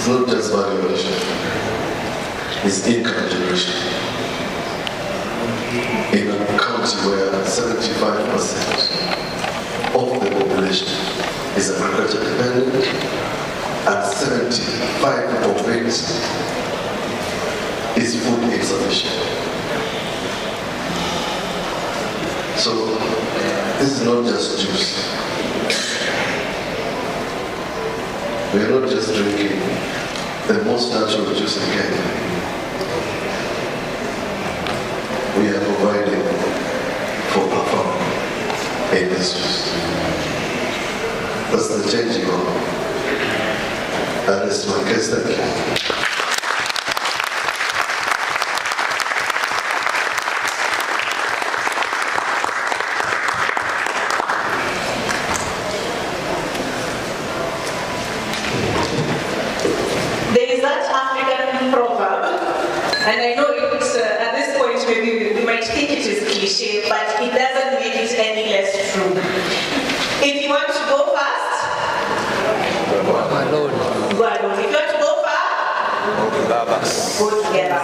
It's not just valuation, it's income generation. In a country where 75% of the population is agriculture dependent, and 75% of it is food insufficient. So this is not just juice. We are not just drinking the most natural juice in Kenya. We are providing for our family in this juice. That's the changing of. And it's my case, thank you. And I know it's, at this point maybe we might think it is cliche, but it doesn't make it any less true. If you want to go fast, go alone. If you want to go far, go together.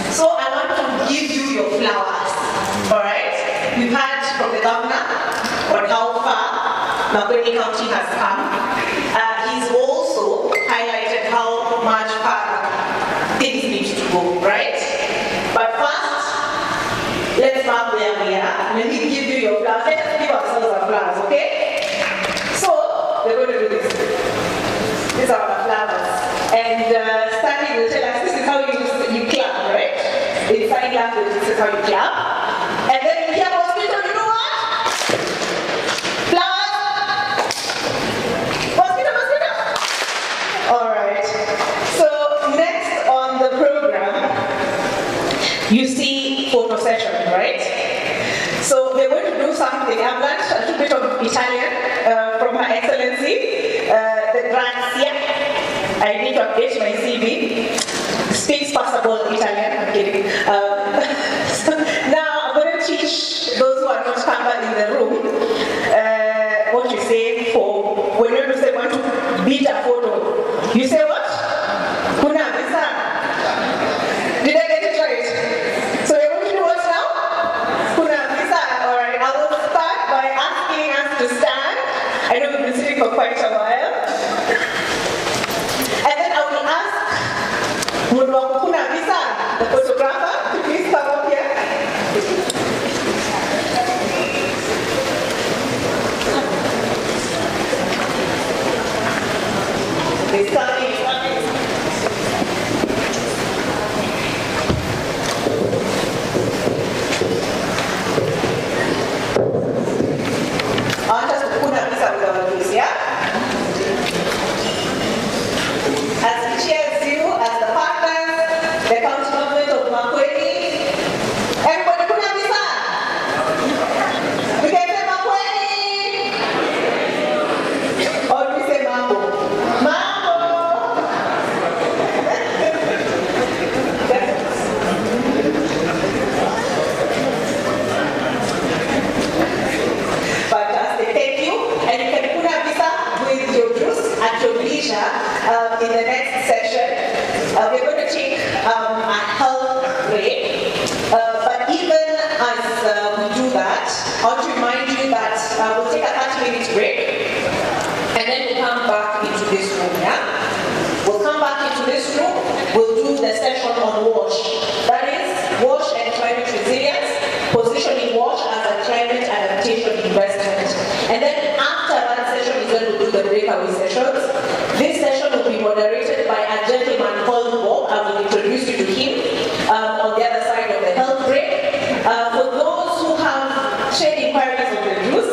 So I want to give you your flowers. Alright? We've heard from the governor on how far Makueni County has come. He's also highlighted how much far things need to go, right? But first, let's mark where we are. Let me give you your flowers. Let us give ourselves our flowers, okay? So, we're going to do this. These are our flowers. And Stanley will tell us this is how you clap, right? In sign language, this is how you clap. And then you hear mosquito, you know what? Flowers. Mosquito, mosquito. All right. So, next on the program, you see photo session, right? So we're going to do something. I've learned a little bit of Italian from Her Excellency, the Grazia. I need to update my CV. Speaks passable Italian, I'm kidding. Now I'm going to teach those who are not covered in the room what you say for when you say want to beat a photo. You say what? Kuna visa. Did I get it right? So you're going to do what now? Kuna visa. Alright, I will start by asking us to stand. I know we've been sitting for quite a while. And then I will ask Mudwako Kuna visa, the photographer, to please come up here. They're starting. As he chairs you, as the partners, the county government of Makueni, everybody kuna visa? We can say Makueni? Or we say Mambo? Mambo! Fantastic, thank you. And you can kuna visa with your juice at your leisure in the next session. We're going to take a health break. But even as we do that, I want to remind you that we'll take a 30-minute break and then we'll come back into this room, yeah? We'll come back into this room, we'll do the session on WASH. That is, WASH and climate resilience, positioning WASH as a climate adaptation investment. And then after that session is when we'll do the breakaway sessions. This session will be moderated by a gentleman called Bob. I will introduce you to him on the other side of the health break. For those who have shared inquiries of the juice,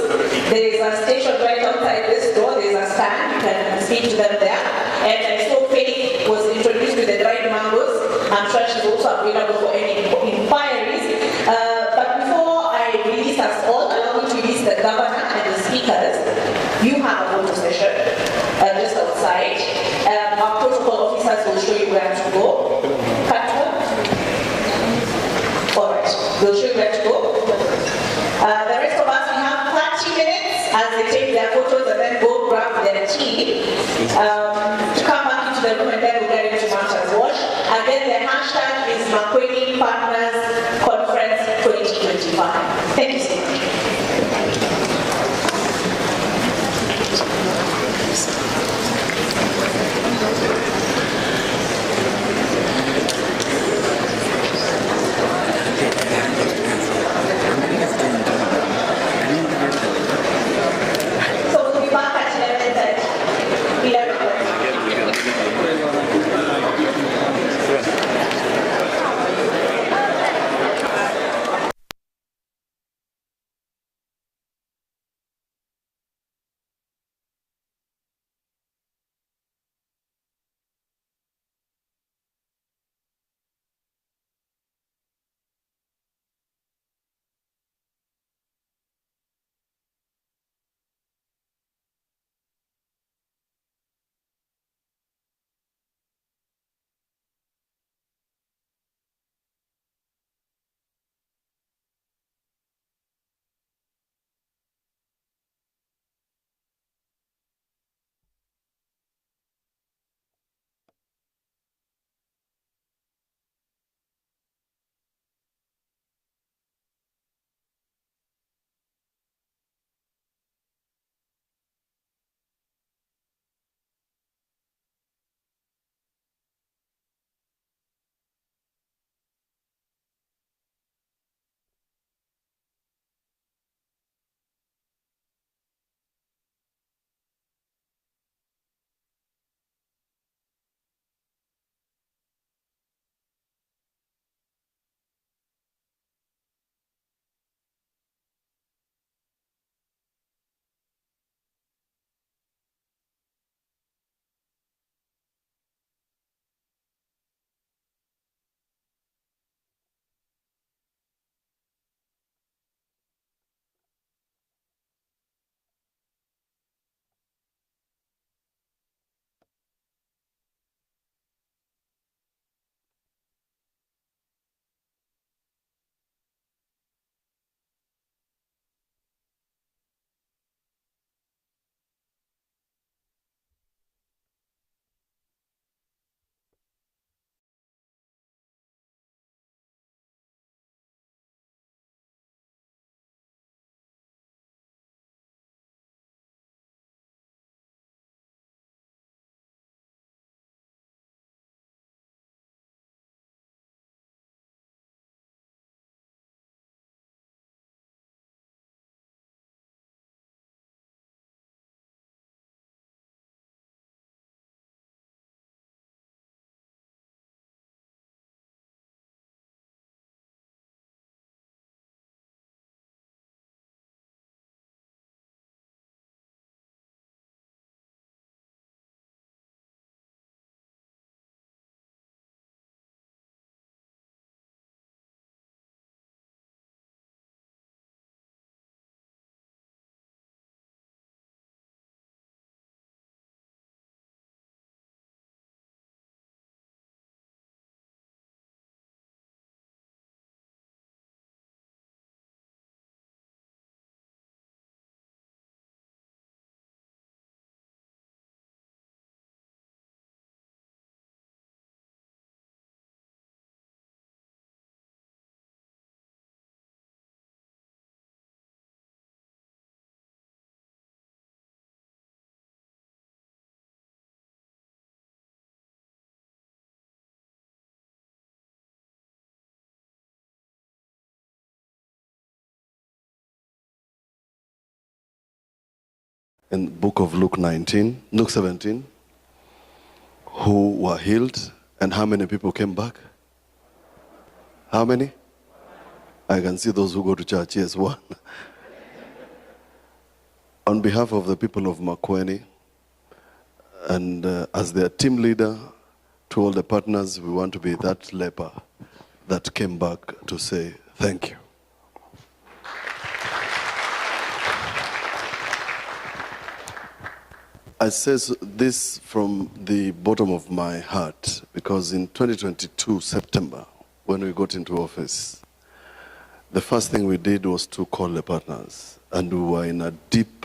there is a station right outside this door. There is a stand. You can speak to them there. And I saw Faith was introduced with the dried mangoes. I'm sure she's also available for any inquiries. But before I release us all, allow me to release the governor and the speakers. You have a photo session just outside. Our protocol officers will show you where to go. Alright, they'll show you where to go. The rest of us, we have 30 minutes as they take their photos and then go grab their tea to come back into the room and then we'll get in the book of Luke 17, who were healed, and how many people came back? How many? I can see those who go to church. Yes, one. On behalf of the people of Makueni, and as their team leader, to all the partners, we want to be that leper that came back to say thank you. I say this from the bottom of my heart, because in 2022, September, when we got into office, the first thing we did was to call the partners, and we were in a deep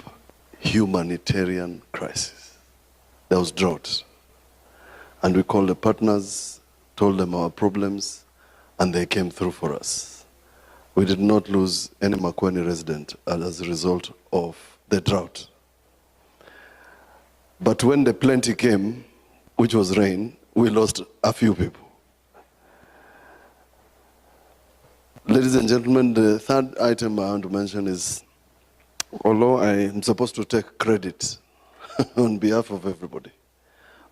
humanitarian crisis. There was drought. And we called the partners, told them our problems, and they came through for us. We did not lose any Makueni resident as a result of the drought. But when the plenty came, which was rain, we lost a few people. Ladies and gentlemen, the third item I want to mention is, although I am supposed to take credit on behalf of everybody,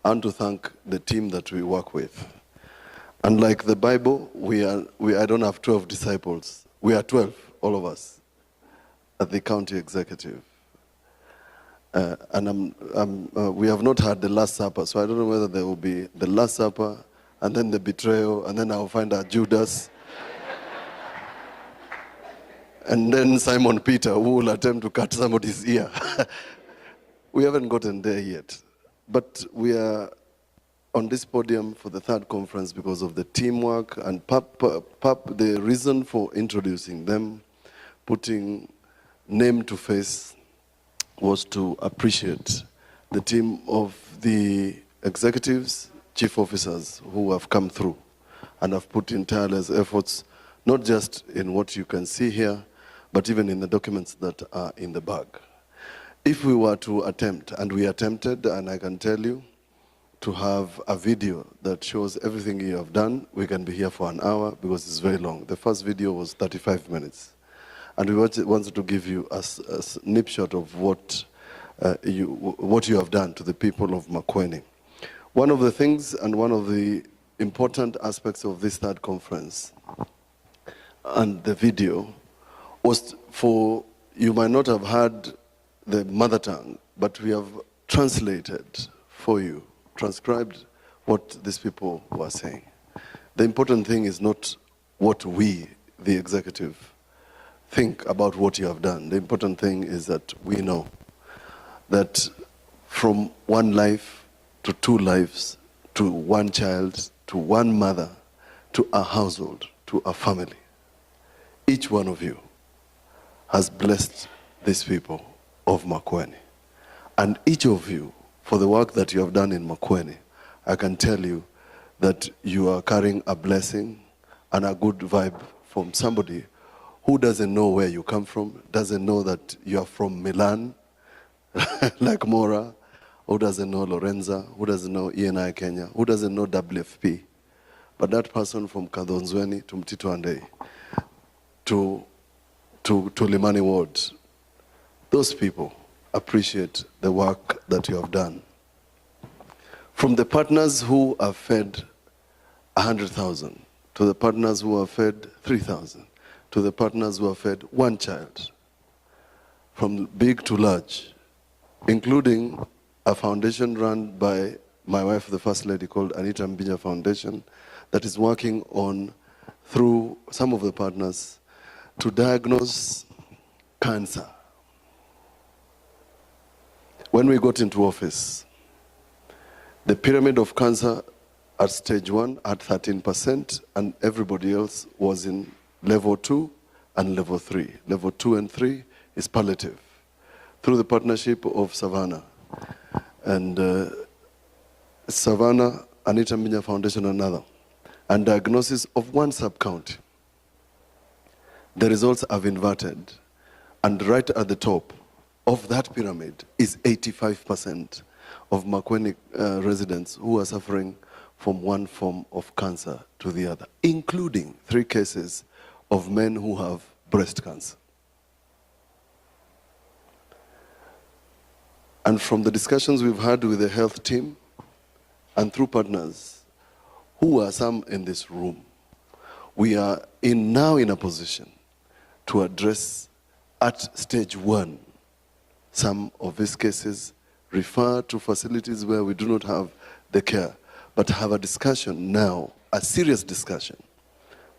I want to thank the team that we work with. Unlike the Bible, I don't have 12 disciples. We are 12, all of us, at the county executive. And we have not had the Last Supper, so I don't know whether there will be the Last Supper, and then the betrayal, and then I'll find out Judas. And then Simon Peter, who will attempt to cut somebody's ear. We haven't gotten there yet. But we are on this podium for the third conference because of the teamwork and the reason for introducing them, putting name to face, was to appreciate the team of the executives, chief officers who have come through and have put in tireless efforts, not just in what you can see here, but even in the documents that are in the bag. If we were to attempt, and we attempted, and I can tell you, to have a video that shows everything you have done, we can be here for an hour because it's very long. The first video was 35 minutes. And we wanted to give you a snapshot of what you have done to the people of Makueni. One of the things and one of the important aspects of this third conference and the video was for, you might not have heard the mother tongue, but we have translated for you, transcribed what these people were saying. The important thing is not what we, the executive, think about what you have done. The important thing is that we know that from one life to two lives, to one child, to one mother, to a household, to a family, each one of you has blessed these people of Makueni. And each of you, for the work that you have done in Makueni, I can tell you that you are carrying a blessing and a good vibe from somebody who doesn't know where you come from, doesn't know that you are from Milan, like Mora, who doesn't know Lorenza, who doesn't know ENI Kenya, who doesn't know WFP. But that person from Kadhonzweni to Mtito Andei, to Limani Ward, those people appreciate the work that you have done. From the partners who have fed 100,000, to the partners who have fed 3,000, to the partners who have fed one child, from big to large, including a foundation run by my wife, the First Lady, called Anita Mbinya Foundation, that is working on, through some of the partners, to diagnose cancer. When we got into office, the pyramid of cancer at stage 1 at 13%, and everybody else was in level 2 and level 3. Level 2 and 3 is palliative, through the partnership of Savannah. And Savannah, Anita Mbinya Foundation, another, and diagnosis of one sub-county. The results have inverted, and right at the top of that pyramid is 85% of Makueni residents who are suffering from one form of cancer to the other, including 3 cases of men who have breast cancer. And from the discussions we've had with the health team and through partners, who are some in this room, we are now in a position to address at stage 1 some of these cases, refer to facilities where we do not have the care, but have a discussion now, a serious discussion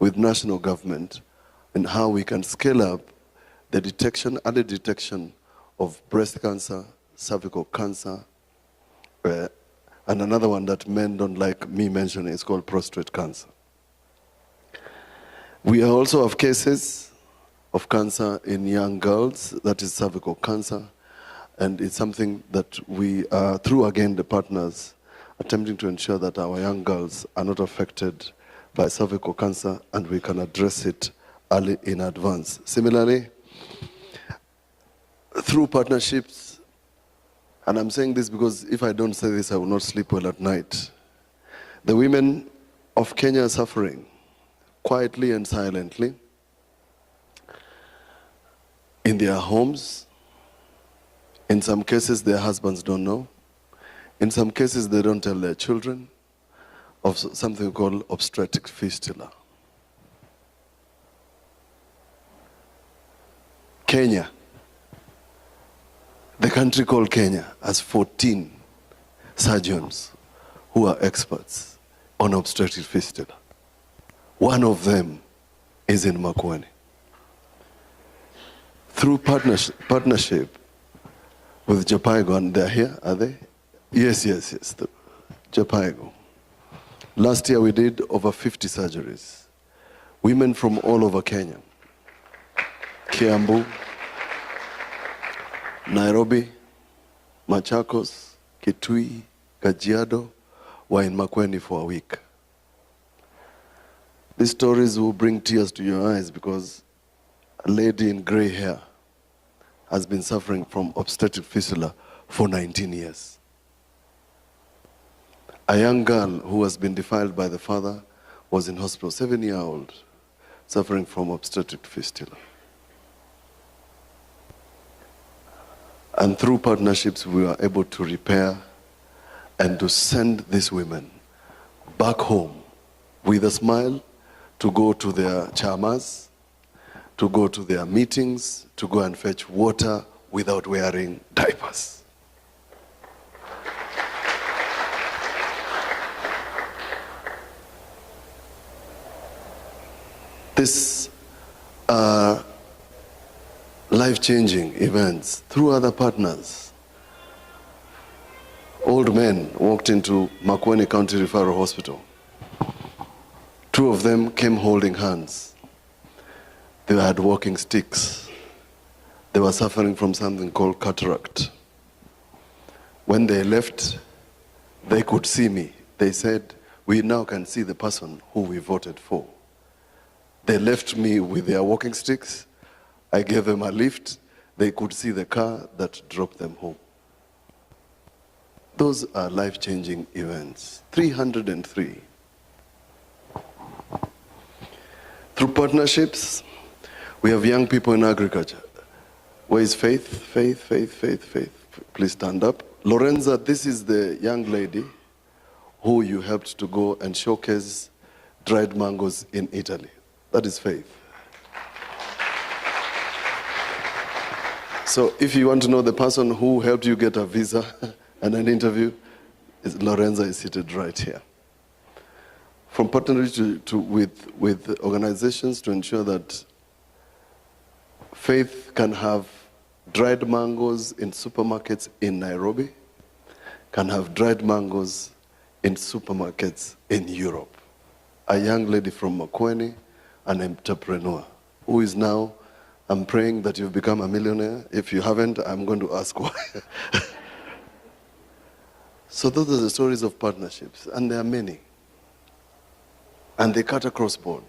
with national government on how we can scale up the detection, early detection of breast cancer, cervical cancer, and another one that men don't like me mentioning is called prostate cancer. We also have cases of cancer in young girls, that is cervical cancer, and it's something that we are, through again the partners, attempting to ensure that our young girls are not affected by cervical cancer and we can address it early in advance. Similarly, through partnerships, and I'm saying this because if I don't say this, I will not sleep well at night. The women of Kenya are suffering quietly and silently in their homes. In some cases, their husbands don't know. In some cases, they don't tell their children of something called obstetric fistula. Kenya, the country called Kenya, has 14 surgeons who are experts on obstetric fistula. One of them is in Makueni. Through partnership with Japaigo, and they're here, are they? Yes. Japaigo. Last year we did over 50 surgeries. Women from all over Kenya. Kiambu, Nairobi, Machakos, Kitui, Kajiado were in Makueni for a week. These stories will bring tears to your eyes because a lady in gray hair has been suffering from obstetric fistula for 19 years. A young girl who has been defiled by the father was in hospital, 7-year-old, suffering from obstetric fistula. And through partnerships, we were able to repair and to send these women back home with a smile to go to their chamas, to go to their meetings, to go and fetch water without wearing diapers. These are life-changing events through other partners. Old men walked into Makueni County Referral Hospital. 2 of them came holding hands. They had walking sticks. They were suffering from something called cataract. When they left, they could see me. They said, "We now can see the person who we voted for." They left me with their walking sticks. I gave them a lift. They could see the car that dropped them home. Those are life-changing events. 303. Through partnerships, we have young people in agriculture. Where is Faith? Faith. Please stand up. Lorenza, this is the young lady who you helped to go and showcase dried mangoes in Italy. That is Faith. So if you want to know the person who helped you get a visa and an interview, Lorenza is seated right here. From partnership with organizations to ensure that Faith can have dried mangoes in supermarkets in Nairobi, can have dried mangoes in supermarkets in Europe. A young lady from Makueni, an entrepreneur, who is now, I'm praying that you've become a millionaire. If you haven't, I'm going to ask why. So those are the stories of partnerships, and there are many. And they cut across board.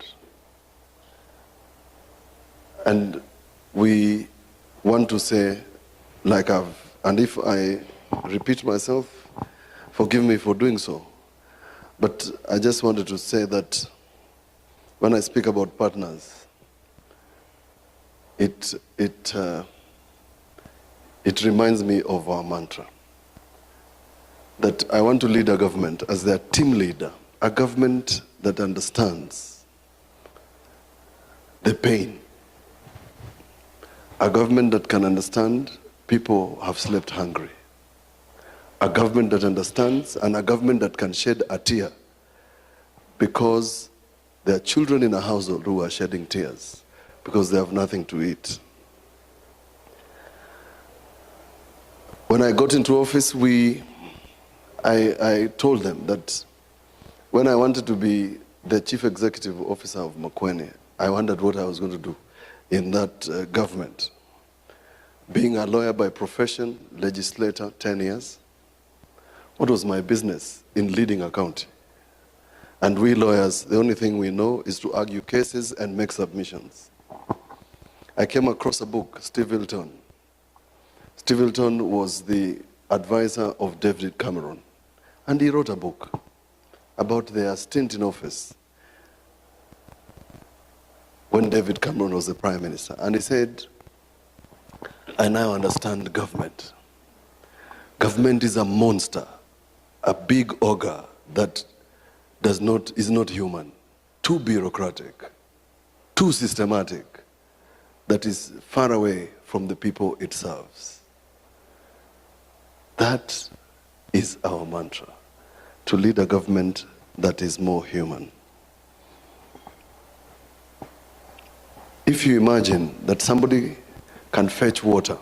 And we want to say, and if I repeat myself, forgive me for doing so. But I just wanted to say that when I speak about partners, it reminds me of our mantra. that I want to lead a government as their team leader, a government that understands the pain, a government that can understand people have slept hungry, a government that understands, and a government that can shed a tear because there are children in a household who are shedding tears because they have nothing to eat. When I got into office, I told them that when I wanted to be the chief executive officer of Makueni, I wondered what I was going to do in that government. Being a lawyer by profession, legislator, 10 years, what was my business in leading a county? And we lawyers, the only thing we know is to argue cases and make submissions. I came across a book, Steve Hilton. Steve Hilton was the advisor of David Cameron. And he wrote a book about their stint in office when David Cameron was the prime minister. And he said, I now understand government. Government is a monster, a big ogre that is not human, too bureaucratic, too systematic, that is far away from the people it serves. That is our mantra, to lead a government that is more human. If you imagine that somebody can fetch water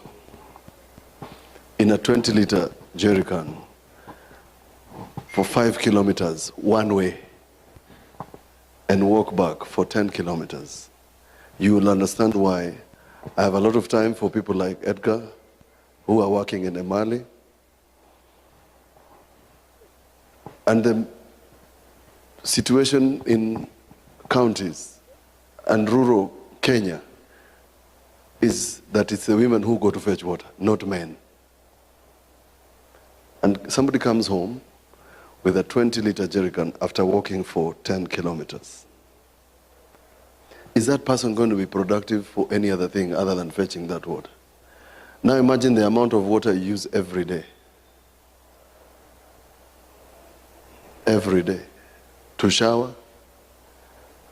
in a 20-liter jerry can for 5 kilometers one way and walk back for 10 kilometers, you will understand why I have a lot of time for people like Edgar, who are working in Emali. And the situation in counties and rural Kenya is that it's the women who go to fetch water, not men. And somebody comes home with a 20-liter jerrycan after walking for 10 kilometers. Is that person going to be productive for any other thing other than fetching that water? Now imagine the amount of water you use every day. Every day. To shower,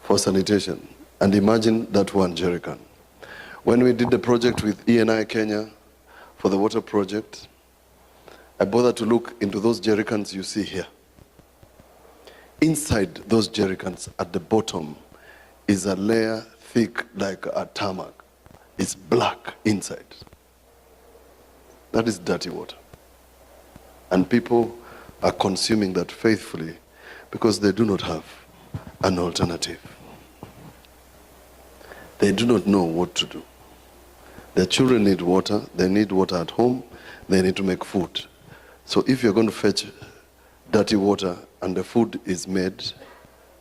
for sanitation. And imagine that one jerrycan. When we did the project with ENI Kenya for the water project, I bothered to look into those jerrycans you see here. Inside those jerrycans, at the bottom, is a layer thick like a tarmac. It's black inside. That is dirty water. And people are consuming that faithfully because they do not have an alternative. They do not know what to do. Their children need water, they need water at home, they need to make food. So if you're going to fetch dirty water and the food is made,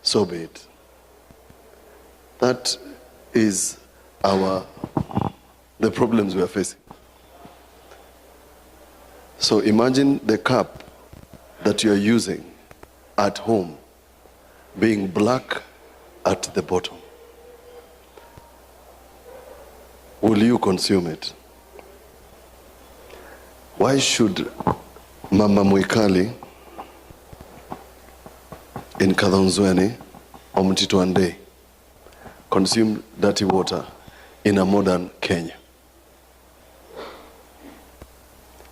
so be it. That is the problems we are facing. So imagine the cup that you're using at home being black at the bottom. Will you consume it? Why should Mama Mwikali in Kadhonzweni or Mtito consume dirty water in a modern Kenya?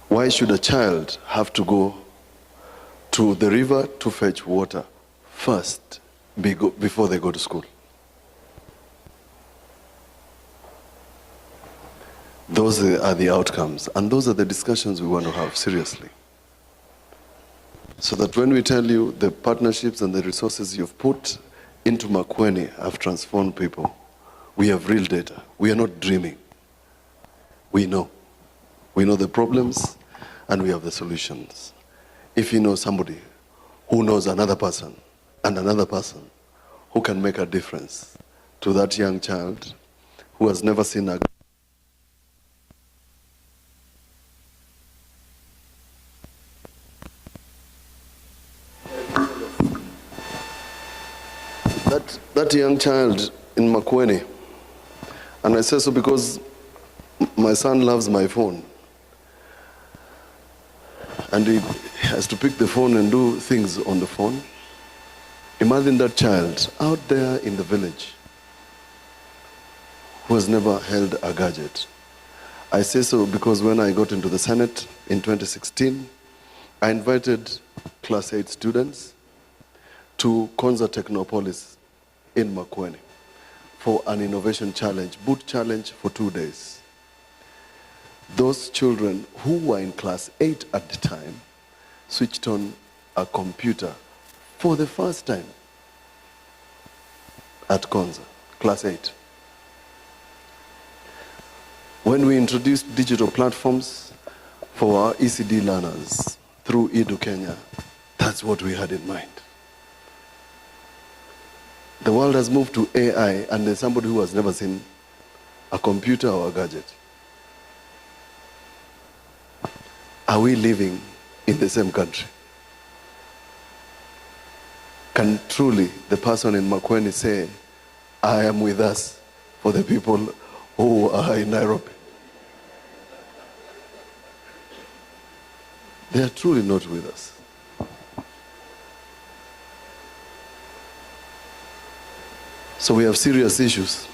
Why should a child have to go to the river to fetch water first before they go to school? Those are the outcomes, and those are the discussions we want to have seriously. So that when we tell you the partnerships and the resources you've put into Makueni have transformed people, we have real data. We are not dreaming. We know. We know the problems and we have the solutions. If you know somebody who knows another person and another person who can make a difference to that young child who has never seen a that young child in Makueni, and I say so because my son loves my phone, and has to pick the phone and do things on the phone. Imagine that child out there in the village who has never held a gadget. I say so because when I got into the Senate in 2016, I invited Class 8 students to Konza Technopolis in Makueni for an innovation challenge, boot challenge for 2 days. Those children who were in Class 8 at the time switched on a computer for the first time at Konza, Class 8. When we introduced digital platforms for our ECD learners through Edu Kenya, that's what we had in mind. The world has moved to AI, and there's somebody who has never seen a computer or a gadget. Are we living in the same country? Can truly the person in Makueni say, I am with us for the people who are in Nairobi? They are truly not with us. So we have serious issues.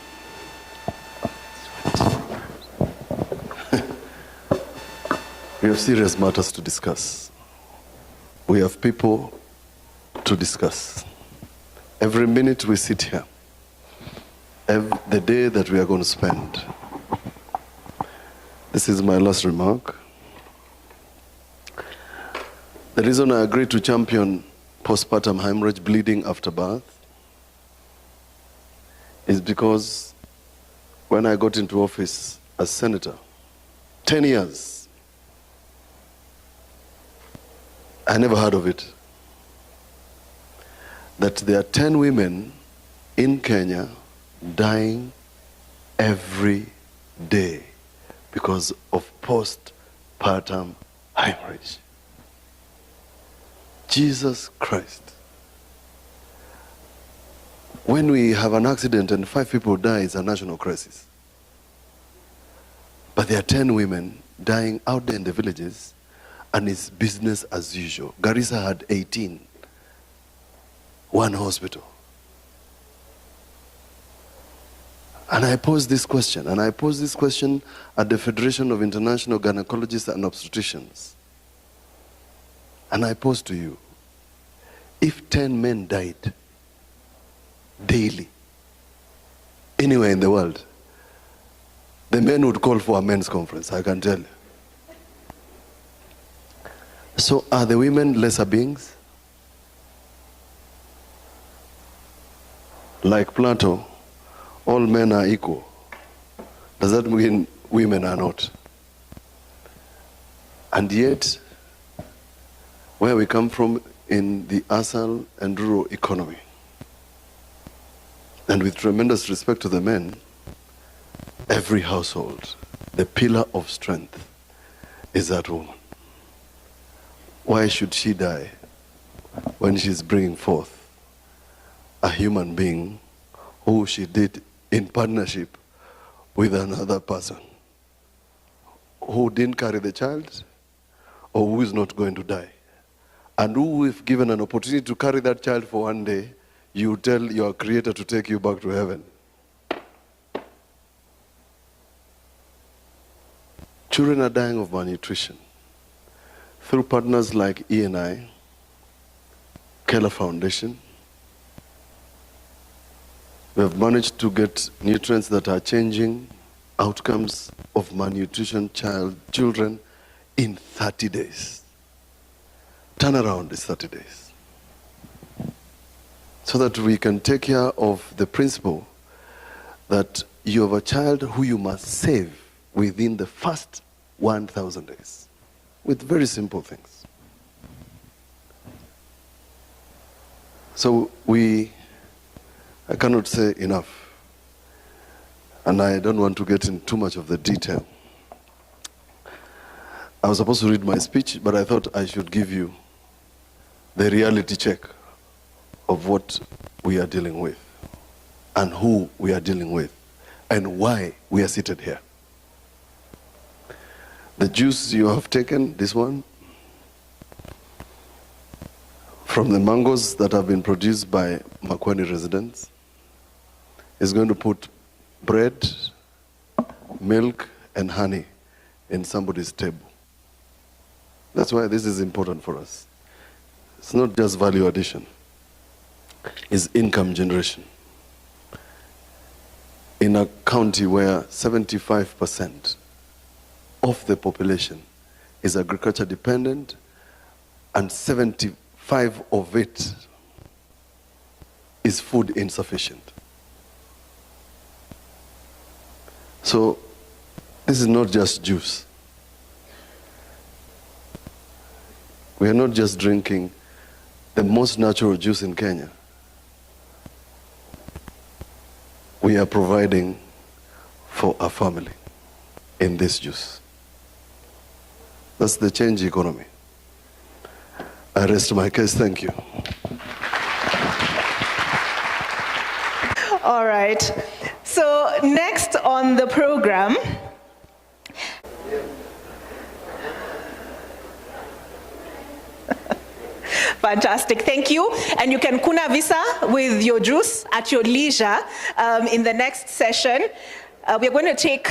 We have serious matters to discuss. We have people to discuss. Every minute we sit here, the day that we are going to spend. This is my last remark. The reason I agreed to champion postpartum hemorrhage, bleeding after birth, is because when I got into office as senator, 10 years, I never heard of it, that there are 10 women in Kenya dying every day because of postpartum hemorrhage. Jesus Christ. When we have an accident and 5 people die, it's a national crisis. But there are 10 women dying out there in the villages, and it's business as usual. Garissa had 18, one hospital. And I posed this question, at the Federation of International Gynecologists and Obstetricians. And I pose to you, if 10 men died daily, anywhere in the world, the men would call for a men's conference, I can tell you. So are the women lesser beings? Like Plato, all men are equal. Does that mean women are not? And yet, where we come from in the ASAL and rural economy, and with tremendous respect to the men, every household, the pillar of strength is that woman. Why should she die when she's bringing forth a human being who she did in partnership with another person who didn't carry the child or who is not going to die? And who, if given an opportunity to carry that child for one day, you tell your Creator to take you back to heaven. Children are dying of malnutrition. Through partners like E&I, Keller Foundation, we have managed to get nutrients that are changing outcomes of malnutrition children in 30 days. Turnaround is 30 days. So that we can take care of the principle that you have a child who you must save within the first 1,000 days. With very simple things. So I cannot say enough. And I don't want to get into too much of the detail. I was supposed to read my speech, but I thought I should give you the reality check of what we are dealing with and who we are dealing with and why we are seated here. The juice you have taken, this one, from the mangoes that have been produced by Makueni residents, is going to put bread, milk, and honey in somebody's table. That's why this is important for us. It's not just value addition, it's income generation. In a county where 75% of the population is agriculture dependent, and 75 of it is food insufficient. So this is not just juice. We are not just drinking the most natural juice in Kenya. We are providing for a family in this juice. That's the change economy. I rest my case. Thank you. All right. So next on the program, fantastic, thank you. And you can kuna visa with your juice at your leisure in the next session. We're going to take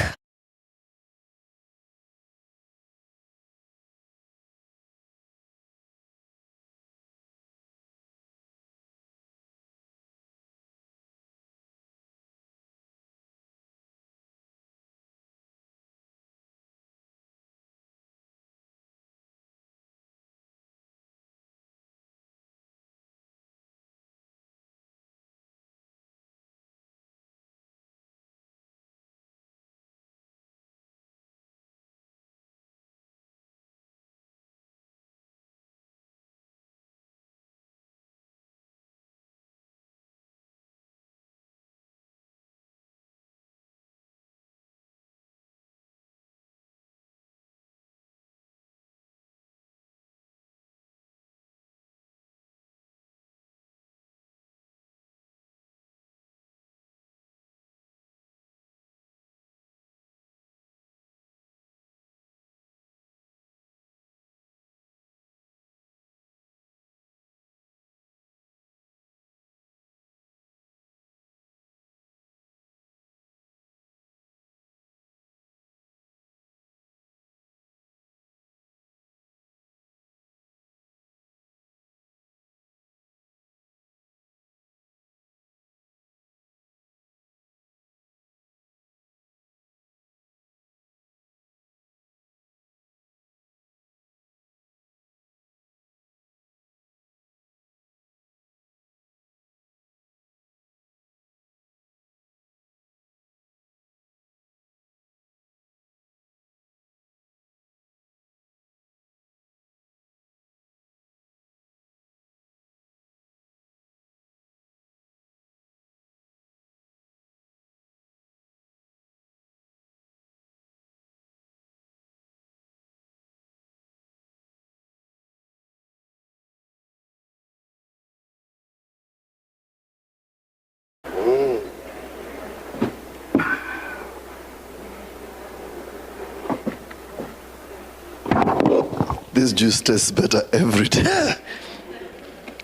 This juice tastes better every day.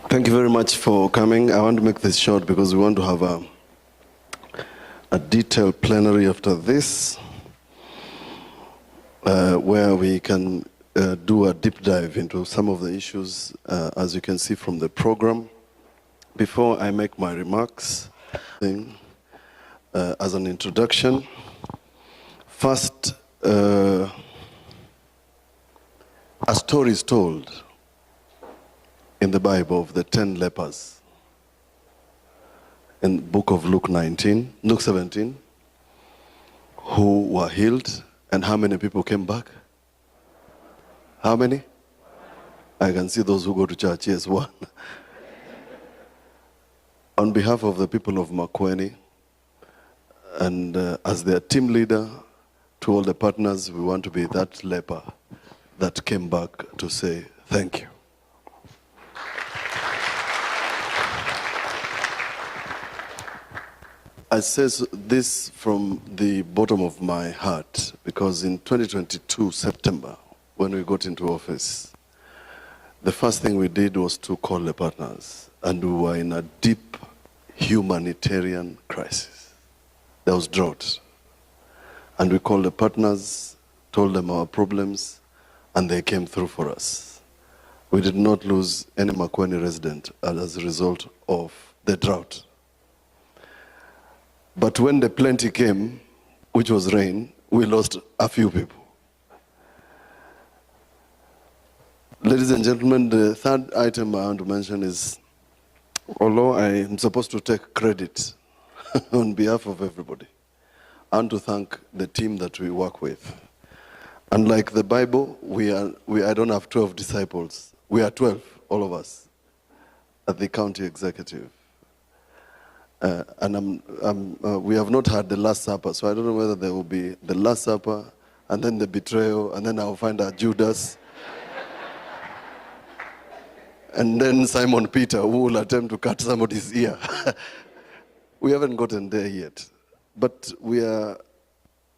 Thank you very much for coming. I want to make this short because we want to have a detailed plenary after this, where we can do a deep dive into some of the issues, as you can see from the program. Before I make my remarks, as an introduction, first, a story is told in the Bible of the 10 lepers in the book of Luke 17, who were healed, and how many people came back? How many? I can see those who go to church. Yes, one. On behalf of the people of Makueni, and as their team leader, to all the partners, we want to be that leper that came back to say thank you. I say this from the bottom of my heart, because in 2022, September, when we got into office, the first thing we did was to call the partners, and we were in a deep humanitarian crisis. There was drought. And we called the partners, told them our problems, and they came through for us. We did not lose any Makueni resident as a result of the drought. But when the plenty came, which was rain, we lost a few people. Ladies and gentlemen, the third item I want to mention is, although I am supposed to take credit on behalf of everybody, I want to thank the team that we work with. Unlike the Bible, I don't have 12 disciples. We are 12, all of us, at the county executive. And we have not had the Last Supper, so I don't know whether there will be the Last Supper, and then the betrayal, and then I'll find a Judas. And then Simon Peter, who will attempt to cut somebody's ear. We haven't gotten there yet. But we are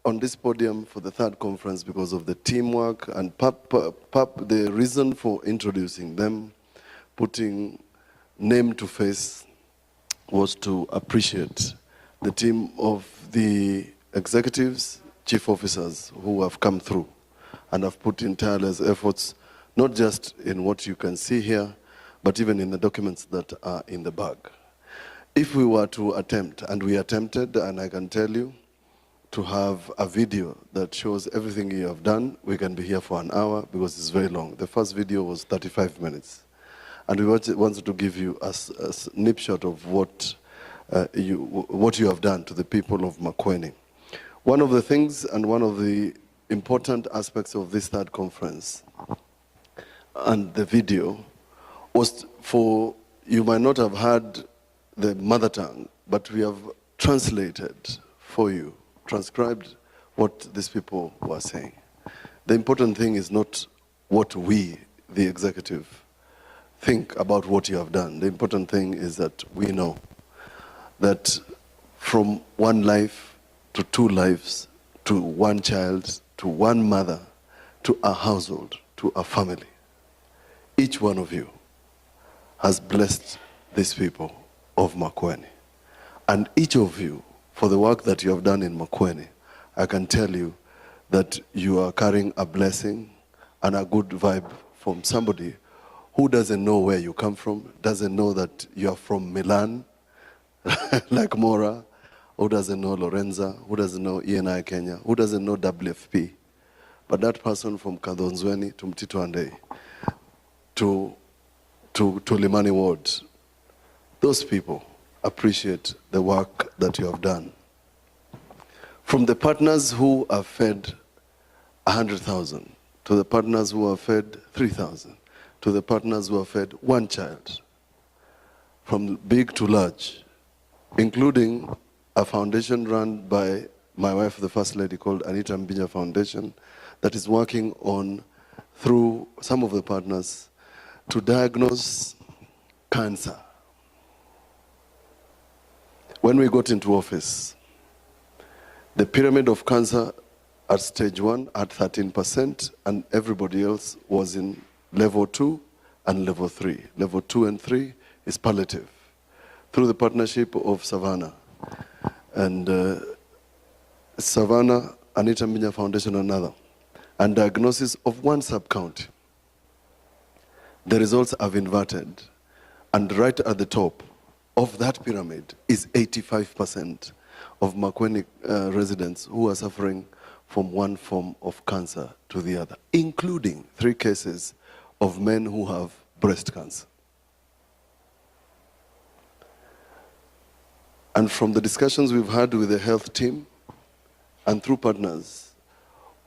on this podium for the third conference because of the teamwork and the reason for introducing them, putting name to face, was to appreciate the team of the executives, chief officers who have come through and have put in tireless efforts, not just in what you can see here, but even in the documents that are in the bag. If we were to attempt, and we attempted, and I can tell you, to have a video that shows everything you have done, we can be here for an hour because it's very long. The first video was 35 minutes. And we wanted to give you a snapshot of what you have done to the people of Makueni. One of the things and one of the important aspects of this third conference and the video was for, you might not have heard the mother tongue, but we have translated for you, transcribed what these people were saying. The important thing is not what we, the executive, think about what you have done. The important thing is that we know that from one life to two lives, to one child, to one mother, to a household, to a family, each one of you has blessed these people of Makueni. And each of you, for the work that you have done in Makueni, I can tell you that you are carrying a blessing and a good vibe from somebody who doesn't know where you come from, doesn't know that you are from Milan, like Mora, who doesn't know Lorenza, who doesn't know ENI Kenya, who doesn't know WFP. But that person from Kadhonzweni to Mtito Andei, to Limani Ward, those people appreciate the work that you have done. From the partners who have fed 100,000, to the partners who have fed 3,000, to the partners who have fed one child, from big to large, including a foundation run by my wife, the First Lady, called Anita Mbinya Foundation, that is working on, through some of the partners, to diagnose cancer. When we got into office, the pyramid of cancer at stage 1 at 13%, and everybody else was in level 2 and level 3. Level 2 and 3 is palliative, through the partnership of Savannah. And Savannah, Anita Mbinya Foundation, another, and diagnosis of one sub-county. The results have inverted, and right at the top of that pyramid is 85% of Makueni residents who are suffering from one form of cancer to the other, including 3 cases of men who have breast cancer. And from the discussions we've had with the health team and through partners,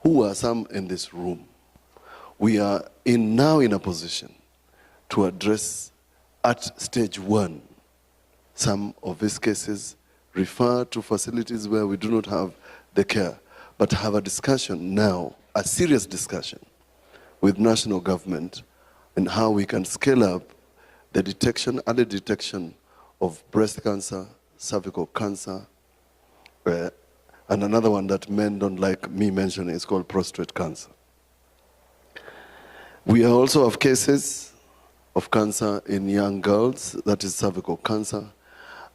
who are some in this room, we are now in a position to address at stage 1 some of these cases, refer to facilities where we do not have the care, but have a discussion now, a serious discussion with national government in how we can scale up the detection, early detection of breast cancer, cervical cancer, and another one that men don't like me mentioning is called prostate cancer. We also have cases of cancer in young girls, that is cervical cancer.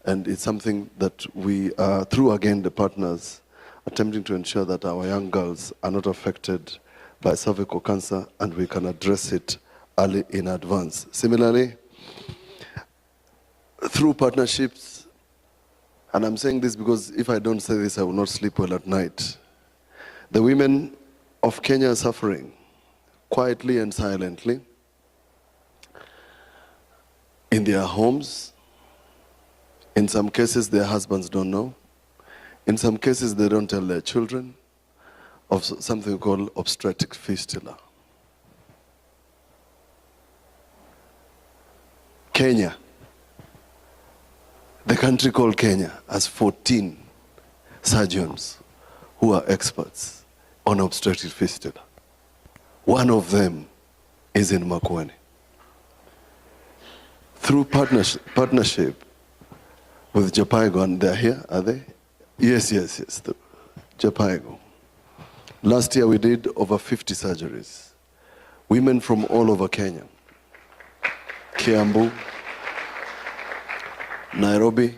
And it's something that we are, through again the partners, attempting to ensure that our young girls are not affected by cervical cancer and we can address it early in advance. Similarly, through partnerships, and I'm saying this because if I don't say this, I will not sleep well at night. The women of Kenya are suffering quietly and silently in their homes. In some cases, their husbands don't know. In some cases, they don't tell their children of something called obstetric fistula. Kenya, the country called Kenya, has 14 surgeons who are experts on obstetric fistula. One of them is in Makueni. Through partnership with Japaigo, and they're here, are they? Yes. Japaigo. Last year we did over 50 surgeries. Women from all over Kenya. Kiambu, Nairobi,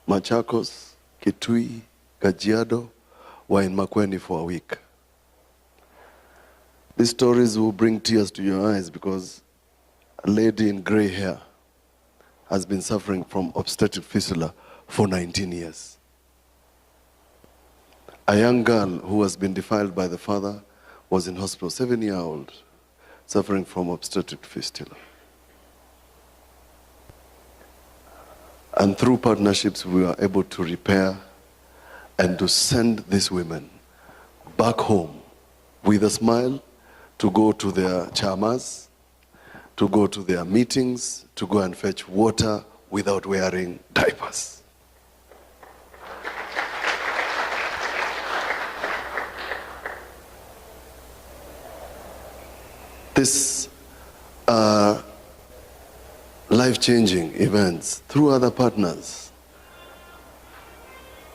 Machakos, Kitui, Kajiado were in Makueni for a week. These stories will bring tears to your eyes because a lady in gray hair has been suffering from obstetric fistula for 19 years. A young girl who has been defiled by the father was in hospital, 7-year-old, suffering from obstetric fistula. And through partnerships, we are able to repair and to send these women back home with a smile to go to their chamas, to go to their meetings, to go and fetch water without wearing diapers. These are life-changing events through other partners.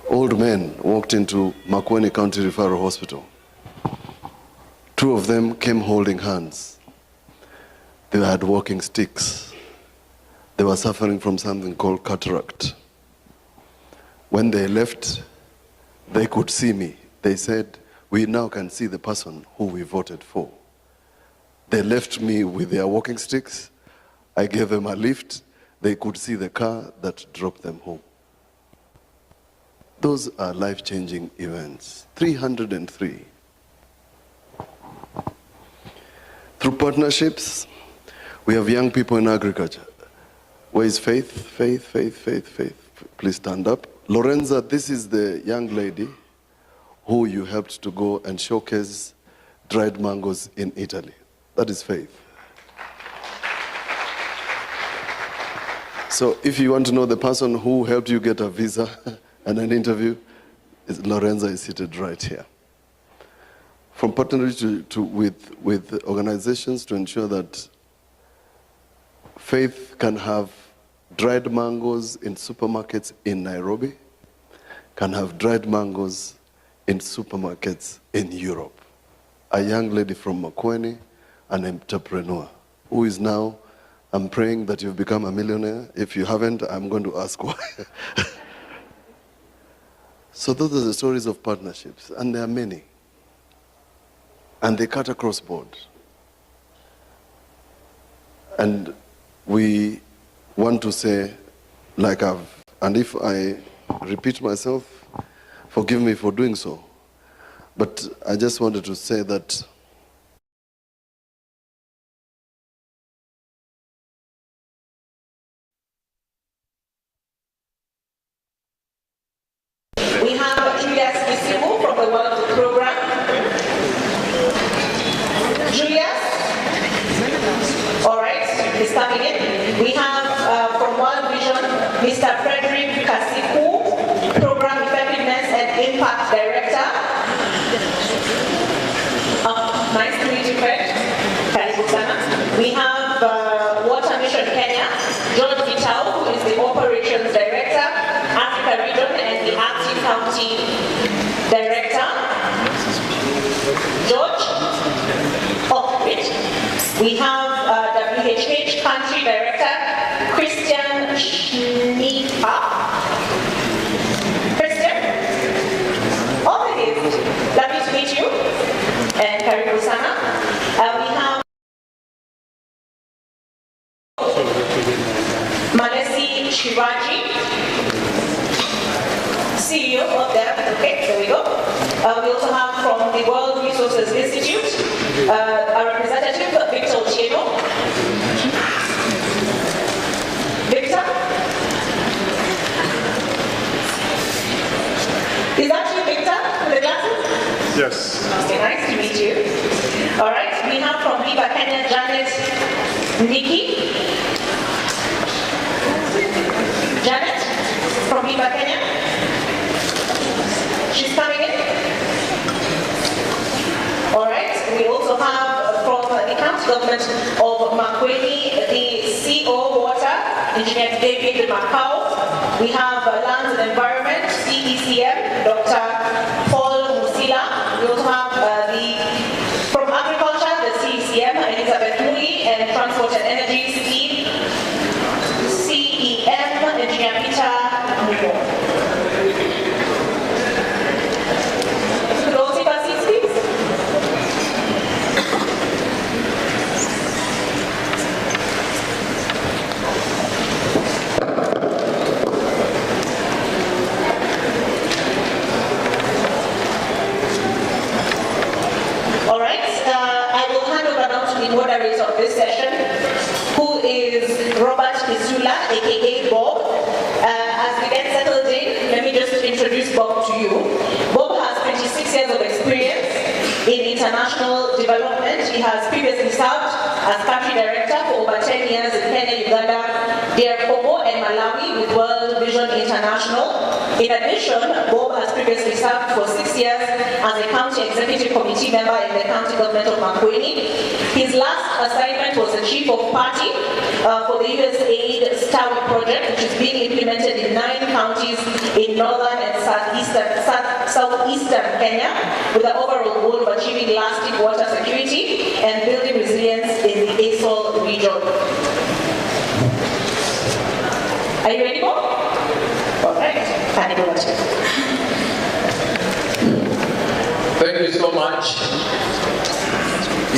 Old men walked into Makueni County Referral Hospital. 2 of them came holding hands. They had walking sticks. They were suffering from something called cataract. When they left, they could see me. They said, "We now can see the person who we voted for." They left me with their walking sticks. I gave them a lift. They could see the car that dropped them home. Those are life-changing events. 303. Through partnerships, we have young people in agriculture. Where is Faith? Faith. Please stand up. Lorenza, this is the young lady who you helped to go and showcase dried mangoes in Italy. That is Faith. So if you want to know the person who helped you get a visa and an interview, Lorenza is seated right here. From partnership with organizations to ensure that Faith can have dried mangoes in supermarkets in Nairobi, can have dried mangoes in supermarkets in Europe. A young lady from Makueni, an entrepreneur, who is now, I'm praying that you've become a millionaire. If you haven't, I'm going to ask why. So those are the stories of partnerships, and there are many. And they cut across board. And we want to say, and if I repeat myself, forgive me for doing so, but I just wanted to say that we have Julius Kisimu from the One of the program. Julius, all right, is coming in. We have from One Vision, Mr. Frederick Kasiku, Program Effectiveness and Impact Director. Nice to meet you, Fred. Karibu sana. We have Water Mission Kenya, George Vitao, who is the Operations Director, Africa Region and the Active County Director. George? Oh, wait. We have WHH Shivaji, CEO of them. Okay, there we go. We also have from the World Resources Institute, a representative, Victor Otieno. Victor? Is that you, Victor, with the glasses? Yes. Okay, nice to meet you. All right, we have from Viva Kenya, Janet Nikki. Janet from Viva Kenya. She's coming in. All right, we also have from the county government of Makueni, the CO Water, Engineer David Macau. We have Lands and Environment, CECM, Dr. Paul Musila. We also have from Agriculture, the CECM, Elizabeth Mui, and Transport and Energy, CEM, Engineer Peter Mugo. Could all take our seats, please? All right, I will hand over now to the moderator of this session, who is Robert Isula, aka Bob. As we get settled in, let me just introduce Bob to you. Bob has 26 years of experience in international development. He has previously served as country director for over 10 years in Kenya, Uganda, DR Congo, and Malawi with World Vision International. In addition, Bob has previously served for 6 years as a county executive committee member in the county government of Makueni. His last assignment was the chief of party for the USAID STAWI project, which is being implemented in 9 counties in northern and southeastern Kenya, with the overall goal of achieving lasting water security and building resilience in the ASOL region. Are you ready, Bob? All right, hand it over to you. Thank you so much,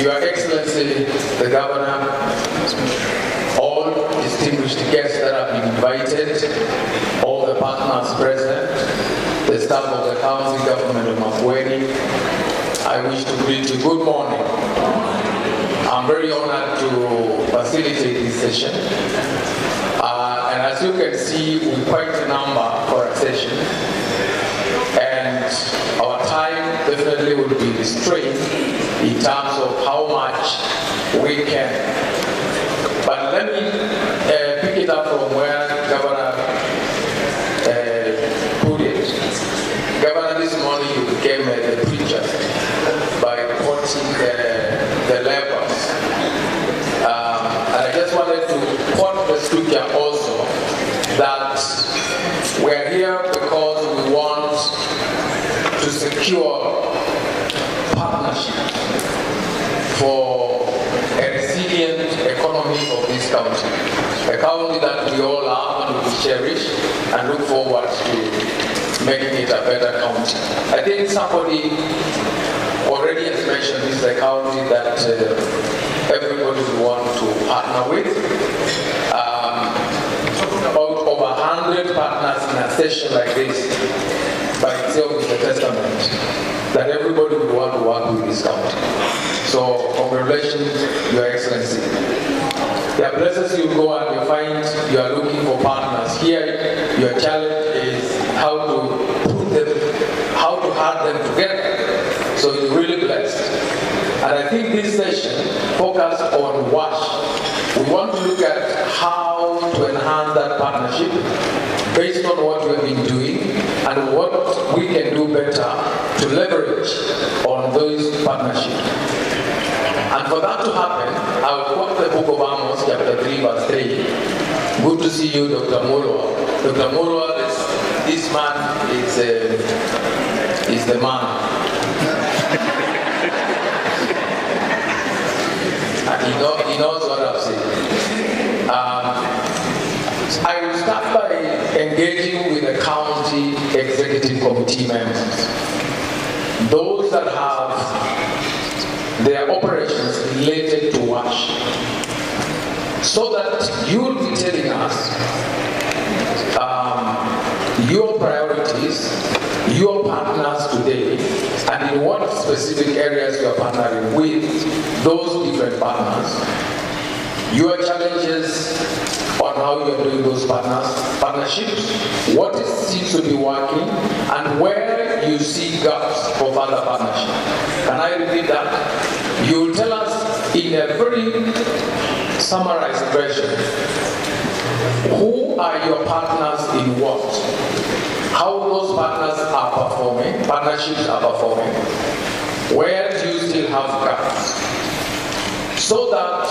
Your Excellency, the Governor, all distinguished guests that have been invited, all the partners present, the staff of the county government of Makueni. I wish to greet you good morning. I'm very honored to facilitate this session. And as you can see, we're quite a number for a session. And our time definitely will be restrained in terms of how much we can. But let me pick it up from where Governor put it. Governor, this morning you became the preacher by quoting the lepers. And I just wanted to quote the scripture also, that we're here because we want to secure partnership for a resilient economy of this county. A county that we all love and we cherish and look forward to making it a better county. I think somebody already has mentioned this is a county that everybody will want to partner with. About over 100 partners in a session like this by itself is a testament that everybody will want to work with this county. So congratulations, Your Excellency. There are places you go and you find you are looking for partners. Here, your challenge is how to add them together. So you're really blessed. And I think this session focused on WASH. We want to look at how to enhance that partnership based on what we've been doing and what we can do better to leverage on those partnerships. And for that to happen, I will quote the book of Amos, chapter 3, verse 3. Good to see you, Dr. Mulwa. Dr. Mulwa, this man is the man. He knows what I've said. I will start by engaging with the county executive committee members. Those that have their operations related to WASH. So that you will be telling us us today, and in what specific areas you are partnering with those different partners, your challenges on how you are doing those partnerships, what seems to be working, and where you see gaps for further partnership. Can I repeat that? You will tell us in a very summarized version, who are your partners in what? How those partners are performing, partnerships are performing, where do you still have gaps? So that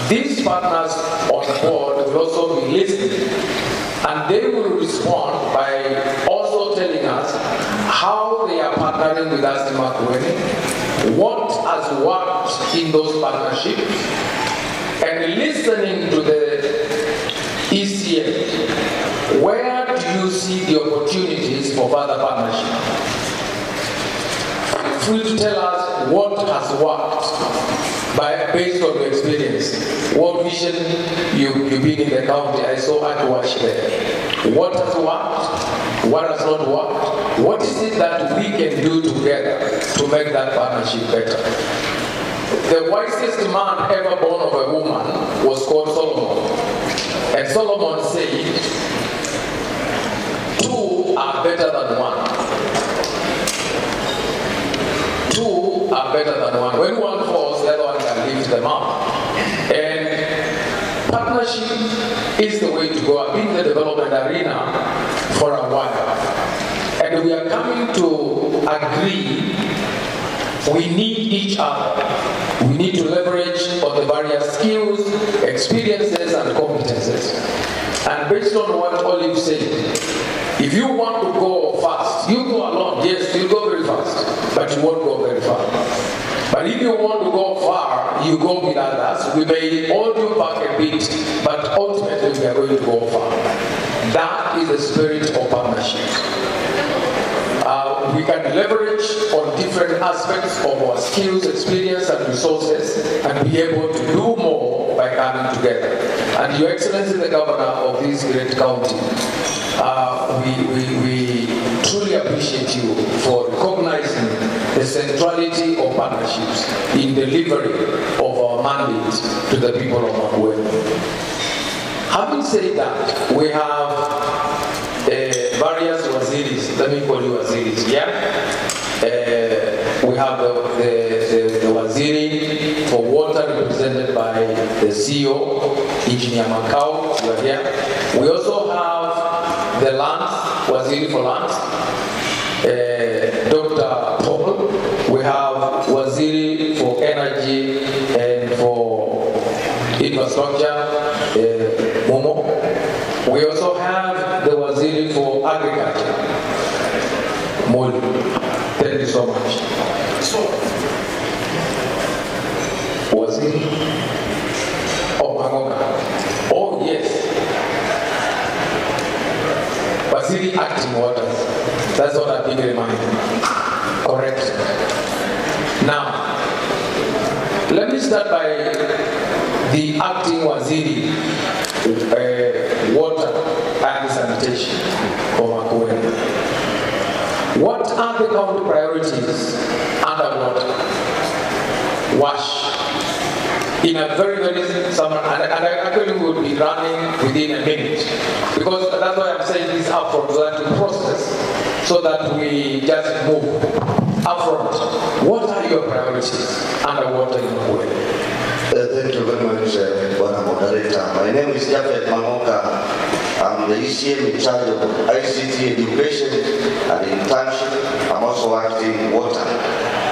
these partners on board will also be listening, and they will respond by also telling us how they are partnering with us in Makueni, what has worked in those partnerships, and listening to the ECM, where do you see the opportunities for further partnership? Feel free to tell us what has worked based on your experience. What vision you've been in the county, I saw Akuash there. What has worked? What has not worked? What is it that we can do together to make that partnership better? The wisest man ever born of a woman was called Solomon. And Solomon said, 2 are better than 1. 2 are better than 1. When one falls, the other one can lift them up. And partnership is the way to go. I've been in the development arena for a while. And we are coming to agree we need each other. We need to leverage on the various skills, experiences, and competences. And based on what Olive said, if you want to go fast, you go alone. Yes, you'll go very fast, but you won't go very far. But if you want to go far, you go with others. We may hold you back a bit, but ultimately we are going to go far. That is the spirit of partnership. We can leverage on different aspects of our skills, experience, and resources, and be able to do more by coming together. And Your Excellency, the Governor of this great county, we truly appreciate you for recognizing the centrality of partnerships in delivery of our mandate to the people of Makueni. Having said that, we have various waziris. Let me call you waziris, yeah? We have the waziri for water, represented by the CEO, Engineer Makau, you are here. We also have the lands, waziri for lands, Dr. Paul. We have waziri for energy and for infrastructure, Momo. We also have the waziri for agriculture, Moli. Thank you so much. So, waziri, Mangoka. Oh yes, waziri acting waters. That's what I've been reminded. Correct. Now, let me start by the acting waziri, water and sanitation for Makueni. What are the county priorities under water? Wash. In a very, very summer, and I actually would be running within a minute, because that's why I'm saying this upfront, so that we process, so that we just move upfront. What are your priorities under water in Makueni? Thank you very much, Bwana Moderator. My name is Jafet Mangoka. I'm the ECM in charge of ICT education and internship. I'm also acting in water.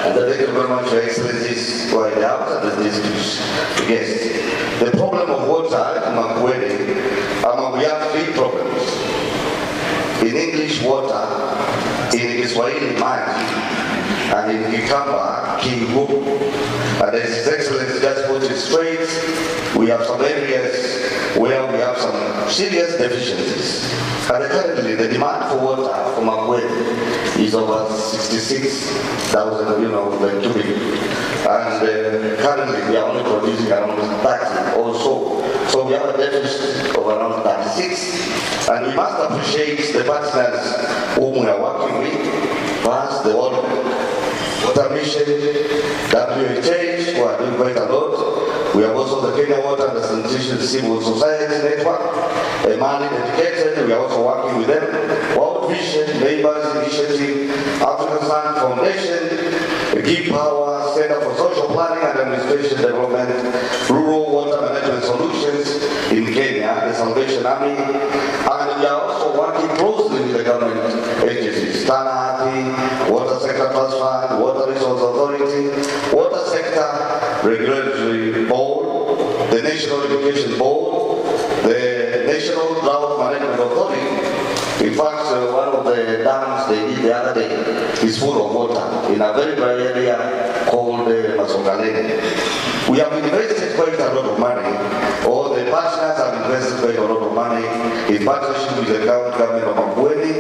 And thank you very much, Your Excellencies, who are in the house and the distinguished guests. The problem of water in Makueni, we have 3 problems. In English, water. In Kiswahili, maji. And in Kikamba, Kingu. And as His Excellency just put it straight, we have some areas where we have some serious deficiencies. And currently, the demand for water from Makueni is over 66,000, cubic. And currently, we are only producing around 30 or so. So we have a deficit of around 36. And we must appreciate the partners whom we are working with. France, the World Water Mission, WHH, who are doing quite a lot. We have also the Kenya Water and Sanitation Civil Society Network, a man dedicated. We are also working with them. World Vision, Neighbors Initiative, African Sun Foundation, Give Power, Center for Social Planning and Administration Development, Rural Water Management Solutions in Kenya, the Salvation Army, and we are also working closely with the government agencies, TANAHATI, Water Sector Trust Fund, Water Resource Authority, Water Sector Regulatory Board, the National Education Board, the National Drought Management Authority. In fact, one of the dams they did the other day is full of water in a very dry area called Makueni. We have invested quite a lot of money, or the partners have invested quite a lot of money in partnership with the government of Makueni.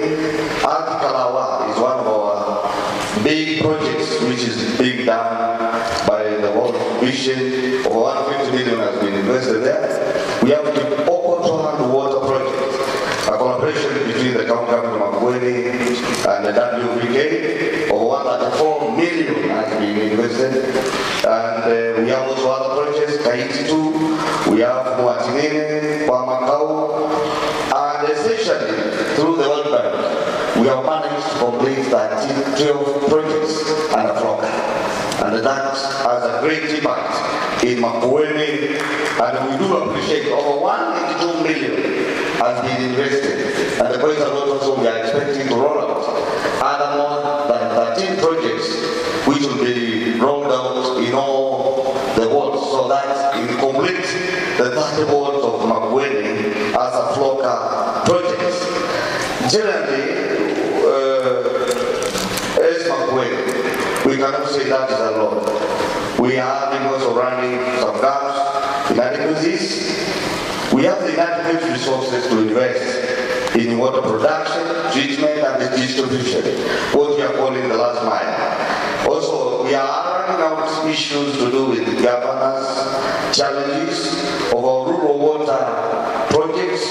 Kalawa is one of our big projects which is being done by the World Vision. Over 150 million has been invested there. We have the Okotoland Water Project, a collaboration between the government of Makueni and the WVK. Over 134 million has been invested. And we have also other projects, Kaiti 2, we have Muatinene, Wamakau, and essentially through the World Bank, we have managed to complete 12 projects and a flock. And that has a great impact in Makueni, and we do appreciate over 182 million has been invested. And the quite a lot also we are expecting to roll out other more than 13 projects which will be rolled out in all the wards, so that in complete the 30 wards of Makueni as a flock project. Generally, as Makueni, we cannot say that is a lot. We are also running some gaps, inadequacies. We have the inadequate resources to invest in water production, treatment, and distribution, what we are calling the last mile. Also, we are running out issues to do with the governance challenges of our rural water projects,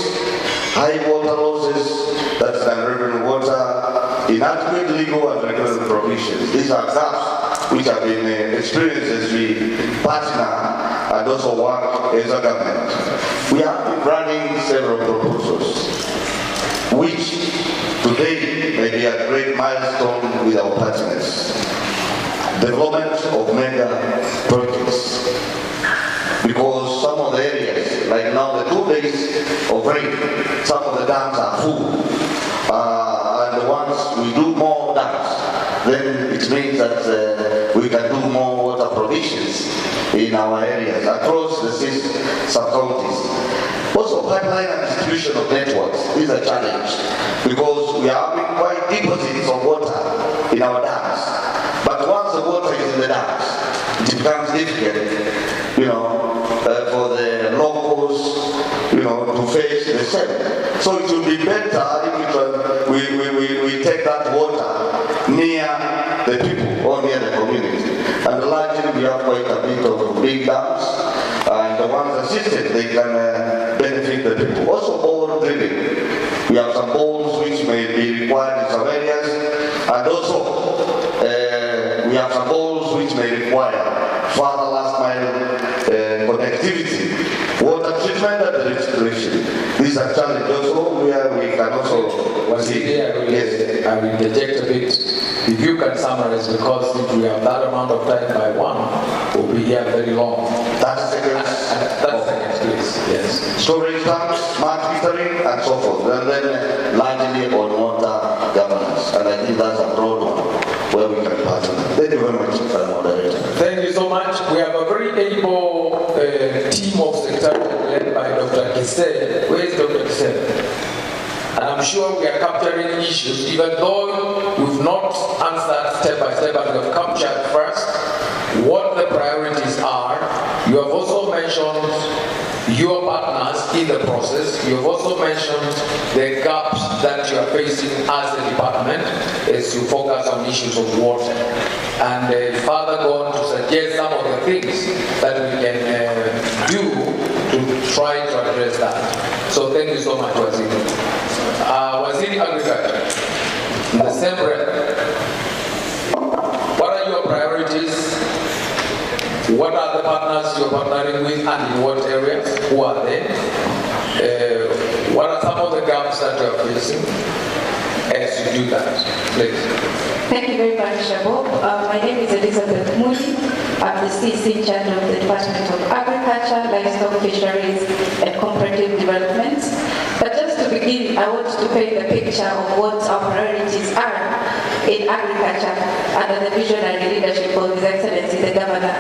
high water losses, that's unrevenue water, inadequate legal and regulatory provisions. These are gaps which have been experienced as we partner and also work as a government. We have been running several proposals, which today may be a great milestone with our partners. Development of mega projects. Because some of the areas, like now the 2 days of rain, some of the dams are full. And once we do more dams, then it means that we can do more water provisions in our areas across the 6 sub-counties. Also, pipeline and distribution of networks is a challenge because we are having quite deposits of water in our dams. But once the water is in the dams, it becomes difficult, for the locals, to face the same. So it would be better if we take that water near the people or near the community. And largely we have quite a bit of big dams, and the ones assisted, they can benefit the people. Also bore drilling. We have some bores which may be required in some areas, and also we have some bores which may require further last mile connectivity, water treatment and recirculation. These are challenges also where we can also see. I will interject a bit. If you can summarize, because if we have that amount of time by one, we'll be here very long. 30 seconds. 30 seconds, please. Yes. Storage tanks, smart metering, and so forth. And then largely on water governance. And I think that's a broad one where we can partner. Thank you very much, Mr. Moderator. Thank you so much. We have a very able team of secretariat led by Dr. Kise. Where is Dr. Kise? And I'm sure we are capturing issues, even though we've not answered step by step, but we have captured first what the priorities are. You have also mentioned your partners in the process. You have also mentioned the gaps that you are facing as a department as you focus on issues of water. And further go on to suggest some of the things that we can do to try to address that. So thank you so much, Waziri. Waziri Agriculture, in the same breath, What are the partners you're partnering with and in what areas? Who are they? What are some of the gaps that you are facing as you do that? Please. Thank you very much, Shabo. My name is Elizabeth Moody. I'm the CC in charge of the Department of Agriculture, Livestock, Fisheries, and Cooperative Development. But just to begin, I want to paint the picture of what our priorities are in agriculture under the visionary leadership of His Excellency the Governor.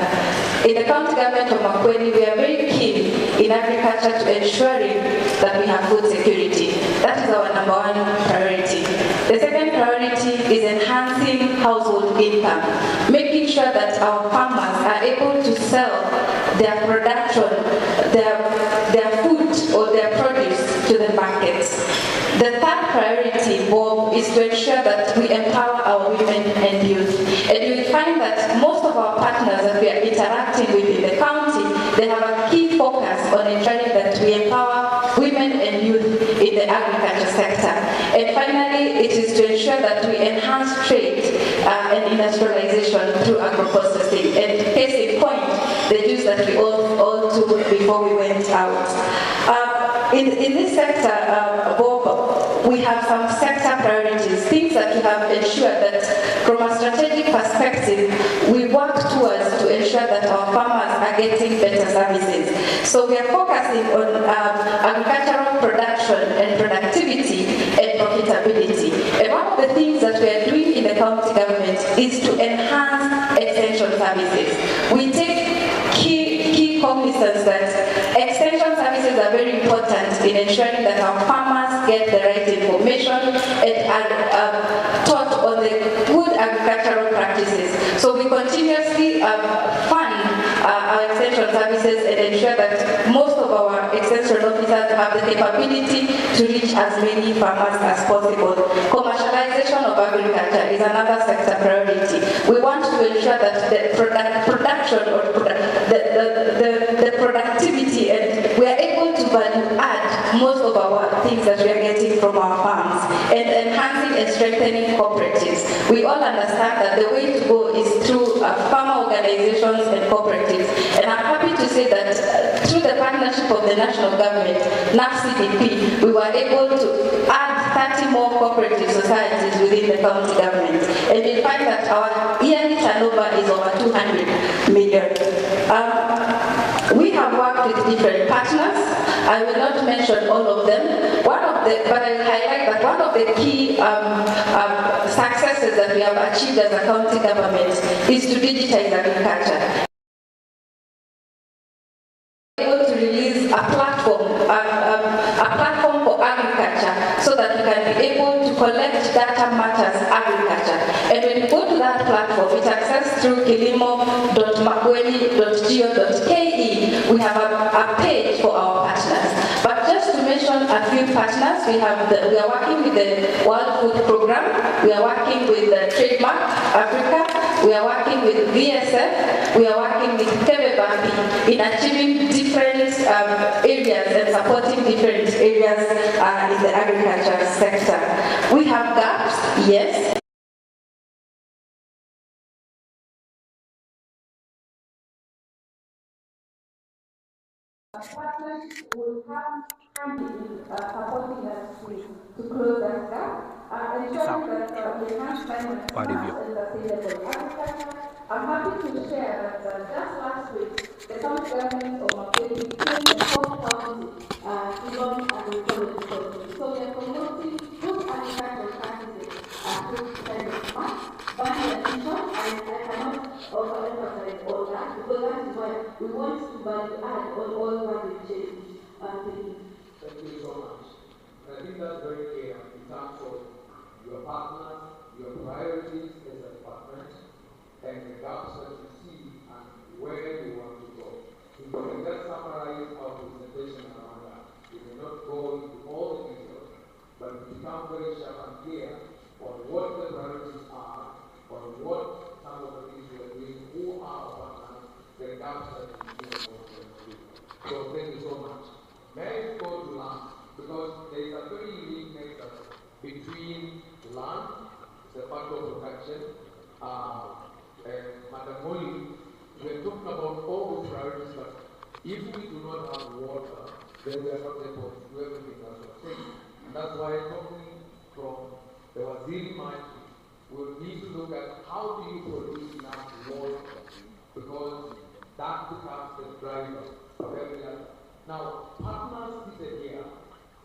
In the county government of Makueni, we are very keen in agriculture to ensuring that we have food security. That is our number one priority. The second priority is enhancing household income, making sure that our farmers are able to sell their production, their food or their produce to the markets. The third priority, Bob, is to ensure that we empower our women and youth. And you will find that most of our partners that we are interacting with in the county, they have a key focus on ensuring that we empower women and youth in the agriculture sector. And finally, it is to ensure that we enhance trade and industrialization through agro-processing. And case in point, the juice that we all took before we went out. In this sector, Bob, we have some sector priorities, things that we have ensured that from a strategic perspective, we work towards to ensure that our farmers are getting better services. So we are focusing on agricultural production and productivity and profitability. And one of the things that we are doing in the county government is to enhance extension services. We take key cognizance that extension services are very important in ensuring that our farmers get the right information and are taught on the good agricultural practices. So we continuously fund our extension services and ensure that most of our extension officers have the capability to reach as many farmers as possible. Commercialization of agriculture is another sector priority. We want to ensure that the production or the productivity, and we are able to value add most of our things that we are getting from our farms, and enhancing and strengthening cooperatives. We all understand that the way to go is through farmer organizations and cooperatives. And I'm happy to say that through the partnership of the national government, NAFCDP, we were able to add 30 more cooperative societies within the county government. And we find that our yearly turnover is over 200 million. We have worked with different partners. I will not mention all of them. But I will highlight that one of the key successes that we have achieved as a county government is to digitize agriculture. Able to release a platform for agriculture, so that we can be able to collect data matters agriculture. And when you go to that platform, it's accessed through kilimo.makueni.go.ke. We have a page for our partners. But just to mention a few partners, we are working with the World Food Program, we are working with the Trademark Africa, we are working with VSF, we are working with Kebebambi in achieving different areas and supporting different areas in the agriculture sector. We have gaps, yes. Partners will have supporting us to close that gap and ensuring that we enhance climate and sustainable agriculture. I'm happy to share that just last week, the county government of Makueni became the fourth county to launch an ecology policy. So we are promoting good agricultural practices through climate smart, value addition, and I cannot overemphasize all that, because that is why we want to value add on all value chains. Thank you so much. I think that's very clear in terms of your partners, your priorities as a department, and the gaps that you see and where you want to go. If you can just summarize our presentation around that, we may not go into all the details, but we become very sharp and clear on what the priorities are, on what some of the things we are doing, who are our partners, the gaps that we see and what we are doing. So thank you so much. May I go to land? Because there is a very unique nexus between land, the part of production, and Madam Molly we're talking about all those priorities, but if we do not have water, then we are not able to do everything that we're saying. And that's why talking from the Waziri mind, we'll need to look at how do you produce enough water, because that becomes the driver of every other. Now, partners seated here,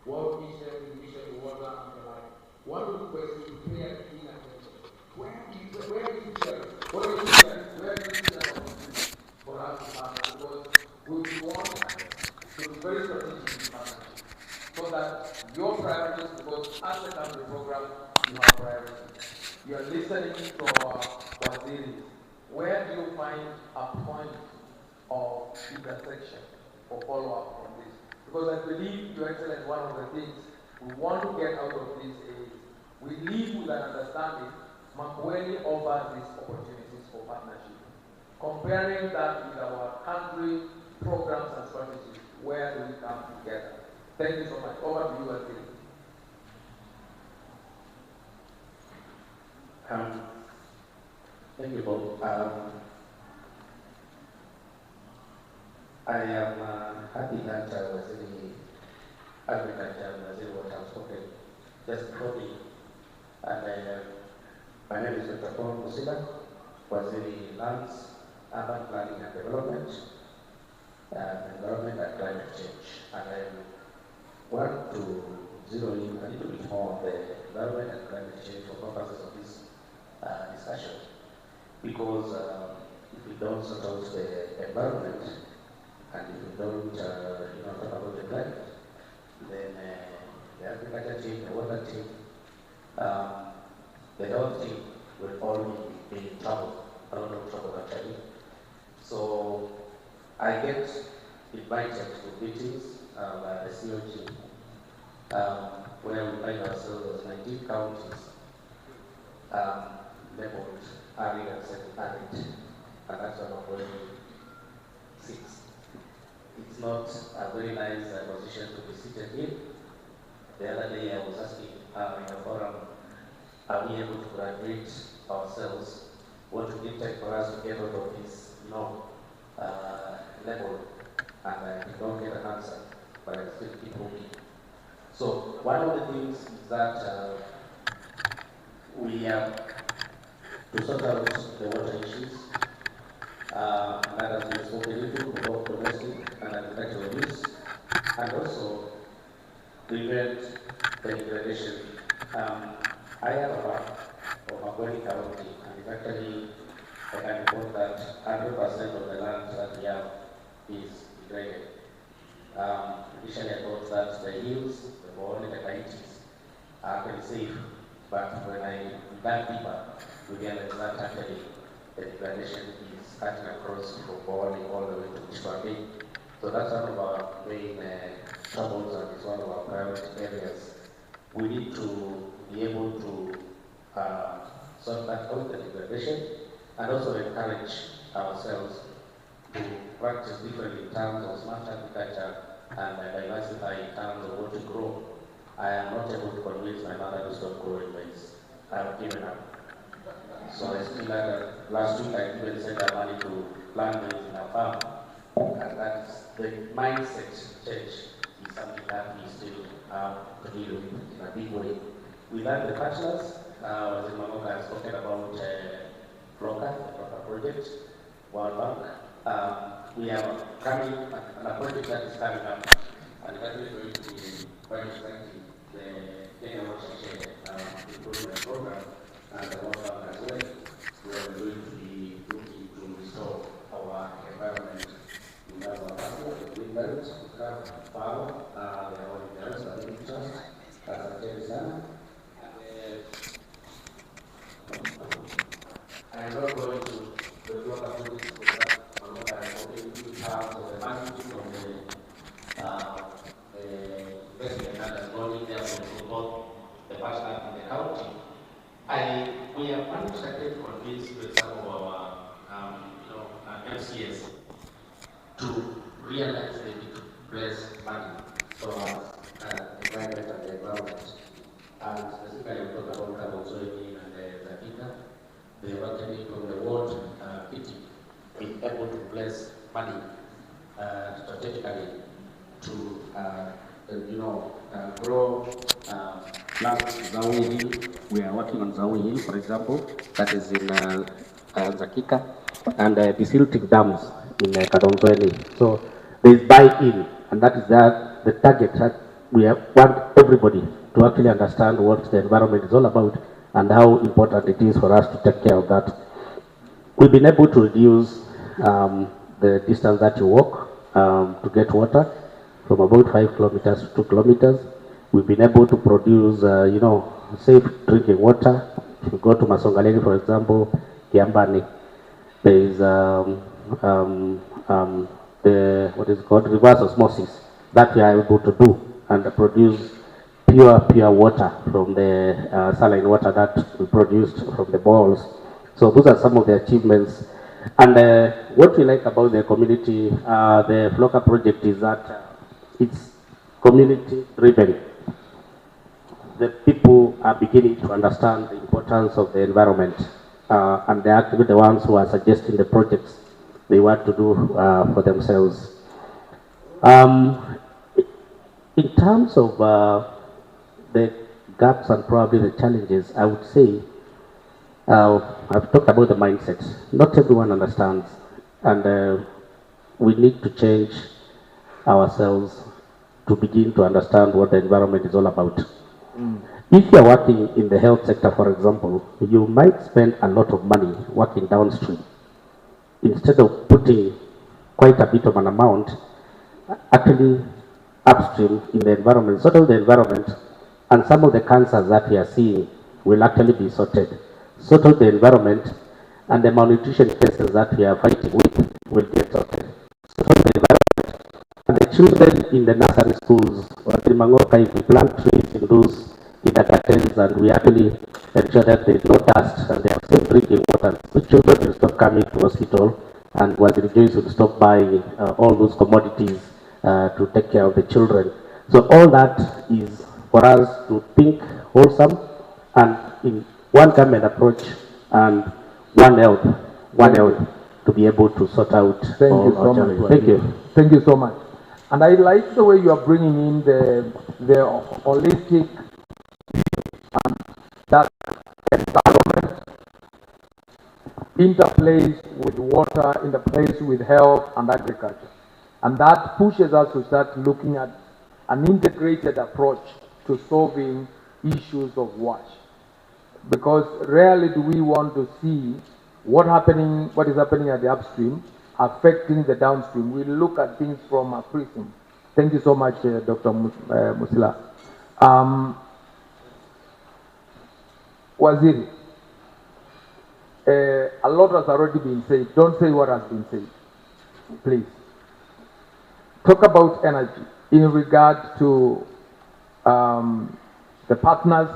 World Vision, Vision, Water, and the like, one of the questions to pay keen attention. Where is the share? What are you sharing? Where is the share for us to have? Because we want to be very strategic in partnership, so that your priorities, because as a country program, you have priorities. You are listening to our Waziri. Where do you find a point of intersection or follow-up on this? Because I believe, Your Excellency, one of the things we want to get out of this is we live with an understanding Makueni offers these opportunities for partnership. Comparing that with our country programs and strategies, where do we come together? Thank you so much. Over to you, Waziri. Thank you, Bob. I am happy that Waziri Agriculture and Waziri Water have spoken just before me. And my name is Dr. Paul Musila, Waziri Lands, Urban Planning and Development, Environment and Climate Change. And I want to zero in a little bit more on the environment and climate change for purposes of this discussion. Because if we don't sort out the environment, and if we don't talk about the climate, then the agriculture team, the water team, the health team will all be in trouble, a lot of trouble actually. So I get invited to meetings by the COG, where we find ourselves as 19 counties labeled arid and semi-arid, and that's one of the 6. It's not a very nice position to be seated in. The other day I was asking in a forum, are we able to graduate ourselves? What would it take for us to get out of this level? And I did not get an answer, but I still keep moving. So one of the things is that we have to sort out the water issues. That has been spoken into both domestic and agricultural use, and also prevent the degradation. I have a map of Makueni County, and it's actually, I can report that 100% of the land that we have is degraded. Initially I thought that the hills, the Makueni, the Kaitis are pretty safe, but when I dug deeper, we realized that actually the degradation is cutting across from Makueni all the way to Kishwambi. So that's one of our main troubles, and it's one of our priority areas. We need to be able to sort that out, the degradation, and also encourage ourselves to practice differently in terms of smart agriculture and diversify in terms of what to grow. I am not able to convince my mother to stop growing maize. I have given up. So I still had last week I even sent her money to plant maize in our farm. And that is the mindset change is something that we still have to deal with in a big way. We learned the partners, as Mamoka has spoken about ROCA, the ROCA project, World Bank. We are coming, a project that is coming up, and that is going to be quite exciting, the Kenya Watershed Improvement Program, and the World Bank as well. We are going to be looking to restore our environment. We have a partner, the wind belts, we have power, they are all in the rest of the pictures, as I tell you. I am not going to the local politics for that, but what I am hoping to have the magnitude of the investment that has gone in there to support the partner in the county. We have managed to convince with some of our MCS to realize they need to raise money for environment and the environment. And specifically, we talk about carbon soybean and the Zakina. They were getting from the world kitty been able to place money strategically to grow plants in Zawi Hill. We are working on Zawi Hill, for example, that is in Zakika, and the silting dams in Kadomzweni. So there is buy-in, and that is the target that want everybody to actually understand what the environment is all about and how important it is for us to take care of that. We've been able to reduce the distance that you walk to get water from about 5 kilometers to 2 kilometers. We've been able to produce, safe drinking water. If you go to Masongaleni, for example, Kiambani, there is the what is called reverse osmosis that we are able to do and produce pure water from the saline water that we produced from the boreholes. So those are some of the achievements. And what we like about the community, the FLOCA project is that it's community driven. The people are beginning to understand the importance of the environment, and they're actually the ones who are suggesting the projects they want to do for themselves. In terms of the gaps and probably the challenges, I would say I've talked about the mindset. Not everyone understands, and we need to change ourselves to begin to understand what the environment is all about. If you're working in the health sector, for example, you might spend a lot of money working downstream instead of putting quite a bit of an amount actually upstream in the environment, sort of the environment, and some of the cancers that we are seeing will actually be sorted. Sort of the environment, and the malnutrition cases that we are fighting with will get sorted. Sort of the environment, and the children in the nursery schools, or in Mangoka, if we plant trees in those kindergartens and we actually ensure that there is no dust and they have safe drinking water, the children will stop coming to hospital, and Waziri will stop buying all those commodities to take care of the children. So all that is for us to think wholesome and in one government approach and one health to be able to sort out all our challenges. Thank you. Thank you so much. And I like the way you are bringing in the holistic and that environment interplays with water, interplays with health and agriculture. And that pushes us to start looking at an integrated approach to solving issues of wash. Because rarely do we want to see what is happening at the upstream affecting the downstream. We look at things from a prism. Thank you so much, Dr. Musila. Waziri, a lot has already been said. Don't say what has been said, please. Talk about energy in regard to the partners,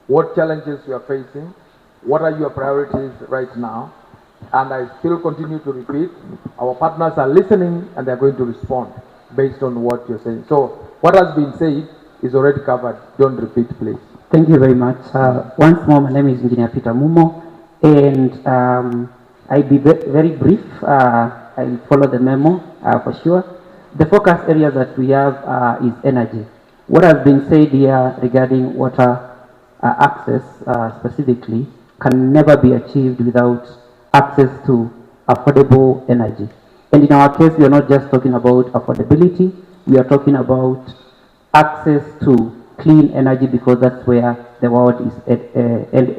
what challenges you are facing, what are your priorities right now, and I still continue to repeat, our partners are listening and they're going to respond based on what you're saying. So what has been said is already covered. Don't repeat, please. Thank you very much. Once more, my name is Engineer Peter Mumo, and I'll be very brief. I'll follow the memo for sure. The focus area that we have is energy. What has been said here regarding water access specifically can never be achieved without access to affordable energy. And in our case, we are not just talking about affordability, we are talking about access to clean energy, because that's where the world is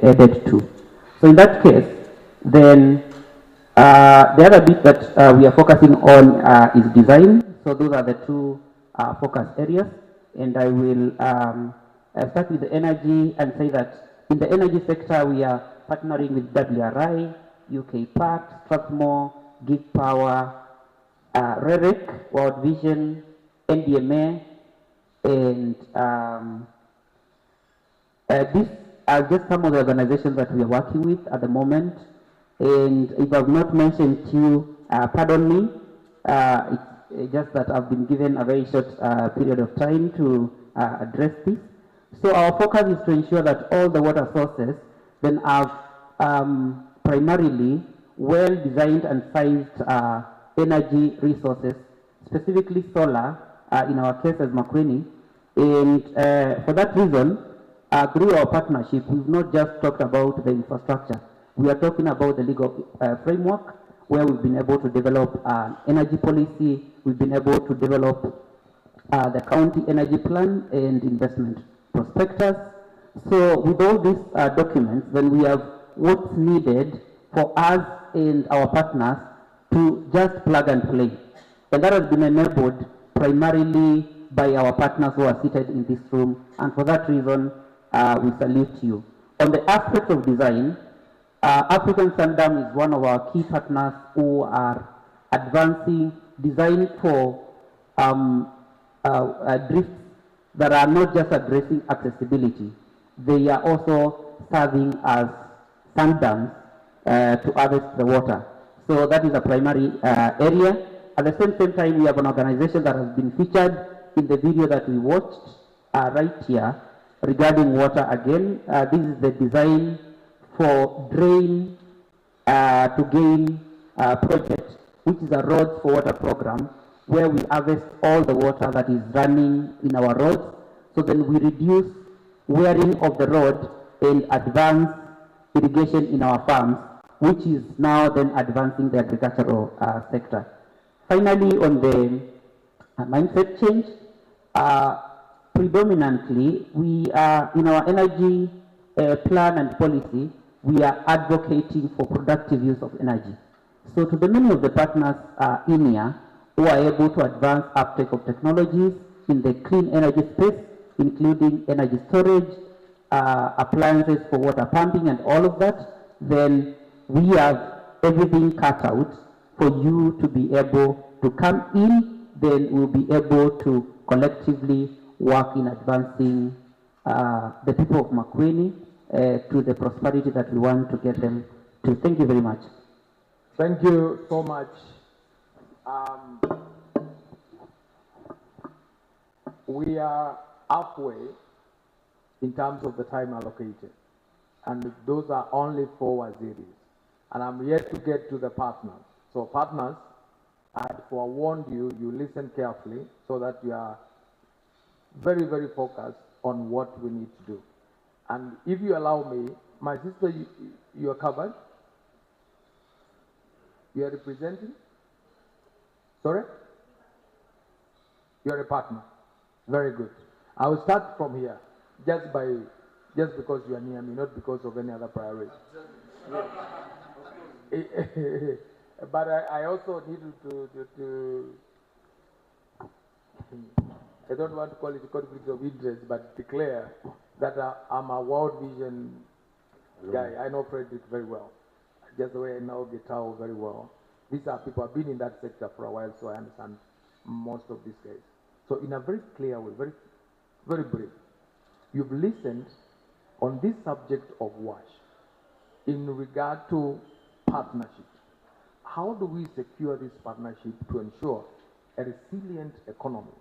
headed to. So in that case, then the other bit that we are focusing on is design. So those are the two focus areas. And I will start with the energy and say that in the energy sector, we are partnering with WRI, UK Park, Strathmore, Gig Power, REREC, World Vision, NDMA, and these are just some of the organizations that we are working with at the moment. And if I've not mentioned to you, pardon me, it's just that I've been given a very short period of time to address this. So our focus is to ensure that all the water sources then are primarily well-designed and sized energy resources, specifically solar, in our case as Makueni. And for that reason, through our partnership, we've not just talked about the infrastructure. We are talking about the legal framework, where we've been able to develop an energy policy, we've been able to develop the county energy plan and investment prospectus. So with all these documents, then we have what's needed for us and our partners to just plug and play. And that has been enabled primarily by our partners who are seated in this room. And for that reason, we salute you. On the aspect of design, African Sundam is one of our key partners who are advancing design for drifts that are not just addressing accessibility. They are also serving as sundams to harvest the water. So that is a primary area. At the same time, we have an organization that has been featured in the video that we watched right here regarding water again. This is the design for drain to gain project, which is a roads for water program, where we harvest all the water that is running in our roads, so then we reduce wearing of the road and advance irrigation in our farms, which is now then advancing the agricultural sector. Finally, on the mindset change, predominantly we are in our energy plan and policy, we are advocating for productive use of energy. So to the many of the partners in here who are able to advance uptake of technologies in the clean energy space, including energy storage, appliances for water pumping and all of that, then we have everything cut out for you to be able to come in, then we'll be able to collectively work in advancing the people of Makueni to the prosperity that we want to get them to. Thank you very much. Thank you so much. We are halfway in terms of the time allocated, and those are only 4 waziris, and I'm yet to get to the partners. So partners, I had forewarned you, you listen carefully so that you are very, very focused on what we need to do. And if you allow me, my sister, you are covered? You are representing? Sorry? You are a partner. Very good. I will start from here, just because you are near me, not because of any other priority. But I also need to I don't want to call it a conflict of interest, but declare that I'm a World Vision guy. I know Frederick very well, just the way I know Getao very well. These are people who have been in that sector for a while, so I understand most of these guys. So in a very clear way, very, very brief, you've listened on this subject of WASH in regard to partnership. How do we secure this partnership to ensure a resilient economy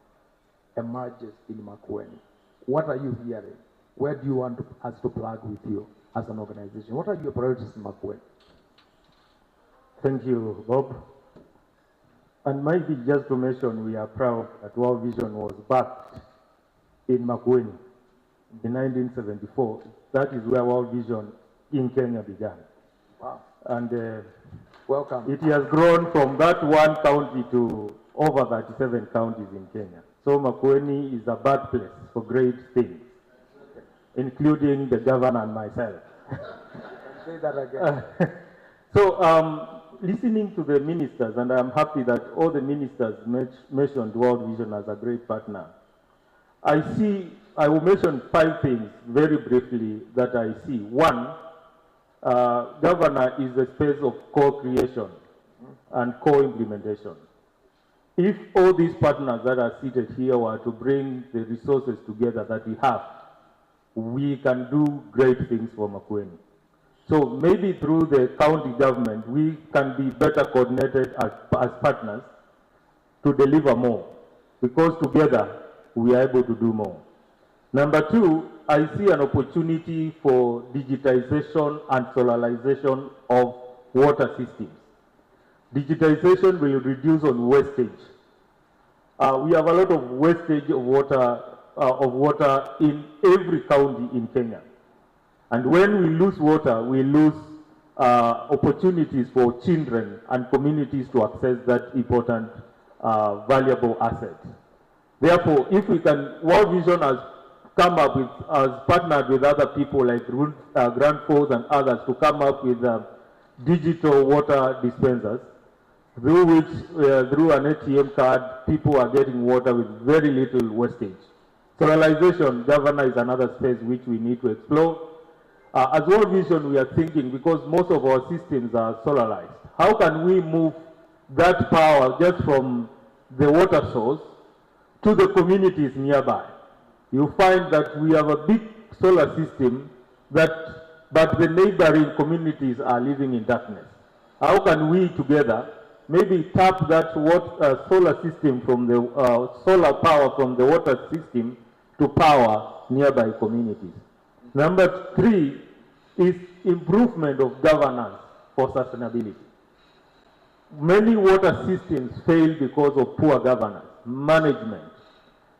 emerges in Makueni? What are you hearing? Where do you want us to plug with you as an organization? What are your priorities in Makueni? Thank you, Bob. And maybe just to mention, we are proud that World Vision was backed in Makueni in 1974. That is where World Vision in Kenya began. Wow. And welcome. It has grown from that one county to over 37 counties in Kenya. So Makueni is a birthplace for great things, including the governor and myself. Say that again. So, listening to the ministers, and I'm happy that all the ministers mentioned World Vision as a great partner. I will mention 5 things very briefly that I see. One, governor is a space of co-creation and co-implementation. If all these partners that are seated here were to bring the resources together that we have, we can do great things for Makueni. So maybe through the county government, we can be better coordinated as partners to deliver more, because together we are able to do more. Number 2, I see an opportunity for digitization and solarization of water systems. Digitization will reduce on wastage. We have a lot of wastage of water in every county in Kenya. And when we lose water, we lose opportunities for children and communities to access that important, valuable asset. Therefore, if we can, World Vision has come up with, has partnered with other people like Grand Force and others to come up with digital water dispensers, through which, through an ATM card, people are getting water with very little wastage. Solarization, Governor, is another space which we need to explore. As World Vision, we are thinking, because most of our systems are solarized, how can we move that power just from the water source to the communities nearby? You find that we have a big solar system, but the neighboring communities are living in darkness. How can we together maybe tap that solar system from the solar power from the water system to power nearby communities? Number 3 is improvement of governance for sustainability. Many water systems fail because of poor governance, management,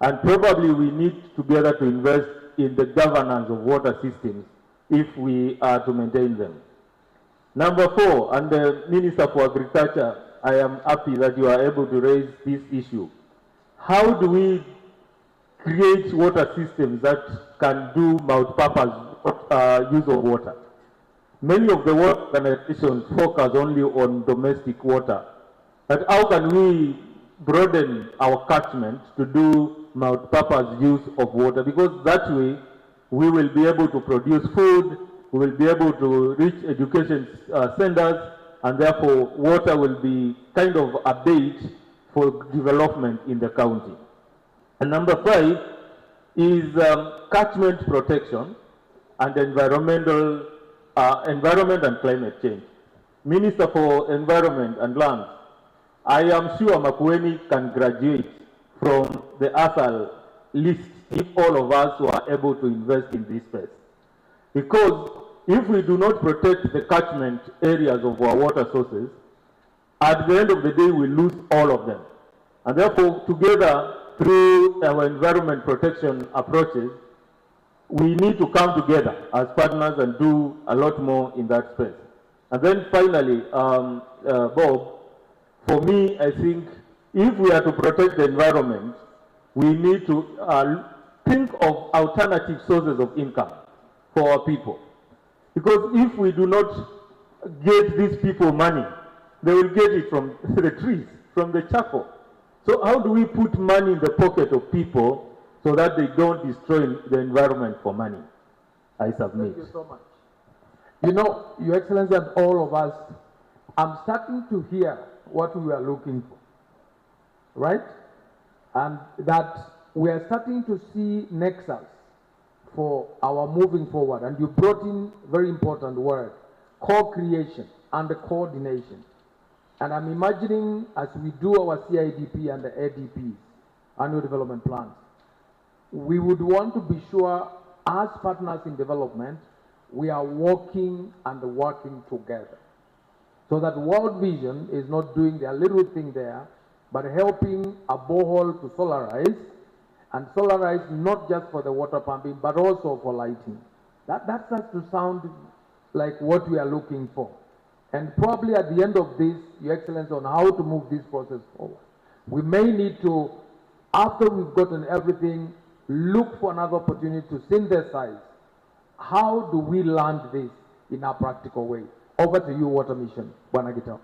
and probably we need together to invest in the governance of water systems if we are to maintain them. Number 4, and the Minister for Agriculture, I am happy that you are able to raise this issue. How do we create water systems that can do multi-purpose use of water? Many of the water organizations focus only on domestic water. But how can we broaden our catchment to do multi-purpose use of water? Because that way we will be able to produce food, we will be able to reach education centers, and therefore water will be kind of a bait for development in the county. And number 5 is catchment protection and environment and climate change. Minister for Environment and Land, I am sure Makueni can graduate from the ASAL list if all of us were able to invest in this space. Because if we do not protect the catchment areas of our water sources, at the end of the day we lose all of them. And therefore, together, through our environment protection approaches, we need to come together as partners and do a lot more in that space. And then finally, Bob, for me, I think if we are to protect the environment, we need to think of alternative sources of income for our people. Because if we do not get these people money, they will get it from the trees, from the charcoal. So how do we put money in the pocket of people so that they don't destroy the environment for money? I submit. Thank you so much. You know, Your Excellency and all of us, I'm starting to hear what we are looking for, right? And that we are starting to see nexus for our moving forward. And you brought in very important word, co-creation and the coordination. And I'm imagining as we do our CIDP and the ADPs, annual development plans, we would want to be sure as partners in development, we are working together. So that World Vision is not doing their little thing there, but helping a borehole to solarize, and solarize not just for the water pumping, but also for lighting. That starts to sound like what we are looking for. And probably at the end of this, Your Excellency, on how to move this process forward, we may need to, after we've gotten everything, look for another opportunity to synthesize. How do we land this in a practical way? Over to you, Water Mission, Bwana Gitao.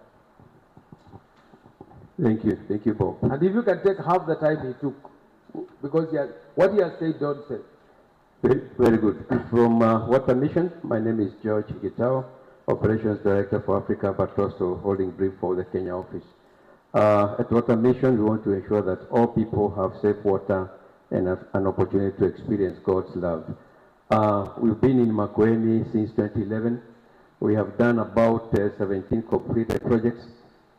Thank you, Bob. And if you can take half the time he took, because what he has said, don't say. Very good. From Water Mission, my name is George Gitao, Operations Director for Africa, but also holding brief for the Kenya office. At Water Mission, we want to ensure that all people have safe water and have an opportunity to experience God's love. We've been in Makueni since 2011. We have done about 17 completed projects,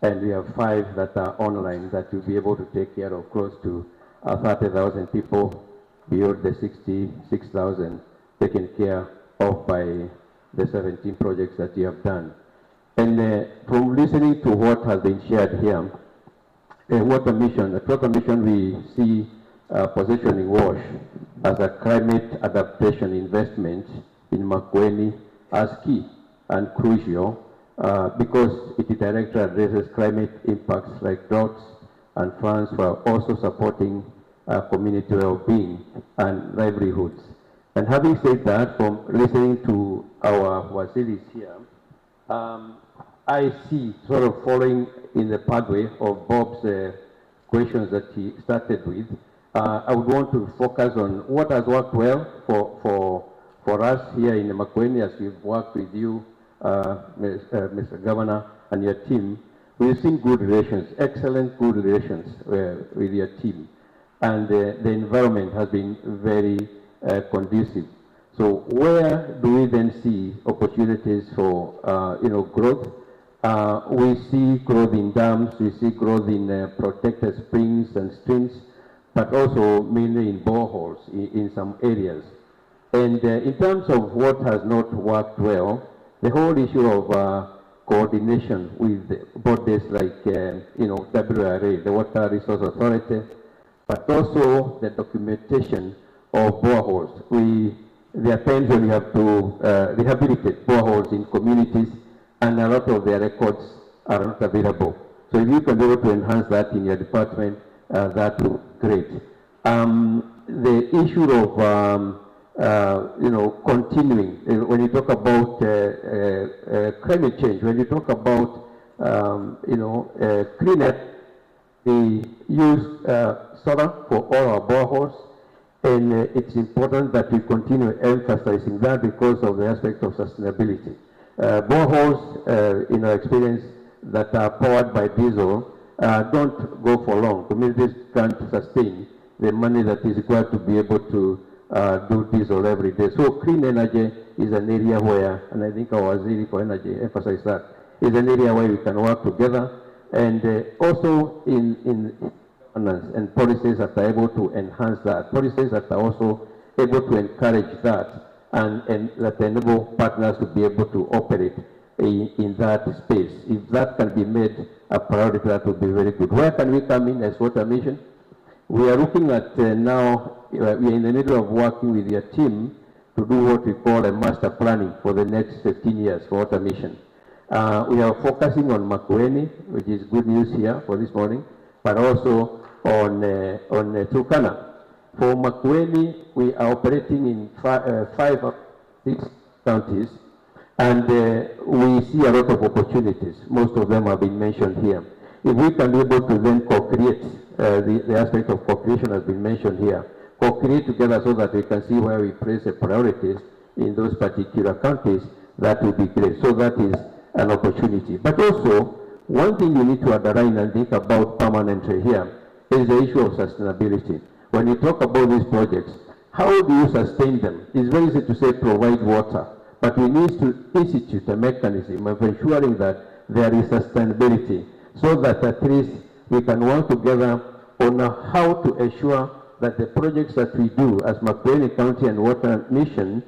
and we have 5 that are online that will be able to take care of close to 30,000 people beyond the 66,000 taken care of by the 17 projects that we have done. And from listening to what has been shared here, at Water Mission, we see positioning WASH as a climate adaptation investment in Makueni as key and crucial because it directly addresses climate impacts like droughts and funds while also supporting community well-being and livelihoods. And having said that, from listening to our waziris here, I see sort of following in the pathway of Bob's questions that he started with. I would want to focus on what has worked well for us here in Makueni as we've worked with you, Mr. Governor, and your team. We've seen good relations, excellent good relations with your team. And the environment has been very conducive. So where do we then see opportunities for growth? We see growth in dams, we see growth in protected springs and streams, but also mainly in boreholes in some areas. And in terms of what has not worked well, the whole issue of coordination with bodies like WRA, the Water Resource Authority, but also the documentation of boreholes. There are times when we have to rehabilitate boreholes in communities, and a lot of their records are not available. So if you can be able to enhance that in your department, that would be great. The issue of continuing, when you talk about climate change, when you talk about clean air, we use solar for all our boreholes, and it's important that we continue emphasizing that because of the aspect of sustainability. Boreholes, in our experience, that are powered by diesel don't go for long. Communities can't sustain the money that is required to be able to do diesel every day. So clean energy is an area where, and I think our Waziri for Energy emphasized that, is an area where we can work together, and also in governance and policies that are able to enhance that, policies that are also able to encourage that, and that enable partners to be able to operate in that space. If that can be made a priority, that would be very good. Where can we come in as Water Mission? We are looking at now, we are in the middle of working with your team to do what we call a master planning for the next 15 years for Water Mission. We are focusing on Makueni, which is good news here for this morning, but also on Turkana. For Makueni, we are operating in 5 or 6 counties, and we see a lot of opportunities. Most of them have been mentioned here. If we can be able to then co-create, the aspect of co-creation has been mentioned here, co-create together so that we can see where we place the priorities in those particular counties, that would be great. So that is an opportunity. But also, one thing you need to underline and think about permanently here is the issue of sustainability. When you talk about these projects, how do you sustain them? It's very easy to say provide water, but we need to institute a mechanism of ensuring that there is sustainability, so that at least we can work together on how to ensure that the projects that we do as Makueni County and Water Mission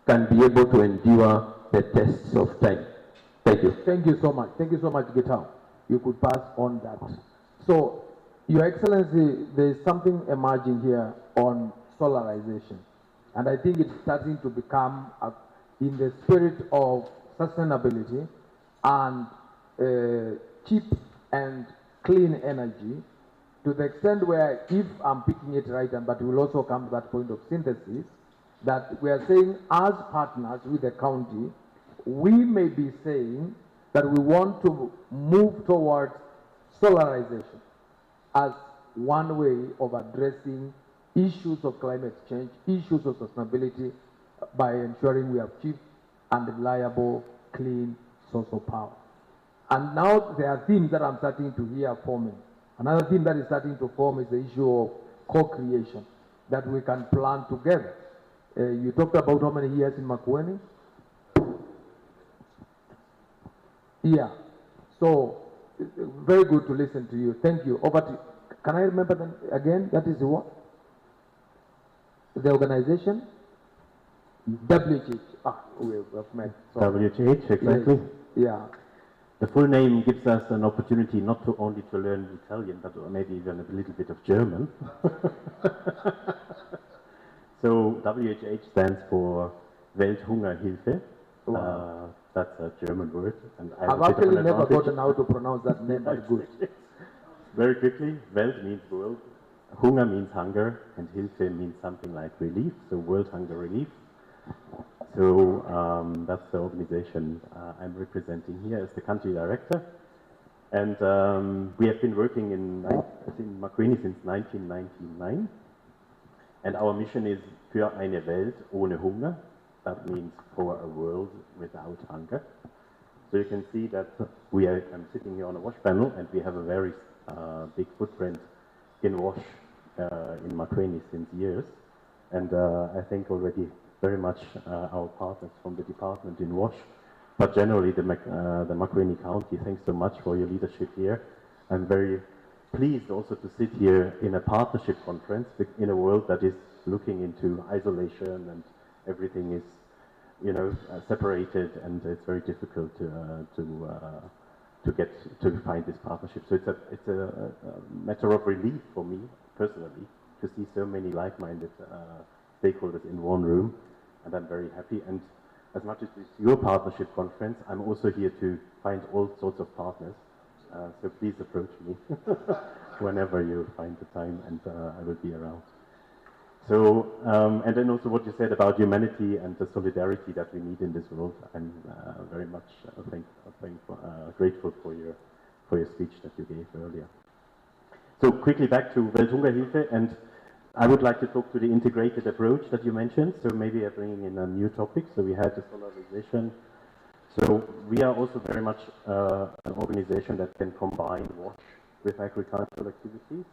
can be able to endure the tests of time. Thank you. Thank you so much. Thank you so much, Gitao. You could pass on that. So, Your Excellency, there is something emerging here on solarization. And I think it's starting to become, in the spirit of sustainability and cheap and clean energy, to the extent where, if I'm picking it right, but we will also come to that point of synthesis, that we are saying as partners with the county, we may be saying that we want to move towards solarization as one way of addressing issues of climate change, issues of sustainability, by ensuring we have cheap and reliable, clean source of power. And now there are themes that I'm starting to hear forming. Another theme that is starting to form is the issue of co-creation, that we can plan together. You talked about how many years in Makueni? Yeah. So, very good to listen to you. Thank you. Over to, can I remember them again? That is what? The organization? WHH. Ah, we have met. Sorry. WHH, exactly. Yes. Yeah. The full name gives us an opportunity not to only to learn Italian, but maybe even a little bit of German. So WHH stands for Welthungerhilfe. Wow. That's a German word. And I I've actually never gotten how to pronounce that name, but good. Very quickly, Welt means world, Hunger means hunger, and Hilfe means something like relief, so World Hunger Relief. So that's the organization I'm representing here as the country director. And we have been working in Makueni since 1999. And our mission is für eine Welt ohne Hunger. That means for a world without hunger. So you can see that I'm sitting here on a wash panel, and we have a very big footprint in wash in Makueni since years. And I think already very much our partners from the department in wash, but generally the Makueni County, thanks so much for your leadership here. I'm very pleased also to sit here in a partnership conference in a world that is looking into isolation and everything is, you know, separated, and it's very difficult to find this partnership. So it's a matter of relief for me personally to see so many like-minded stakeholders in one room, and I'm very happy. And as much as it's your partnership conference, I'm also here to find all sorts of partners. So please approach me whenever you find the time, and I will be around. So, and then also what you said about humanity and the solidarity that we need in this world. I'm very much grateful for your speech that you gave earlier. So quickly back to Welthungerhilfe, and I would like to talk to the integrated approach that you mentioned. So maybe I'm bringing in a new topic. So we had the solarization. So we are also very much an organization that can combine wash with agricultural activities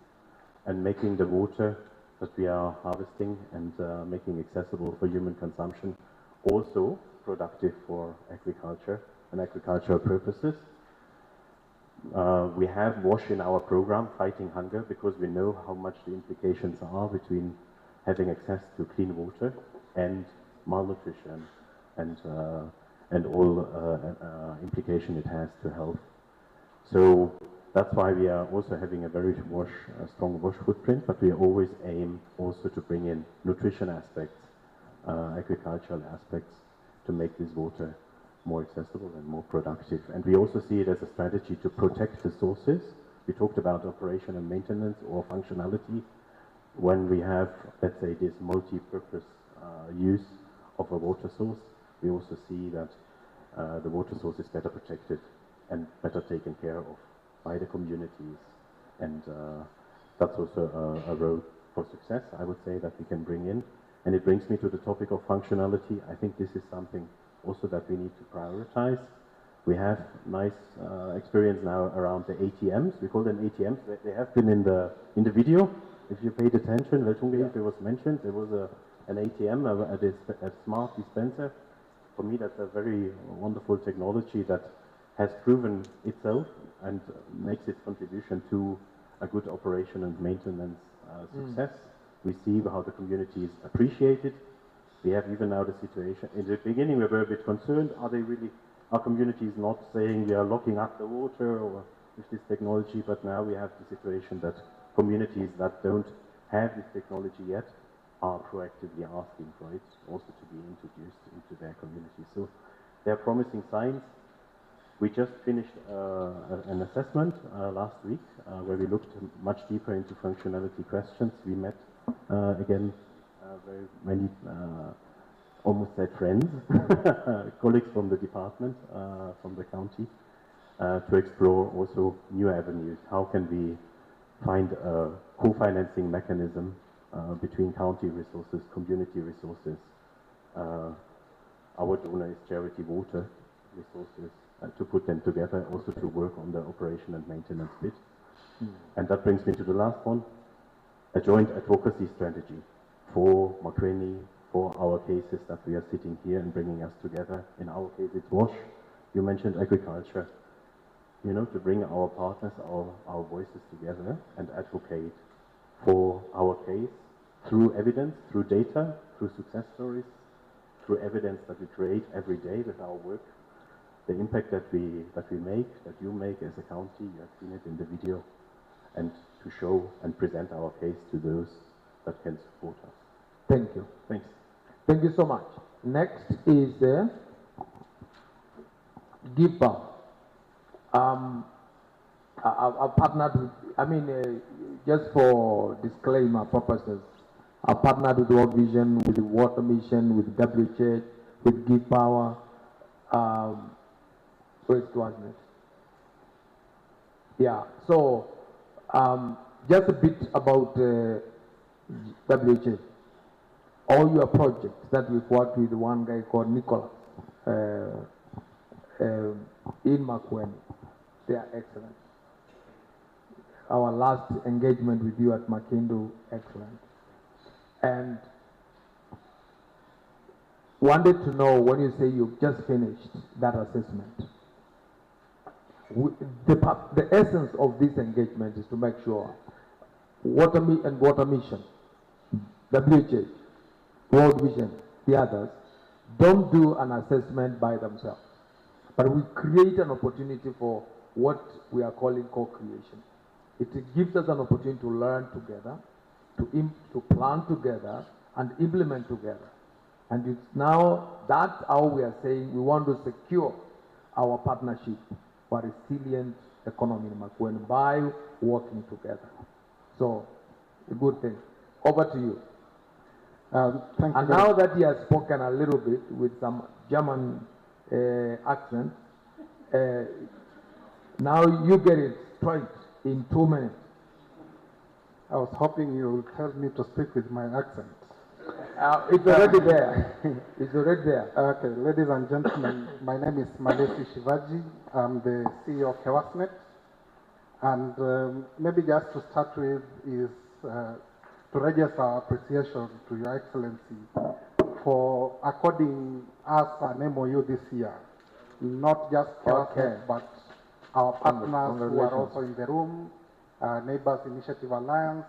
and making the water that we are harvesting and making accessible for human consumption also productive for agriculture and agricultural purposes. We have WASH in our program, Fighting Hunger, because we know how much the implications are between having access to clean water and malnutrition and all implication it has to health. So that's why we are also having a very strong WASH footprint, but we always aim also to bring in nutrition aspects, agricultural aspects, to make this water more accessible and more productive. And we also see it as a strategy to protect the sources. We talked about operation and maintenance or functionality. When we have, let's say, this multi-purpose use of a water source, we also see that the water source is better protected and better taken care of by the communities. And that's also a road for success, I would say, that we can bring in. And it brings me to the topic of functionality. I think this is something also that we need to prioritize. We have nice experience now around the ATMs. We call them ATMs. They have been in the video. If you paid attention, Welthungerhilfe was mentioned. There was an ATM, a smart dispenser. For me, that's a very wonderful technology that has proven itself and makes its contribution to a good operation and maintenance success. We see how the communities appreciate it. We have even now the situation, in the beginning we were a bit concerned, are communities not saying we are locking up the water or with this technology, but now we have the situation that communities that don't have this technology yet are proactively asking for it also to be introduced into their community. So there are promising signs. We just finished an assessment last week where we looked much deeper into functionality questions. We met again very many, almost said friends, colleagues from the department, from the county, to explore also new avenues. How can we find a co-financing mechanism between county resources, community resources? Our donor is Charity Water Resources, to put them together, also to work on the operation and maintenance bit. And that brings me to the last one, a joint advocacy strategy for Makueni, for our cases that we are sitting here and bringing us together. In our case, it's WASH. You mentioned agriculture. You know, to bring our partners, our voices together and advocate for our case through evidence, through data, through success stories, through evidence that we create every day with our work, the impact that we make, that you make as a county. You have seen it in the video, and to show and present our case to those that can support us. Thank you. Thanks. Thank you so much. Next is Giba. I partnered with, just for disclaimer purposes, I partnered with World Vision, with the Water Mission, with WH, with Give Power. Wasn't it? Yeah, so just a bit about WH. All your projects that we've worked with one guy called Nicholas in Makueni, they are excellent. Our last engagement with you at Makindo, excellent. And wanted to know, when you say you've just finished that assessment, the essence of this engagement is to make sure Water Mission, WH, World Vision, the others, don't do an assessment by themselves, but we create an opportunity for what we are calling co-creation. It gives us an opportunity to learn together, to plan together, and implement together. And it's now, that's how we are saying we want to secure our partnership for a resilient economy in Makueni by working together. So, a good thing. Over to you. Thank and you. now that he has spoken a little bit with some German accent, now you get it straight in 2 minutes. I was hoping you would tell me to speak with my accent. It's already there. It's already there. Okay, ladies and gentlemen, my name is Malesi Shivaji. I'm the CEO of Kewasnet. And maybe just to start with is to register our appreciation to Your Excellency for according us an MOU this year. Not just Kewasnet, but our partners who are also in the room, Neighbors Initiative Alliance,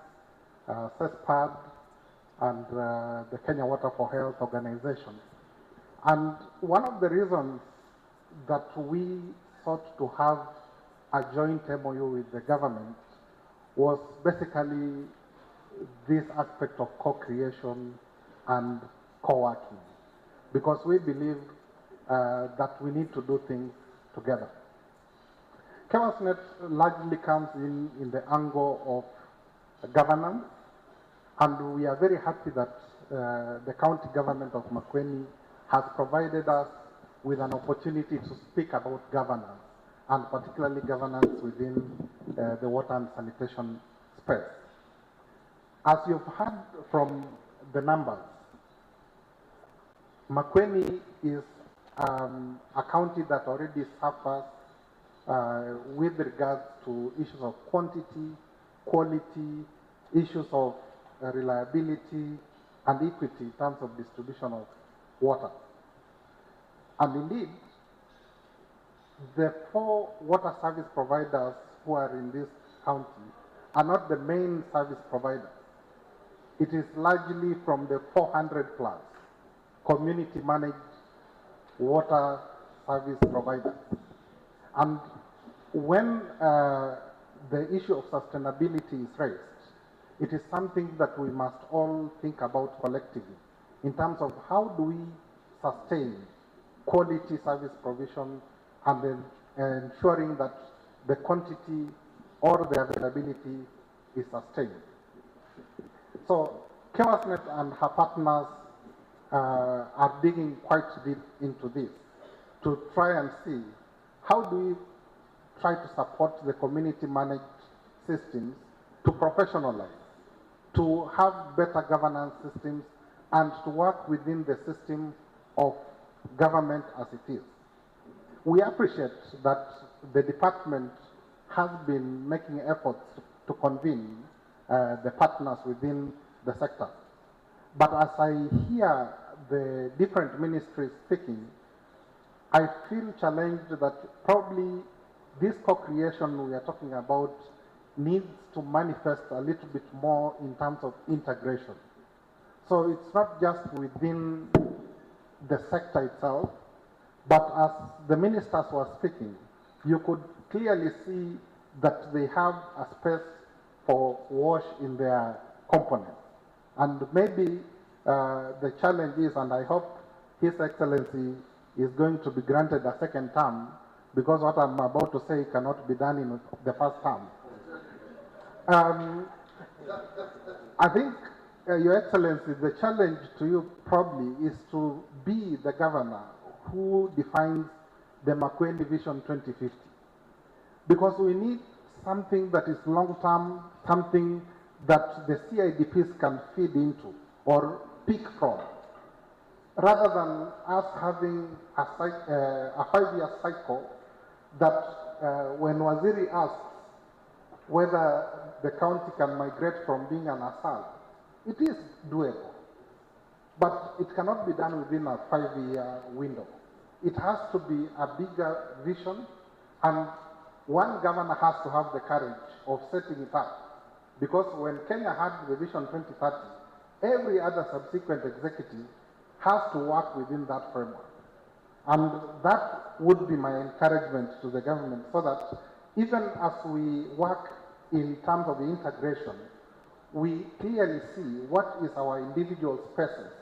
CESPAD, and the Kenya Water for Health organization. And one of the reasons that we sought to have a joint MOU with the government was basically this aspect of co-creation and co-working, because we believe that we need to do things together. Kewasnet largely comes in the angle of governance, and we are very happy that the county government of Makueni has provided us with an opportunity to speak about governance, and particularly governance within the water and sanitation space. As you've heard from the numbers, Makueni is a county that already suffers with regards to issues of quantity, quality, issues of reliability, and equity in terms of distribution of water. And indeed, the 4 water service providers who are in this county are not the main service providers. It is largely from the 400 plus community managed water service providers. And when the issue of sustainability is raised, it is something that we must all think about collectively in terms of how do we sustain quality service provision and then ensuring that the quantity or the availability is sustained. So Kewasnet and her partners are digging quite deep into this to try and see how do we try to support the community managed systems to professionalize, to have better governance systems, and to work within the system of government as it is. We appreciate that the department has been making efforts to convene the partners within the sector. But as I hear the different ministries speaking, I feel challenged that probably this co-creation we are talking about needs to manifest a little bit more in terms of integration. So it's not just within the sector itself, But as the ministers were speaking, you could clearly see that they have a space for wash in their components. And maybe the challenge is, and I hope His Excellency is going to be granted a second term, because what I'm about to say cannot be done in the first term. I think, Your Excellency, the challenge to you probably is to be the governor who defines the Makueni Vision 2050. Because we need something that is long-term, something that the CIDPs can feed into or pick from, rather than us having a 5-year cycle that when Waziri asks whether the county can migrate from being an ASAL, it is doable. But it cannot be done within a 5-year window. It has to be a bigger vision, and one governor has to have the courage of setting it up. Because when Kenya had the Vision 2030, every other subsequent executive has to work within that framework. And that would be my encouragement to the government, so that even as we work in terms of the integration, we clearly see what is our individual spaces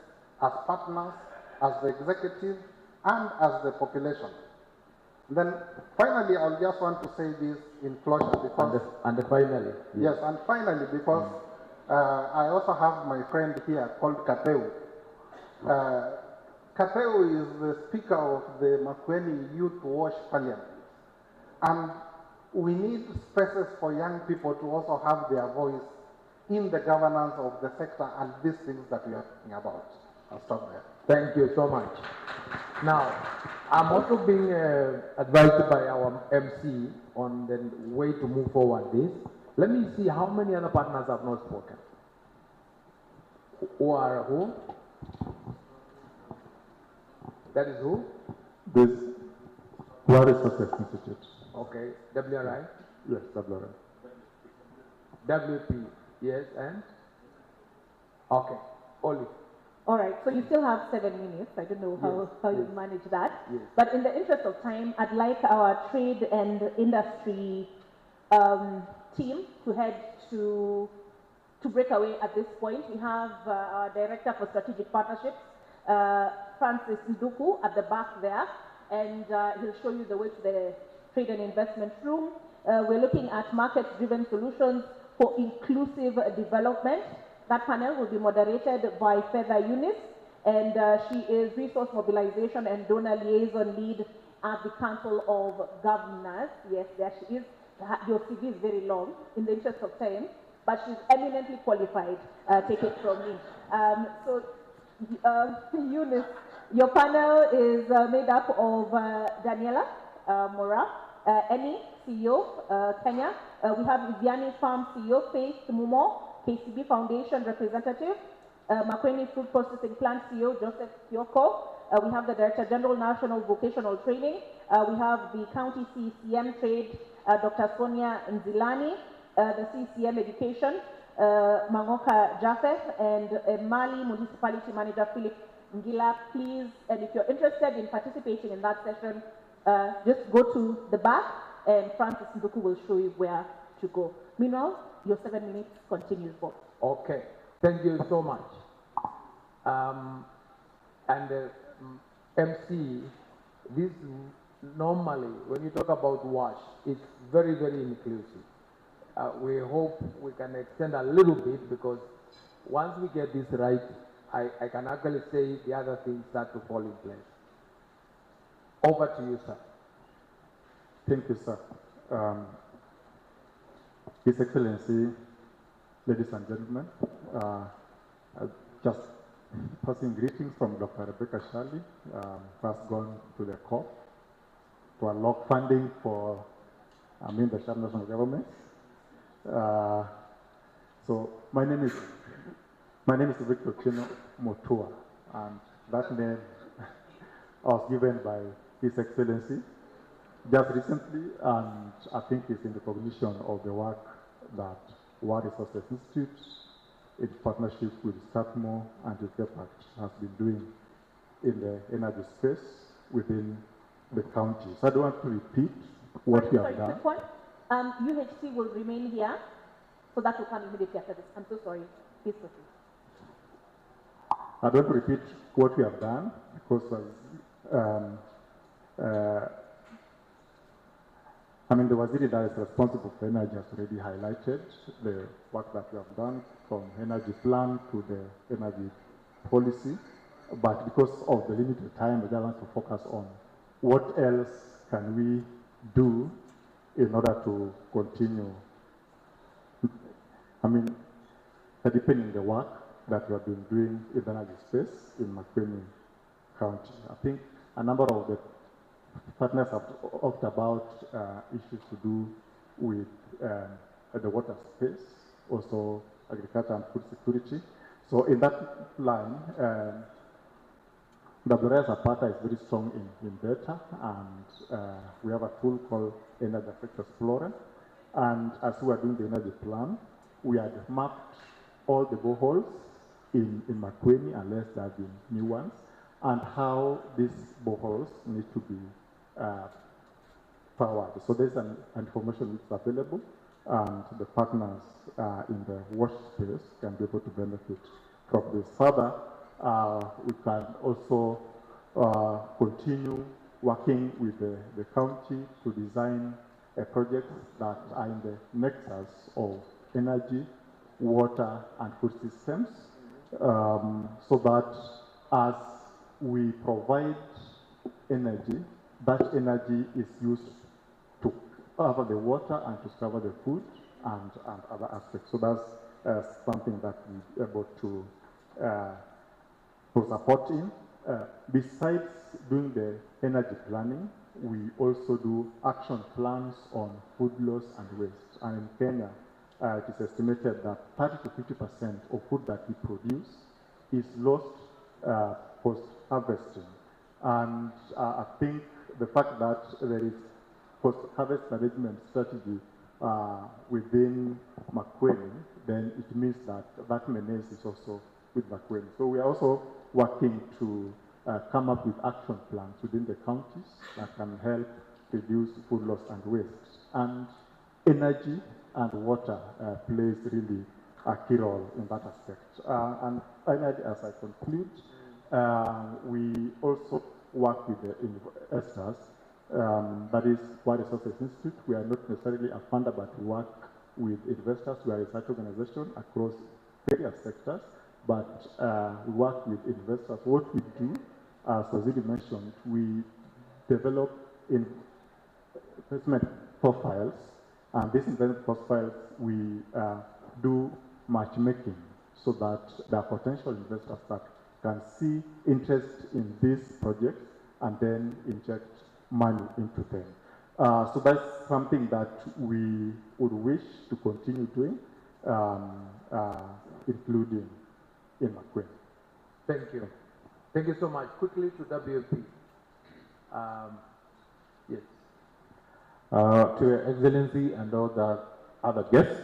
as partners, as the executive, and as the population. Then finally, I just want to say this in closure, because... And finally. Yes, and finally, because I also have my friend here called Kateu. Kateu is the speaker of the Makueni Youth Wash Parliament. And we need spaces for young people to also have their voice in the governance of the sector and these things that we are talking about. I'll stop there. Thank you so much. Now, I'm also being advised by our MC on the way to move forward this. Let me see how many other partners have not spoken. Who are who? That is who? This Water Resources Institute. Okay. WRI? Yes, WRI. WP, yes, and? Okay. Oli. All right, so you still have 7 minutes. I don't know how you manage that. Yes. But in the interest of time, I'd like our trade and industry team to head to Breakaway at this point. We have our Director for Strategic Partnerships, Francis Nduku, at the back there, and he'll show you the way to the Trade and Investment Room. We're looking at market-driven solutions for inclusive development. That panel will be moderated by Feather Eunice, and she is Resource Mobilization and Donor Liaison Lead at the Council of Governors. Yes, there she is. Your CV is very long in the interest of time, but she's eminently qualified. Take it from me. Eunice, your panel is made up of Daniela Mora, Eni, CEO, Kenya. We have Iviani Farm CEO, Faith Mumo, KCB Foundation representative, Makueni Food Processing Plant CEO, Joseph Kyoko. We have the Director General National Vocational Training. We have the County CCM Trade, Dr. Sonia Nzilani, the CCM Education, Mangoka Japheth, and Mali Municipality Manager Philip Ngila. Please, and if you're interested in participating in that session, just go to the back, and Francis Nduku will show you where to go. Meanwhile, your 7 minutes continues, Bob. Okay, thank you so much. MC, this normally, when you talk about WASH, it's very, very inclusive. We hope we can extend a little bit, because once we get this right, I can actually say the other things start to fall in place. Over to you, sir. Thank you, sir. His Excellency, ladies and gentlemen, just passing greetings from Dr. Rebecca Shirley, who has gone to the COP to unlock funding for the Shah national government. So my name is Victor Chino Motua, and that name was given by His Excellency just recently, and I think it's in recognition of the work that World Resources Institute, in partnership with STATMO and with DEPACT, has been doing in the energy space within the counties. I don't want to repeat what we have Sorry, done. quick one. UHC will remain here, so that will come immediately after this. I'm so sorry. Please proceed. I don't repeat what we have done because the waziri that is responsible for energy has already highlighted the work that we have done from energy plan to the energy policy. But because of the limited time, I want to focus on what else can we do in order to continue, deepening the work that we have been doing in the energy space in Makueni County. I think a number of the partners have talked about issues to do with the water space, also agriculture and food security. So in that line, WRS Apata is very strong in data, and we have a tool called Energy Effect Explorer. And as we are doing the energy plan, we had mapped all the boreholes in Makueni, unless there have been new ones, and how these boreholes need to be powered. So there's an information which is available, and the partners in the wash space can be able to benefit from this. Further, we can also continue working with the county to design projects that are in the nexus of energy, water, and food systems, so that as we provide energy, that energy is used to cover the water and to cover the food and other aspects. So that's something that we're able to support in. Besides doing the energy planning, we also do action plans on food loss and waste. And in Kenya, it is estimated that 30 to 50% of food that we produce is lost post-harvesting. And I think the fact that there is post-harvest management strategy within Makueni, then it means that that menace is also with Makueni. So we are also working to come up with action plans within the counties that can help reduce food loss and waste. And energy and water plays really a key role in that aspect. And finally, as I conclude, we also work with the investors. That is Water Resources Institute. We are not necessarily a funder, but we work with investors. We are a research organization across various sectors, but we work with investors. What we do, as Waziri mentioned, we develop investment profiles, and these investment profiles we do matchmaking so that there are potential investors that can see interest in these projects and then inject money into them. So that's something that we would wish to continue doing, including in Makueni. Thank you. Thank you so much. Quickly to WFP. Yes. To Your Excellency and all the other guests,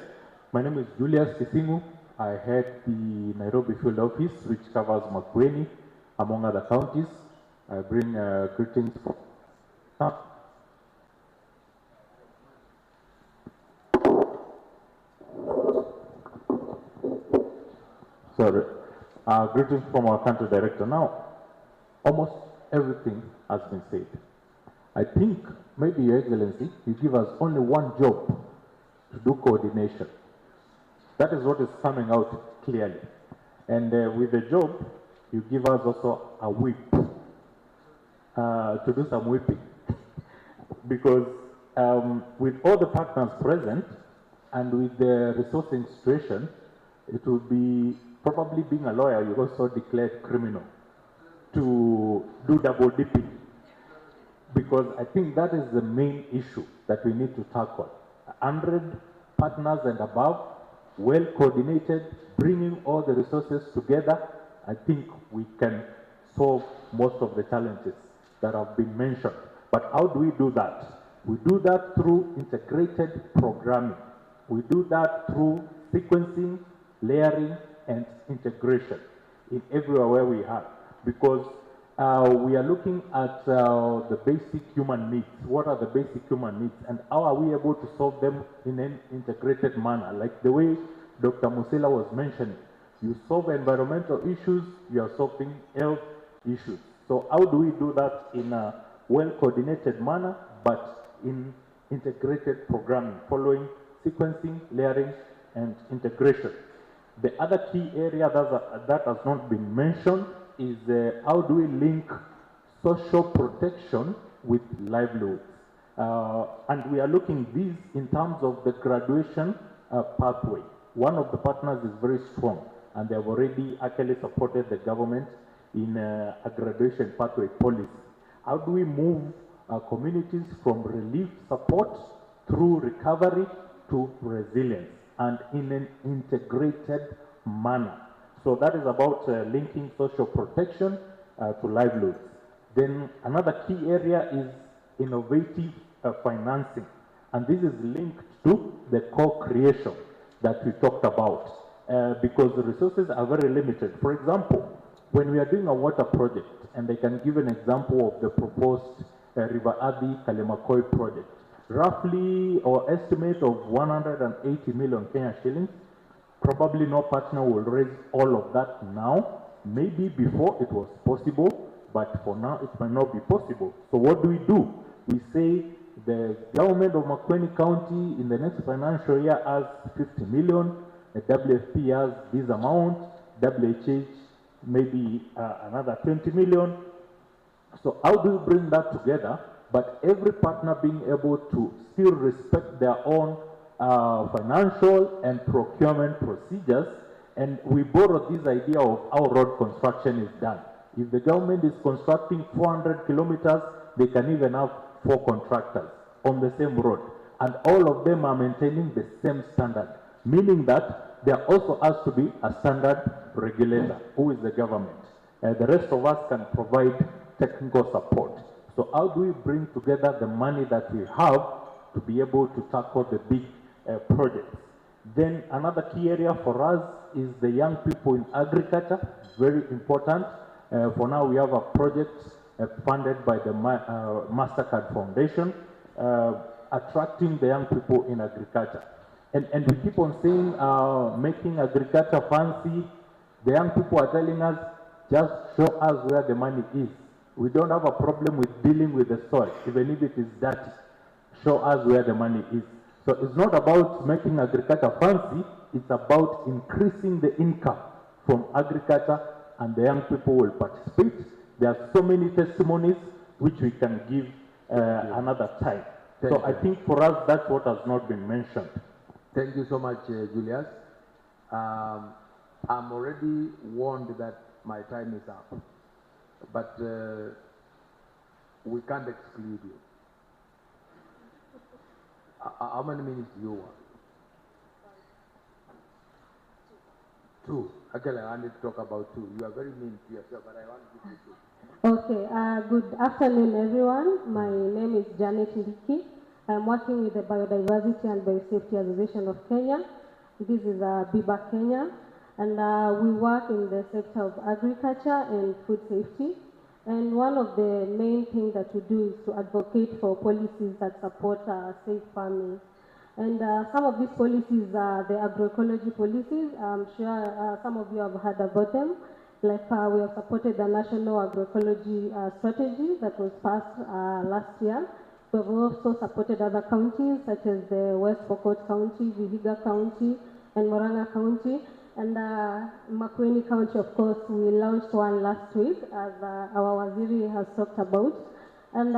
my name is Julius Kisingu. I head the Nairobi Field Office, which covers Makueni, among other counties. I bring greetings from greetings from our country director. Now, almost everything has been said. I think maybe, Your Excellency, you give us only one job to do coordination. That is what is coming out clearly. And with the job, you give us also a whip to do some whipping. Because with all the partners present and with the resourcing situation, it will be probably being a lawyer, you also declared criminal to do double dipping. Because I think that is the main issue that we need to tackle. 100 partners and above, well coordinated, bringing all the resources together, I think we can solve most of the challenges that have been mentioned. But how do we do that? We do that through integrated programming. We do that through sequencing, layering, and integration in everywhere where we have. Because we are looking at the basic human needs. What are the basic human needs, and how are we able to solve them in an integrated manner? Like the way Dr. Musela was mentioning, you solve environmental issues, you are solving health issues. So how do we do that in a well-coordinated manner, but in integrated programming, following sequencing, layering, and integration? The other key area that has not been mentioned is how do we link social protection with livelihoods? And we are looking these in terms of the graduation pathway. One of the partners is very strong, and they have already actually supported the government in a graduation pathway policy. How do we move communities from relief support through recovery to resilience, and in an integrated manner? So that is about linking social protection to livelihoods. Then another key area is innovative financing, and this is linked to the co-creation that we talked about, because the resources are very limited. For example, when we are doing a water project, and I can give an example of the proposed River Adi Kalimakoi project, roughly or estimate of 180 million Kenya shillings. Probably no partner will raise all of that now. Maybe before it was possible, but for now it might not be possible. So what do? We say the government of Makueni County in the next financial year has 50 million, the WFP has this amount, WHH maybe another 20 million. So how do you bring that together, but every partner being able to still respect their own financial and procurement procedures? And we borrow this idea of how road construction is done. If the government is constructing 400 kilometers, they can even have 4 contractors on the same road, and all of them are maintaining the same standard, meaning that there also has to be a standard regulator, who is the government. The rest of us can provide technical support. So how do we bring together the money that we have to be able to tackle the big projects? Then another key area for us is the young people in agriculture, very important. For now, we have a project funded by the MasterCard Foundation, attracting the young people in agriculture. And we keep on saying, making agriculture fancy. The young people are telling us, just show us where the money is. We don't have a problem with dealing with the soil, even if it is dirty. Show us where the money is. So it's not about making agriculture fancy, it's about increasing the income from agriculture, and the young people will participate. There are so many testimonies which we can give another time. So I think for us, that's what has not been mentioned. Thank you so much, Julius. I'm already warned that my time is up, but we can't exclude you. How many minutes do you want? 2. Actually, I wanted to talk about 2. You are very mean to yourself, but I want to give you 2. Okay, good afternoon, everyone. My name is Janet Ndiki. I'm working with the Biodiversity and Biosafety Association of Kenya. This is BIBA Kenya, and we work in the sector of agriculture and food safety. And one of the main things that we do is to advocate for policies that support safe farming. And some of these policies are the agroecology policies. I'm sure some of you have heard about them. Like we have supported the National Agroecology Strategy that was passed last year. We have also supported other counties such as the West Pokot County, Vihiga County, and Murang'a County. And Makueni County, of course, we launched one last week, as our Waziri has talked about. And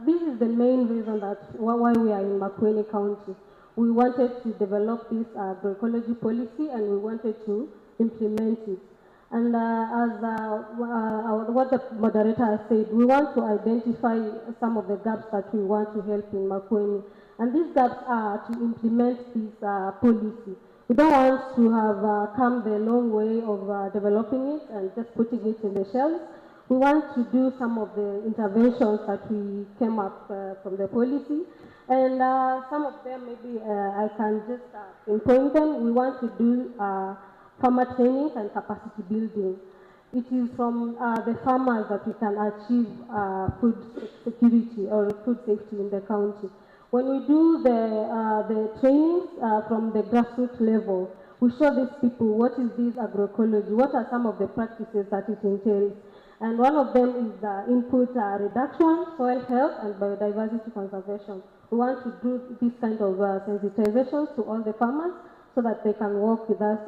this is the main reason that why we are in Makueni County. We wanted to develop this agroecology policy, and we wanted to implement it. And what the moderator has said, we want to identify some of the gaps that we want to help in Makueni. And these gaps are to implement this policy. We don't want to have come the long way of developing it and just putting it in the shelves. We want to do some of the interventions that we came up from the policy. And some of them, maybe I can just pinpoint them. We want to do farmer training and capacity building. It is from the farmers that we can achieve food security or food safety in the county. When we do the trainings from the grassroots level, we show these people what is this agroecology, what are some of the practices that it entails. And one of them is input reduction, soil health, and biodiversity conservation. We want to do this kind of sensitizations to all the farmers so that they can work with us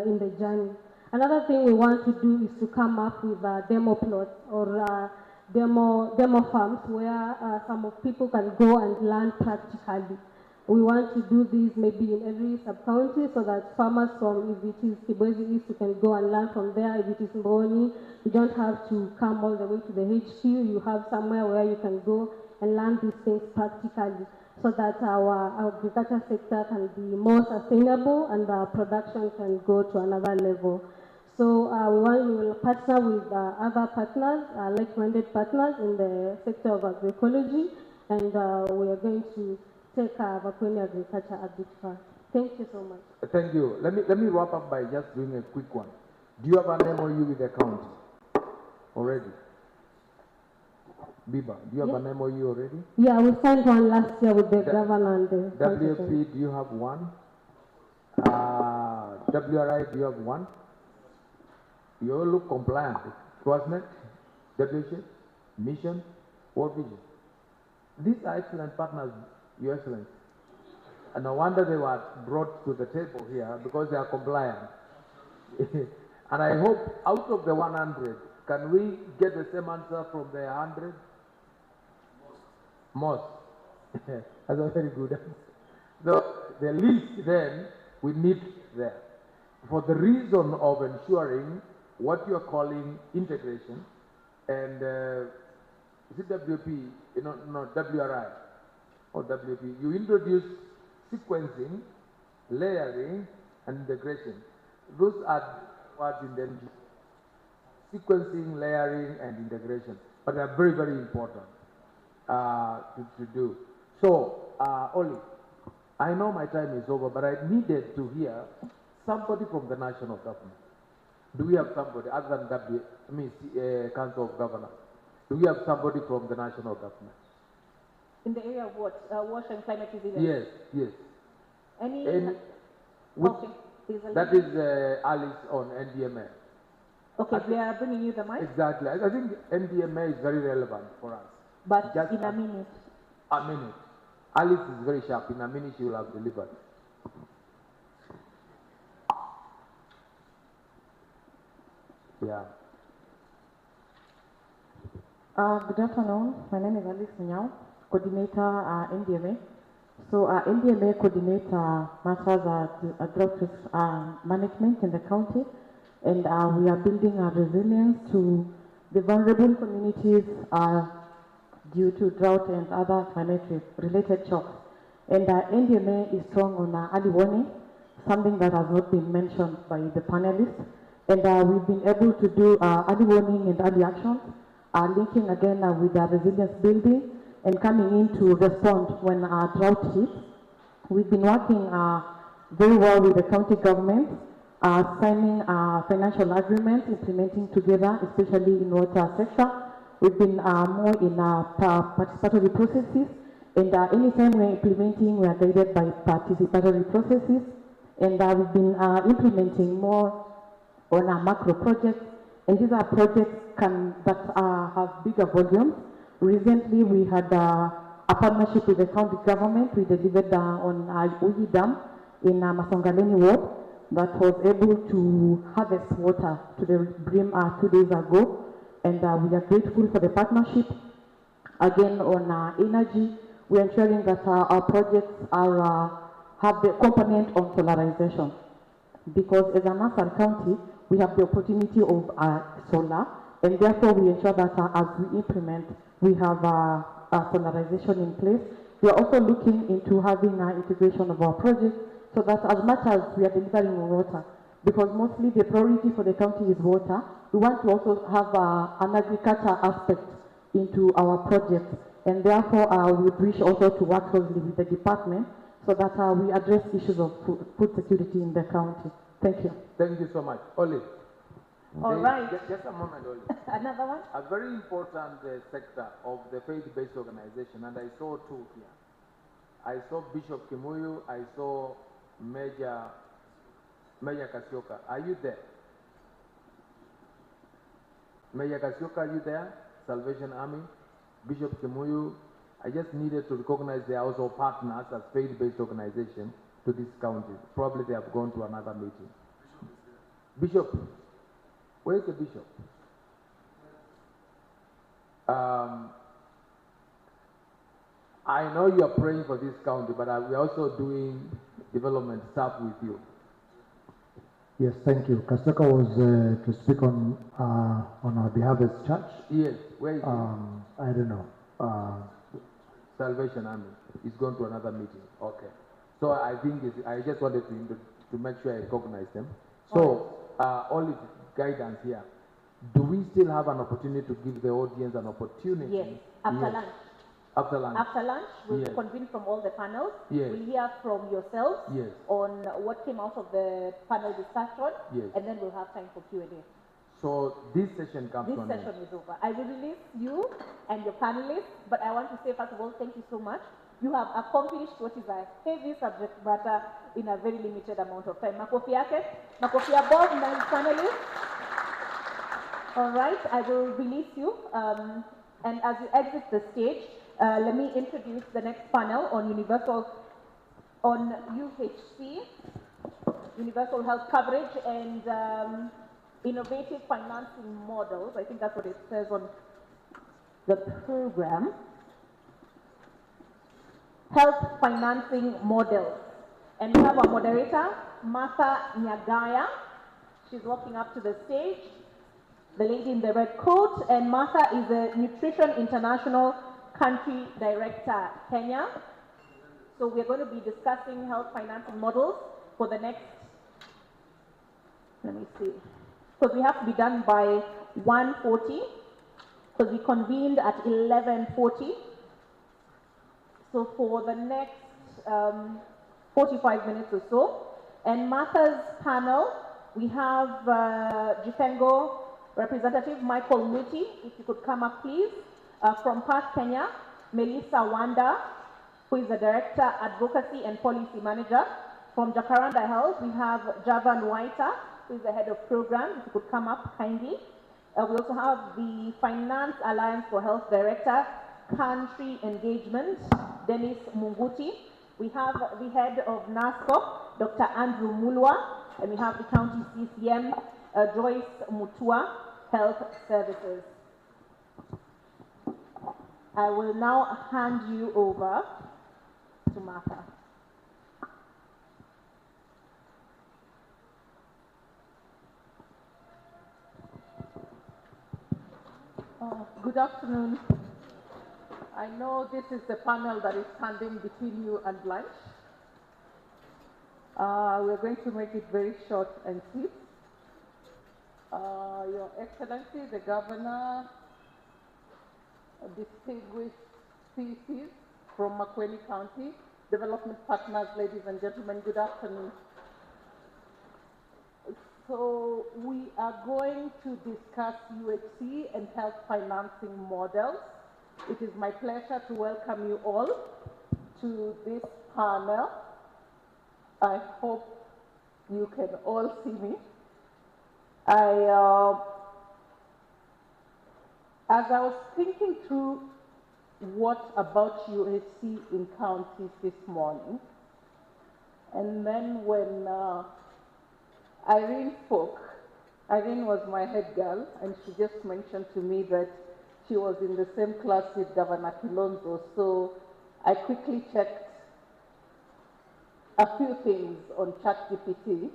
in the journey. Another thing we want to do is to come up with demo plots or demo farms where some of people can go and learn practically. We want to do this maybe in every sub-county so that farmers from, if it is Kibwezi East, you can go and learn from there. If it is Mboni, you don't have to come all the way to the HQ. You have somewhere where you can go and learn these things practically so that our agriculture sector can be more sustainable and our production can go to another level. So we will partner with other partners, like-minded partners in the sector of agroecology, and we are going to take Makueni agriculture a bit far. Thank you so much. Thank you. Let me wrap up by just doing a quick one. Do you have an MOU with the county already? Biba, do you have an MOU already? Yeah, we signed one last year with the governor and the WFP, do you have one? WRI, do you have one? You all look compliant. Quasnet, WHA, Mission, World Vision. These are excellent partners, Your Excellency. And no wonder they were brought to the table here because they are compliant. And I hope out of the 100, can we get the same answer from the 100? Most. That's a very good answer. So the least then we need there. For the reason of ensuring what you are calling integration and is it WP, no, WRI or WP, you introduce sequencing, layering, and integration. Those are words in the MG. Sequencing, layering, and integration, but they are very, very important to do. So, Oli, I know my time is over, but I needed to hear somebody from the national government. Do we have somebody other than Council of Governors? Do we have somebody from the national government? In the area of what? Water and climate resilience? Yes, yes. Any? Okay. That is Alice on NDMA. Okay, we are bringing you the mic. Exactly. I think NDMA is very relevant for us. But just in a minute. A minute. Alice is very sharp. In a minute she will have delivered. Yeah. Good afternoon. My name is Alice Munyao, coordinator NDMA. So NDMA coordinator matters drought risk management in the county, and we are building our resilience to the vulnerable communities due to drought and other climate-related shocks. And NDMA is strong on early warning, something that has not been mentioned by the panelists. And we've been able to do early warning and early actions, linking again with resilience building and coming in to respond when drought hits. We've been working very well with the county government, signing financial agreements, implementing together, especially in water sector. We've been more in participatory processes, and anytime we're implementing, we are guided by participatory processes, and we've been implementing more on our macro projects, and these are projects that have bigger volumes. Recently, we had a partnership with the county government. We delivered on Uyi Dam in Masongaleni Ward that was able to harvest water to the brim 2 days ago, and we are grateful for the partnership. Again, on energy, we are ensuring that our projects have the component on solarization, because as a Nassau County, we have the opportunity of solar, and therefore we ensure that as we implement, we have solarization in place. We are also looking into having integration of our projects so that as much as we are delivering water, because mostly the priority for the county is water, we want to also have an agriculture aspect into our projects, and therefore we wish also to work closely with the department so that we address issues of food security in the county. Thank you. Thank you so much. Oli. All right. Just a moment only. Another one? A very important sector of the faith-based organization, and I saw two here. I saw Bishop Kimuyu, I saw Major Kasioka. Are you there? Major Kasioka, are you there? Salvation Army, Bishop Kimuyu. I just needed to recognize they are also partners as faith-based organization to this county. Probably they have gone to another meeting. Bishop, where is the bishop? I know you are praying for this county, but we are also doing development stuff with you. Yes, thank you. Kaseka was to speak on our behalf as church. Yes, where is he? I don't know. Salvation Army. He's gone to another meeting. Okay. So I think I just wanted to make sure I recognize them. So only guidance here. Do we still have an opportunity to give the audience an opportunity? Yes, after lunch. After lunch. After lunch, we'll Yes. convene from all the panels. Yes. We'll hear from yourselves Yes. on what came out of the panel discussion, Yes. and then we'll have time for Q&A. So this session comes This to an session end. is over. I will release you and your panelists, but I want to say, first of all, thank you so much. You have accomplished what is a heavy subject matter in a very limited amount of time. Makofi yake, makofi ya Bob na his panelists. All right, I will release you. And as you exit the stage, let me introduce the next panel on UHC, Universal Health Coverage and Innovative Financing Models. I think that's what it says on the program. Health Financing Models. And we have our moderator, Martha Nyagaya. She's walking up to the stage. The lady in the red coat, and Martha is the Nutrition International Country Director, Kenya. So we're going to be discussing health financing models for the next, let me see, because we have to be done by 1:40, because we convened at 11:40. So for the next 45 minutes or so. And Martha's panel, we have Jipengo Representative Michael Muti, if you could come up please, from Perth, Kenya, Melissa Wanda, who is the Director, Advocacy and Policy Manager. From Jacaranda Health, we have Javan Waita, who is the Head of Programs, if you could come up kindly. We also have the Finance Alliance for Health Director, Country Engagement, Dennis Munguti. We have the Head of NASCO, Dr. Andrew Mulwa, and we have the County CCM, Joyce Mutua, Health Services. I will now hand you over to Martha. Good afternoon. I know this is the panel that is standing between you and lunch. We're going to make it very short and sweet. Your Excellency, the Governor, distinguished species from Makueni County, development partners, ladies and gentlemen, good afternoon. So we are going to discuss UHC and health financing models. It is my pleasure to welcome you all to this panel. I hope you can all see me. As I was thinking through what about UHC in counties this morning, and then when Irene spoke, Irene was my head girl, and she just mentioned to me that she was in the same class with Governor Kilonzo, so I quickly checked a few things on ChatGPT.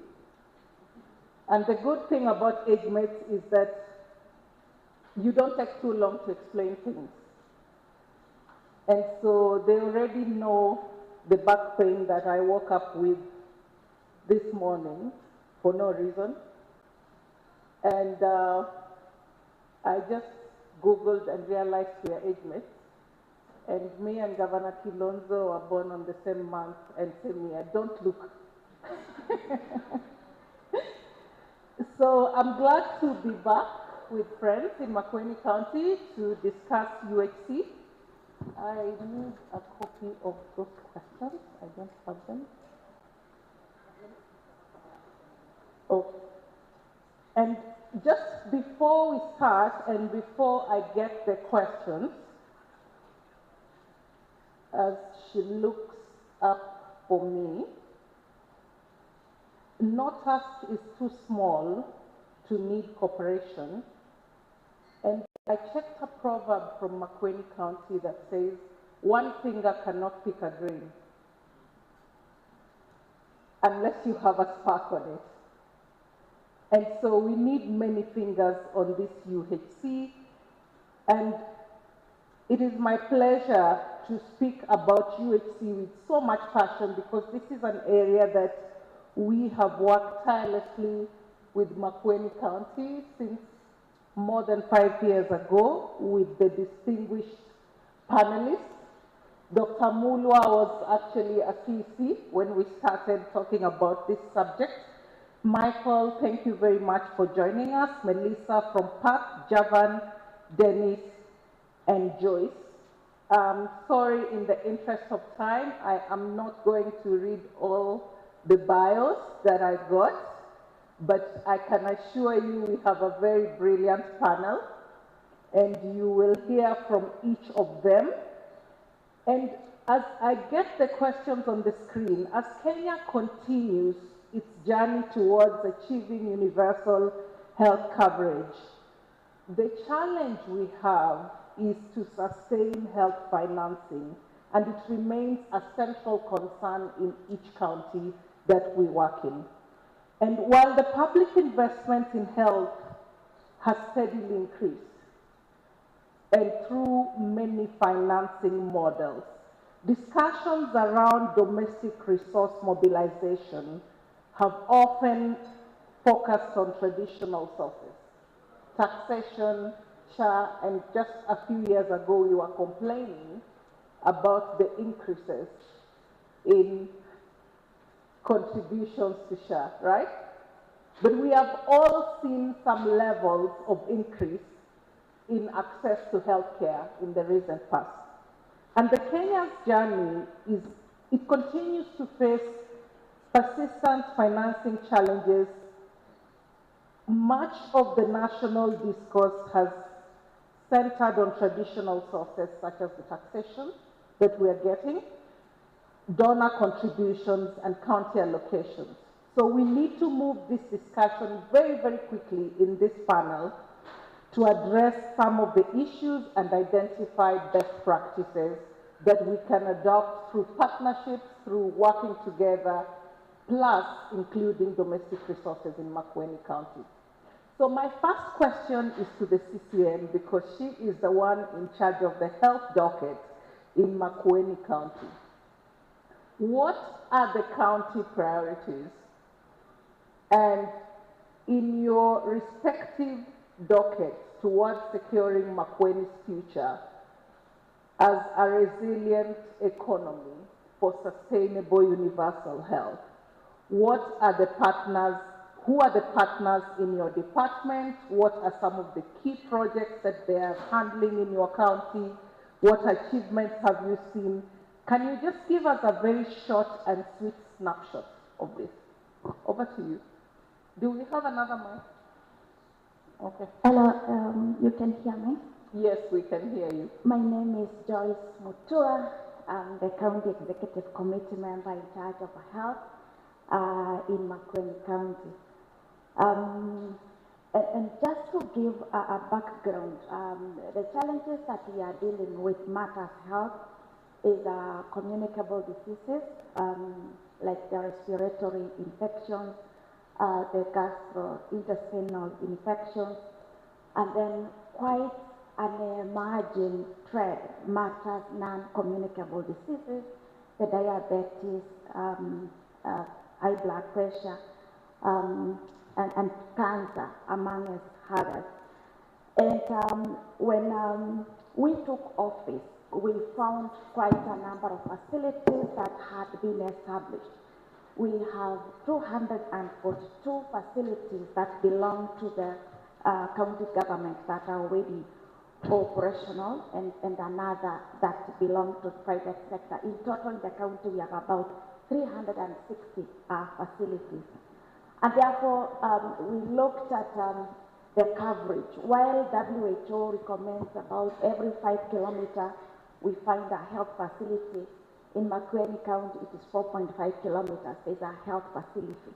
And the good thing about age mates is that you don't take too long to explain things. And so they already know the back pain that I woke up with this morning for no reason. And I just Googled and realized we are age mates. And me and Governor Kilonzo were born on the same month and same year. Don't look. So I'm glad to be back with friends in Makueni County to discuss UHC. I need a copy of those questions. I don't have them. Oh. And just before we start and before I get the questions, as she looks up for me, no task is too small to need cooperation. And I checked a proverb from Makueni County that says, one finger cannot pick a grain unless you have a spark on it. And so we need many fingers on this UHC. And it is my pleasure to speak about UHC with so much passion because this is an area that we have worked tirelessly with Makueni County since more than 5 years ago with the distinguished panelists. Dr. Mulwa was actually a CC when we started talking about this subject. Michael, thank you very much for joining us. Melissa from PAC, Javan, Dennis, and Joyce. Sorry, in the interest of time, I am not going to read all the bios that I got, but I can assure you we have a very brilliant panel, and you will hear from each of them. And as I get the questions on the screen, as Kenya continues its journey towards achieving universal health coverage, the challenge we have is to sustain health financing, and it remains a central concern in each county that we work in. And while the public investment in health has steadily increased, and through many financing models, discussions around domestic resource mobilization have often focused on traditional sources, taxation, SHA, and just a few years ago we were complaining about the increases in contributions to SHA, right? But we have all seen some levels of increase in access to healthcare in the recent past. And the Kenya's journey is, it continues to face persistent financing challenges. Much of the national discourse has centered on traditional sources such as the taxation that we are getting, donor contributions, and county allocations. So we need to move this discussion very, very quickly in this panel to address some of the issues and identify best practices that we can adopt through partnerships, through working together, plus including domestic resources in Makueni County. So my first question is to the CCM because she is the one in charge of the health docket in Makueni County. What are the county priorities? And in your respective dockets towards securing Makueni's future as a resilient economy for sustainable universal health, what are the partners, who are the partners in your department? What are some of the key projects that they are handling in your county? What achievements have you seen? Can you just give us a very short and sweet snapshot of this? Over to you. Do we have another mic? Okay. Hello, you can hear me? Yes, we can hear you. My name is Joyce Mutua. I'm the County Executive Committee member in charge of health in Makueni County. And just to give a background, the challenges that we are dealing with matters health is communicable diseases like the respiratory infections, the gastrointestinal infections, and then quite an emerging trend matters non-communicable diseases, the diabetes, high blood pressure, and cancer, among others. And when we took office, we found quite a number of facilities that had been established. we have 242 facilities that belong to the county government that are already operational and another that belong to private sector. In total, in the county, we have about 360 facilities. And therefore, we looked at the coverage. While WHO recommends about every 5 kilometers, we find a health facility. In Makueni County, it is 4.5 kilometers. There's a health facility.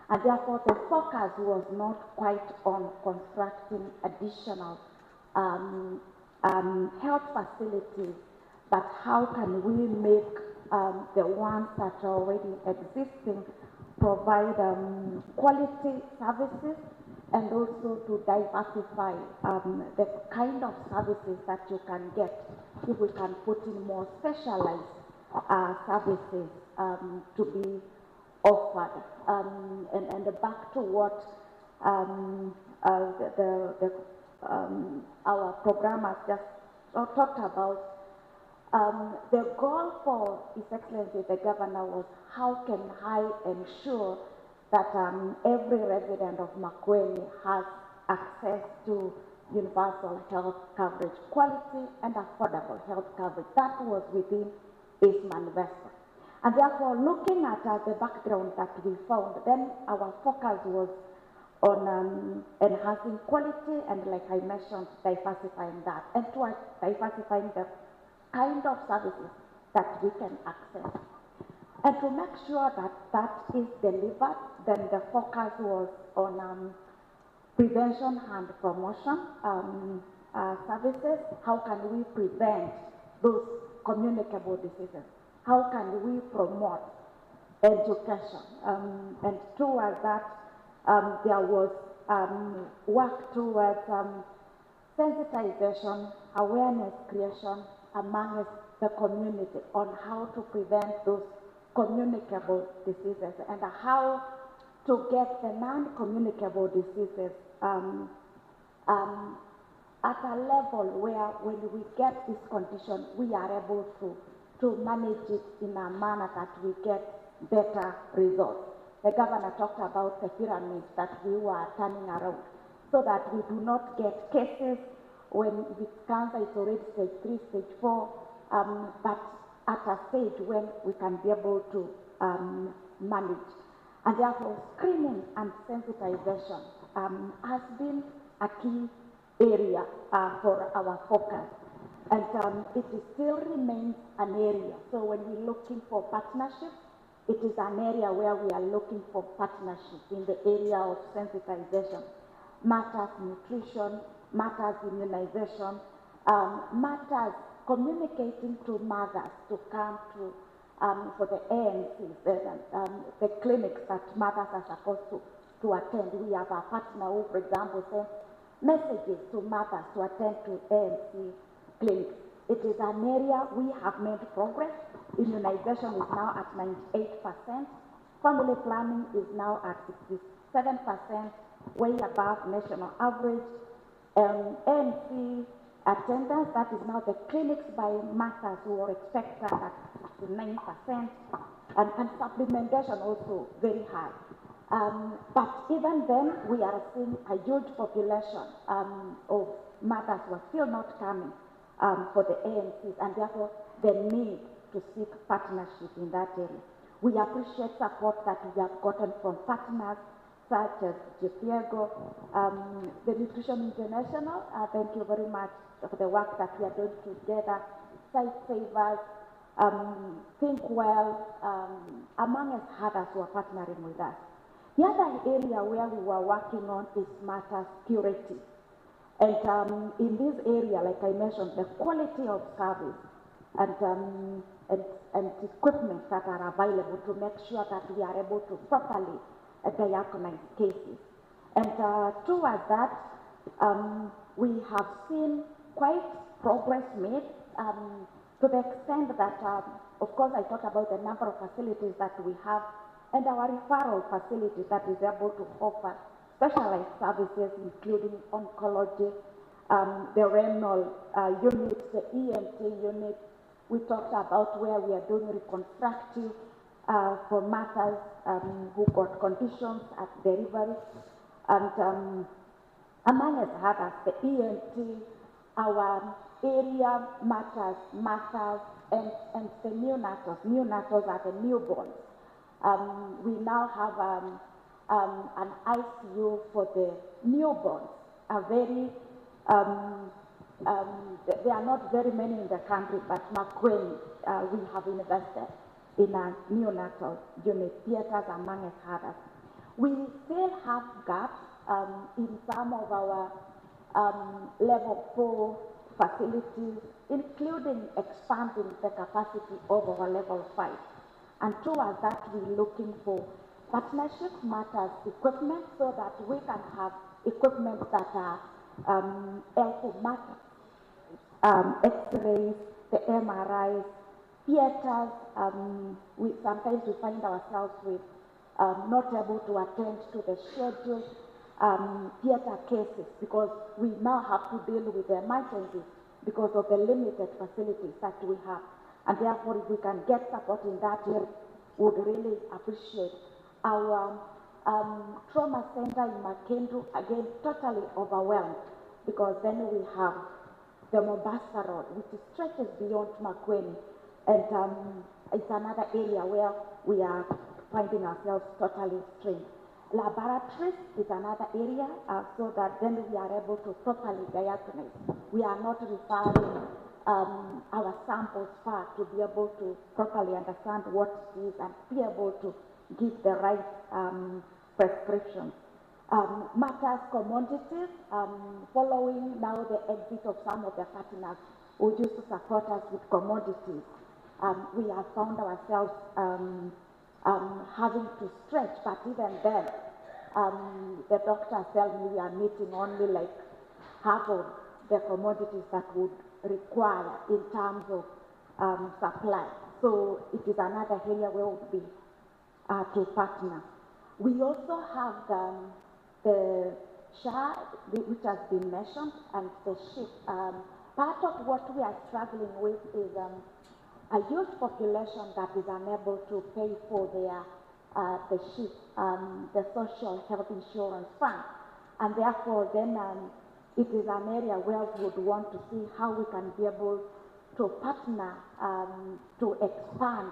And therefore, the focus was not quite on constructing additional health facilities, but how can we make the ones that are already existing provide quality services, and also to diversify the kind of services that you can get if we can put in more specialized services to be offered. And back to what our programmers just talked about, the goal for His Excellency the Governor was how can I ensure that every resident of Makueni has access to universal health coverage, quality and affordable health coverage. That was within his manifesto. And therefore, looking at the background that we found, then our focus was on enhancing quality and, like I mentioned, diversifying that, and towards diversifying the kind of services that we can access. And to make sure that that is delivered, then the focus was on prevention and promotion services. How can we prevent those communicable diseases? How can we promote education? And towards that, there was work towards sensitization, awareness creation among the community on how to prevent those communicable diseases and how to get the non-communicable diseases at a level where when we get this condition, we are able to manage it in a manner that we get better results. The governor talked about the pyramid that we were turning around so that we do not get cases when if it's cancer, it's already stage 3, stage 4, but at a stage when we can be able to manage. And therefore, screening and sensitization has been a key area for our focus. And it still remains an area. So when we're looking for partnerships, it is an area where we are looking for partnerships in the area of sensitization. Matters nutrition, matters immunization, matters communicating to mothers to come to for the ANCs, the clinics that mothers are supposed to attend. We have a partner who, for example, sends messages to mothers to attend to ANC clinics. It is an area we have made progress. Immunization is now at 98%. Family planning is now at 67%, way above national average. ANC attendance, that is now the clinics by mothers who are expected at 69%, and supplementation also very high. But even then, we are seeing a huge population of mothers who are still not coming for the AMCs, and therefore the need to seek partnership in that area. We appreciate support that we have gotten from partners such as JPIEGO, the Nutrition International. Thank you very much for the work that we are doing together. Site Savers, Think Well, among us others who are partnering with us. The other area where we were working on is matters purity. And in this area, like I mentioned, the quality of service and equipment that are available to make sure that we are able to properly diagnose cases. And towards that, we have seen quite progress made to the extent that, of course, I talked about the number of facilities that we have and our referral facility that is able to offer specialized services, including oncology, the renal unit, the ENT unit. We talked about where we are doing reconstructive for mothers who got conditions at delivery, and among us others, the ENT, our area matters, and the neonatals. Neonatals are the newborns. We now have an ICU for the newborns. There are not very many in the country, but Makueni, we have invested in a neonatal unit, theaters among others. We still have gaps in some of our level 4 facilities, including expanding the capacity of our level 5. And towards that, we're looking for partnership matters equipment so that we can have equipment that are also matters, X-rays, the MRIs, theaters. Sometimes we find ourselves with not able to attend to the scheduled theater cases because we now have to deal with the emergencies because of the limited facilities that we have. And therefore, if we can get support in that area, we would really appreciate. Our trauma center in Makueni, again, totally overwhelmed because then we have the Mombasa Road, which stretches beyond Makueni. And it's another area where we are finding ourselves totally strained. Laboratories is another area so that then we are able to properly diagnose. We are not referring our samples far to be able to properly understand what it is and be able to give the right prescriptions. Matters commodities, following now the exit of some of the partners who used to support us with commodities, we have found ourselves having to stretch, but even then, the doctors tell me we are meeting only like half of the commodities that would require in terms of supply. So it is another area where we would be to partner. We also have the SHA, which has been mentioned, and the SHIP. Part of what we are struggling with is a youth population that is unable to pay for their the SHIP, the Social Health Insurance Fund, and therefore then it is an area where we would want to see how we can be able to partner to expand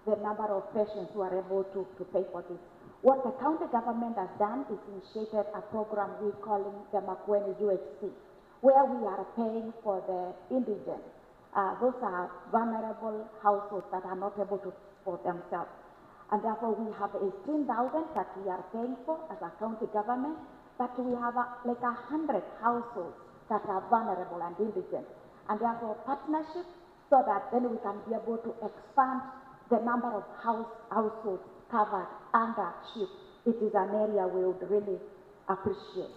the number of patients who are able to pay for this. What the county government has done is initiated a program we're calling the Makueni UHC, where we are paying for the indigent. Those are vulnerable households that are not able to for themselves. And therefore we have 18,000 that we are paying for as a county government, but we have like 100 households that are vulnerable and indigent. And therefore partnership so that then we can be able to expand the number of households covered under SHIP. It is an area we would really appreciate.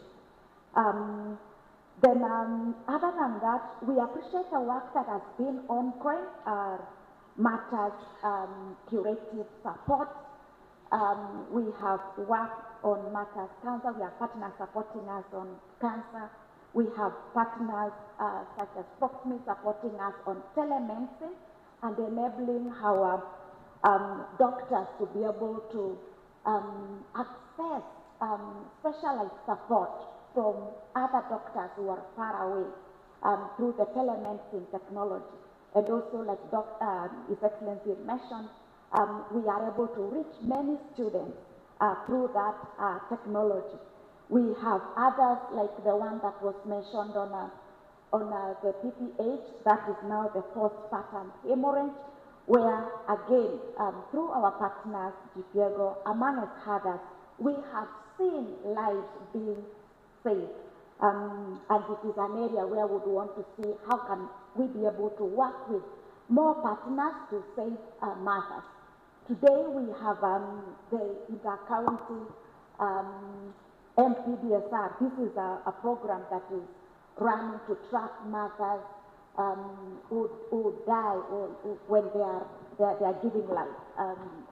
Other than that, we appreciate the work that has been ongoing, matters, curative support. We have worked on matters cancer. We have partners supporting us on cancer. We have partners such as Proximi supporting us on telemedicine and enabling our doctors to be able to access specialized support from other doctors who are far away through the telemedicine technology. And also, like His Excellency mentioned, we are able to reach many students through that technology. We have others like the one that was mentioned on the PPH, that is now the postpartum hemorrhage, where again, through our partners, GPEGO, among others, we have seen lives being saved. And it is an area where we would want to see how can we be able to work with more partners to save mothers. Today we have the inter-county MPDSR. This is a program that is running to track mothers who die or when they are giving life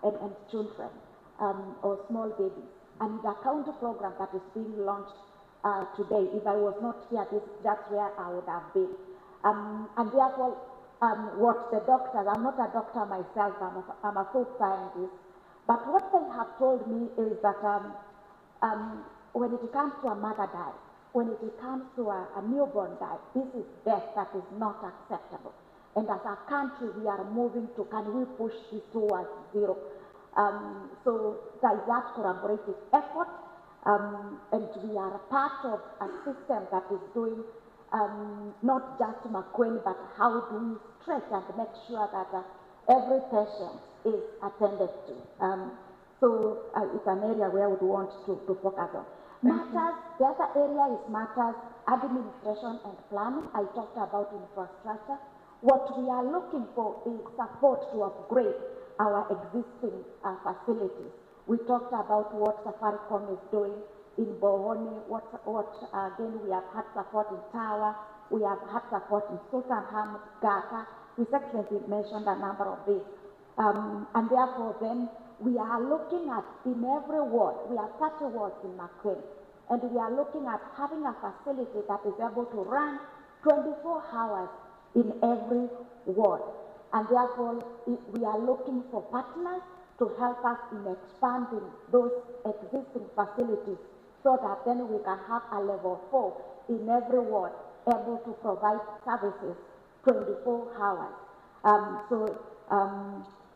and children or small babies. And the county program that is being launched today. If I was not here, that's where I would have been. And therefore, what the doctors, I'm not a doctor myself, I'm a food scientist, but what they have told me is that when it comes to a mother die, when it comes to a newborn die, this is death that is not acceptable. And as a country, we are moving to, can we push this towards zero? So there is that collaborative effort, and we are a part of a system that is doing not just Makueni, but how do we stretch and make sure that every patient is attended to. So it's an area where we want to focus on. Matters, the other area is matters, administration and planning. I talked about infrastructure. What we are looking for is support to upgrade our existing facilities. We talked about what Safaricom is doing in Bohoni, again, we have had support in Tawa, we have had support in Sultanham, Gata. His Excellency mentioned a number of these. And therefore then, we are looking at, in every ward, we have 30 wards in Makueni, and we are looking at having a facility that is able to run 24 hours in every ward. And therefore, we are looking for partners to help us in expanding those existing facilities so that then we can have a level 4 in every ward able to provide services 24 hours.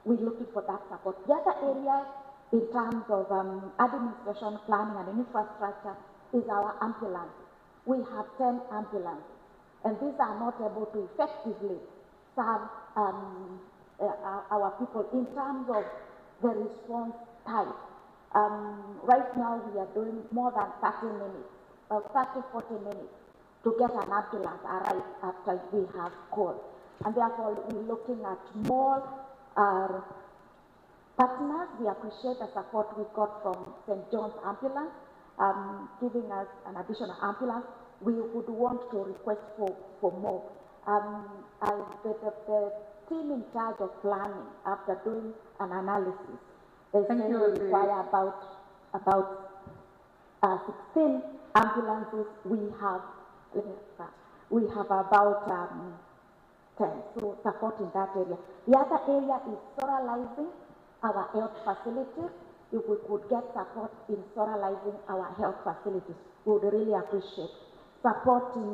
We're looking for that support. The other area in terms of administration, planning and infrastructure is our ambulances. We have 10 ambulances, and these are not able to effectively serve our people in terms of the response time. Right now we are doing more than 30 minutes, 40 minutes to get an ambulance arrive after we have called. And therefore we're looking at more partners. We appreciate the support we got from St. John's Ambulance, giving us an additional ambulance. We would want to request for more. The team in charge of planning, after doing an analysis, they say we require about 16 ambulances. We have about 10, so support in that area. The other area is sterilizing our health facilities. If we could get support in sterilizing our health facilities, we would really appreciate. Support in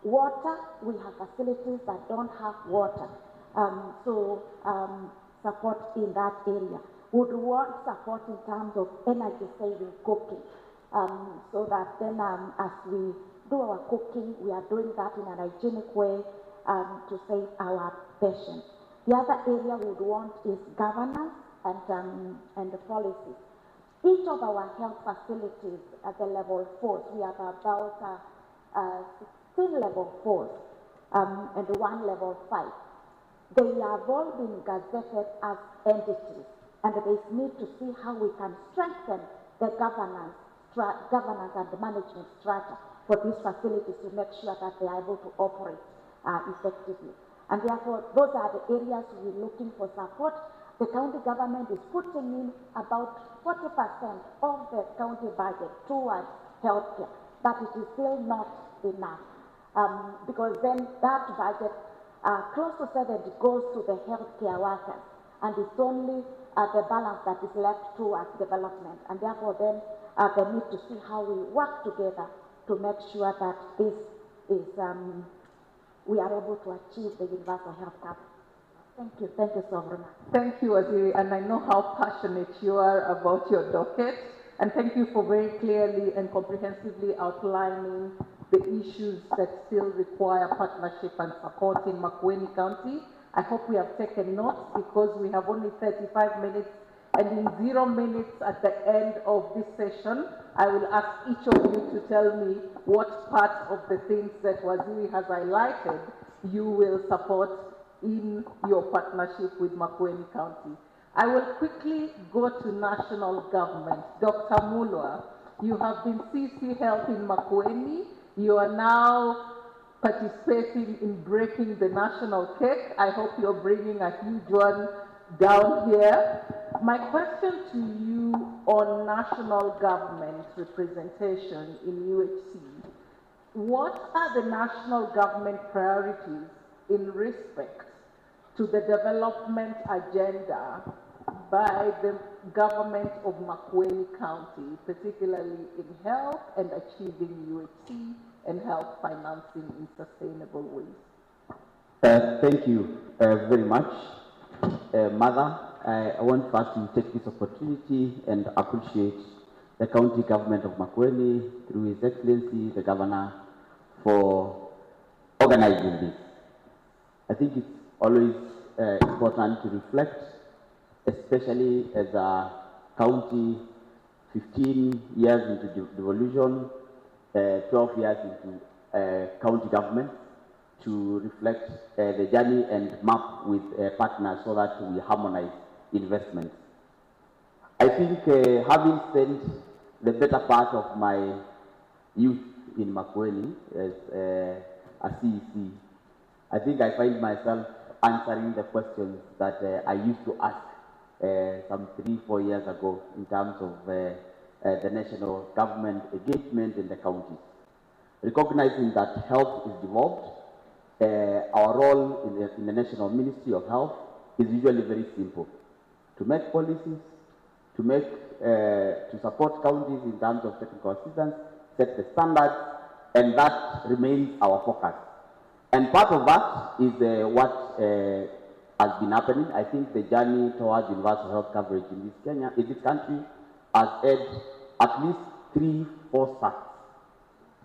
water, we have facilities that don't have water. Support in that area. Would want support in terms of energy saving cooking, so that then as we do our cooking, we are doing that in an hygienic way to save our patients. The other area we would want is governance and the policies. Each of our health facilities at the level 4s, we have about 16 level 4s and 1 level 5. They have all been gazetted as entities, and there is need to see how we can strengthen the governance and the management structure for these facilities to make sure that they are able to operate effectively. And therefore, those are the areas we're looking for support. The county government is putting in about 40% of the county budget towards healthcare, but it is still not enough, because then that budget, close to 70 goes to the healthcare workers, and it's only the balance that is left towards development. And therefore then they need to see how we work together to make sure that this is, we are able to achieve the universal health coverage. Thank you so very much. Thank you, Waziri, and I know how passionate you are about your docket, and thank you for very clearly and comprehensively outlining the issues that still require partnership and support in Makueni County. I hope we have taken notes, because we have only 35 minutes, and in 0 minutes at the end of this session, I will ask each of you to tell me what part of the things that Waziri has highlighted you will support in your partnership with Makueni County. I will quickly go to national government. Dr. Mulwa, you have been CC Health in Makueni. You are now participating in breaking the national cake. I hope you're bringing a huge one down here. My question to you on national government representation in UHC, what are the national government priorities in respect to the development agenda by the government of Makueni County, particularly in health and achieving UHC and health financing in sustainable ways? Thank you very much, Mother. I want first to take this opportunity and appreciate the county government of Makueni, through His Excellency, the Governor, for organizing this. I think it's always important to reflect, especially as a county 15 years into devolution, 12 years into county government, to reflect the journey and map with partners so that we harmonize investments. I think having spent the better part of my youth in Makueni as a CEC, I think I find myself answering the questions that I used to ask some 3-4 years ago in terms of the national government engagement in the counties. Recognizing that health is devolved, our role in the National Ministry of Health is usually very simple: to make policies, to support counties in terms of technical assistance, set the standards, and that remains our focus. And part of that is what has been happening. I think the journey towards universal health coverage in this country has had at least 3-4 starts.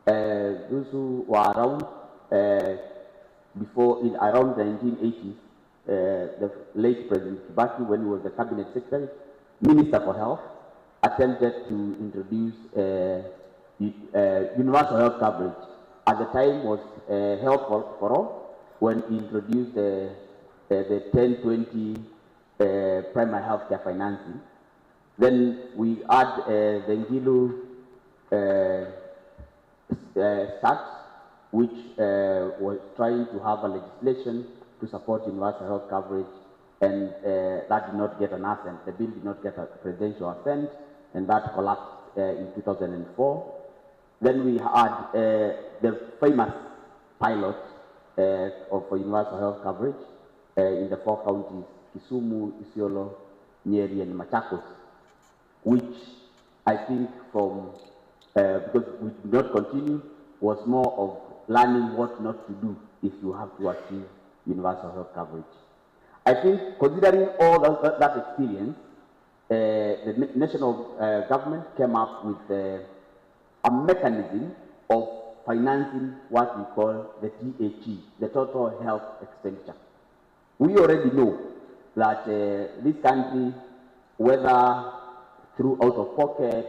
Those who were around around the 1980s, the late President Kibaki, when he was the Cabinet Secretary, Minister for Health, attempted to introduce universal health coverage. At the time was Health for All, when he introduced the 10-20 primary health care financing. Then we had the Ngilu Start, which was trying to have a legislation to support universal health coverage, and that did not get an assent. The bill did not get a presidential assent, and that collapsed in 2004. Then we had the famous pilot for universal health coverage in the 4 counties, Kisumu, Isiolo, Nyeri, and Machakos, which I think because we did not continue, was more of learning what not to do if you have to achieve universal health coverage. I think, considering all that experience, the national government came up with a mechanism of financing what we call the THE, the total health expenditure. We already know that this country, whether through out-of-pocket,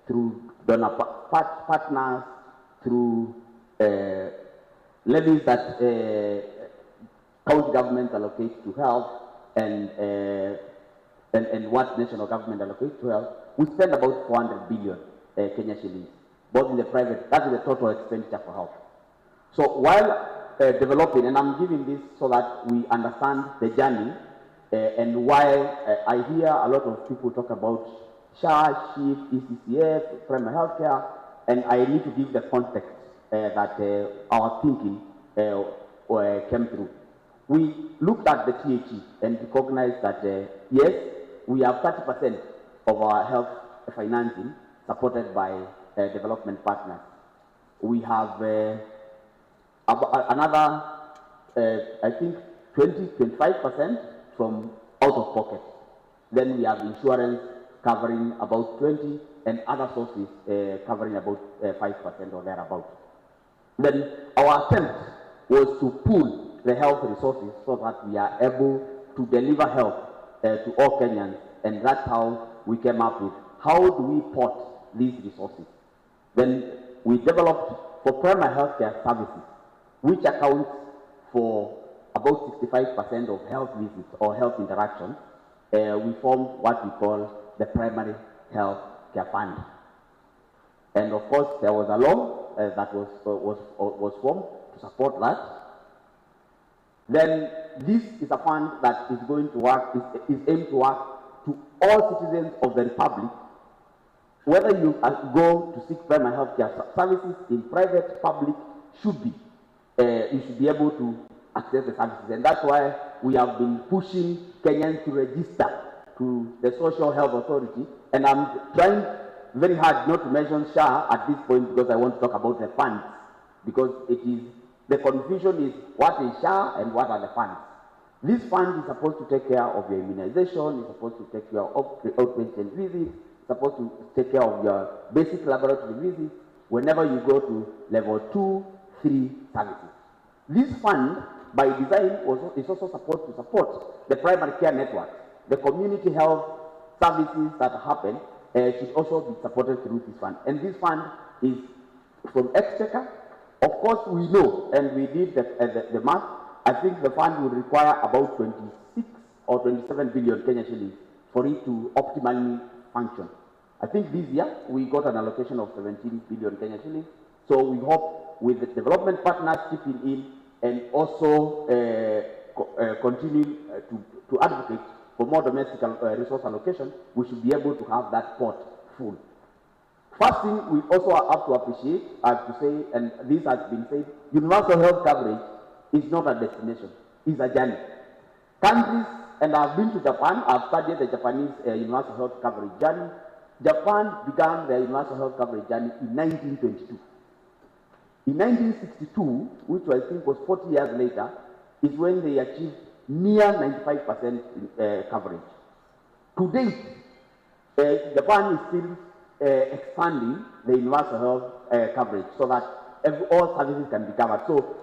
through donor partners, through levies that county government allocates to health, and what national government allocates to health, we spend about 400 billion Kenya shillings, both in the private, that is the total expenditure for health. So while developing, and I'm giving this so that we understand the journey, and why I hear a lot of people talk about SHA, SHIF, ECCF, primary health care, and I need to give the context that our thinking came through. We looked at the THE and recognized that, yes, we have 30% of our health financing supported by development partners. We have another, I think, 20-25% from out of pocket. Then we have insurance covering about 20%, and other sources covering about 5% or thereabout. Then our attempt was to pool the health resources so that we are able to deliver health to all Kenyans, and that's how we came up with how do we port these resources. Then we developed for primary healthcare services, which accounts for about 65% of health visits or health interactions. We formed what we call the primary health care fund, and of course there was a loan that was formed to support that. Then this is a fund that is going to work, is aimed to work to all citizens of the republic, whether you go to seek primary health care services in private, public, you should be able to access the services. And that's why we have been pushing Kenyans to register to the Social Health Authority. And I'm trying very hard not to mention SHA at this point because I want to talk about the funds. Because the confusion is what is SHA and what are the funds. This fund is supposed to take care of your immunization, it's supposed to take care of outpatient visits, it's supposed to take care of your basic laboratory visits whenever you go to level 2, 3 services. This fund, by design, is also supposed to support the primary care network. The community health services that happen should also be supported through this fund. And this fund is from Exchequer. Of course, we know, and we did the math, I think the fund would require about 26 or 27 billion Kenya shillings for it to optimally function. I think this year we got an allocation of 17 billion Kenya shillings. So we hope with the development partners chipping in and also continue to advocate for more domestic resource allocation, we should be able to have that pot full. First thing we also have to appreciate, I have to say, and this has been said, universal health coverage is not a destination, it's a journey. Countries, and I've been to Japan, I've studied the Japanese universal health coverage journey. Japan began their universal health coverage journey in 1922. In 1962, which I think was 40 years later, is when they achieved near 95% coverage. To date, Japan is still expanding the universal health coverage so that all services can be covered. So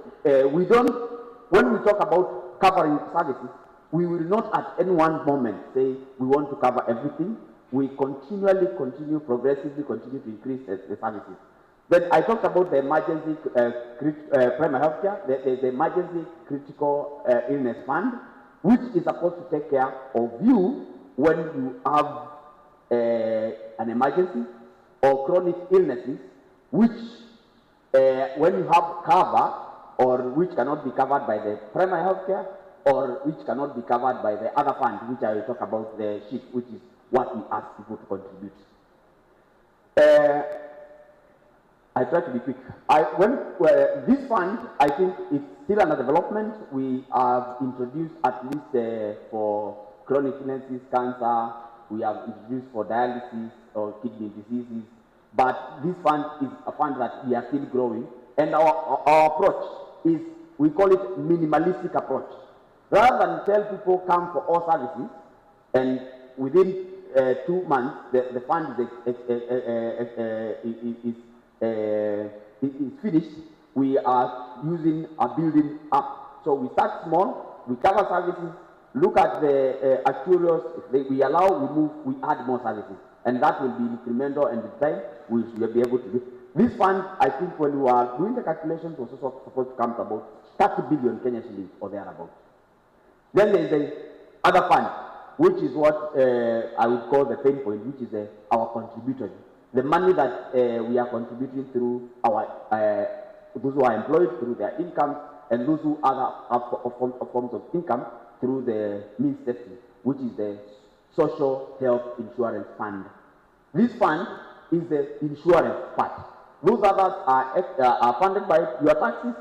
when we talk about covering services, we will not at any one moment say we want to cover everything. We continue progressively continue to increase the services. Then I talked about the emergency primary health care, the emergency critical illness fund, which is supposed to take care of you when you have an emergency or chronic illnesses, which when you have cover or which cannot be covered by the primary health care or which cannot be covered by the other fund, which I will talk about the shift, which is what we ask people to contribute. I try to be quick. This fund, I think it's still under development. We have introduced at least for chronic illnesses, cancer, we have introduced for dialysis or kidney diseases. But this fund is a fund that we are still growing. And our approach is, we call it minimalistic approach. Rather than tell people come for all services, and within 2 months, the fund is finished, we are using a building up. So we start small, we cover services, look at the actuarials, if we allow, we move, we add more services. And that will be incremental, and with time, we will be able to do. This fund, I think when we are doing the calculations, was also supposed to come to about 30 billion Kenya shillings or thereabouts. Then there is the other fund, which is what I would call the pain point, which is our contributory. The money that we are contributing through our, those who are employed through their income, and those who have forms of income through the means testing, which is the Social Health Insurance Fund. This fund is the insurance part. Those others are funded by your taxes.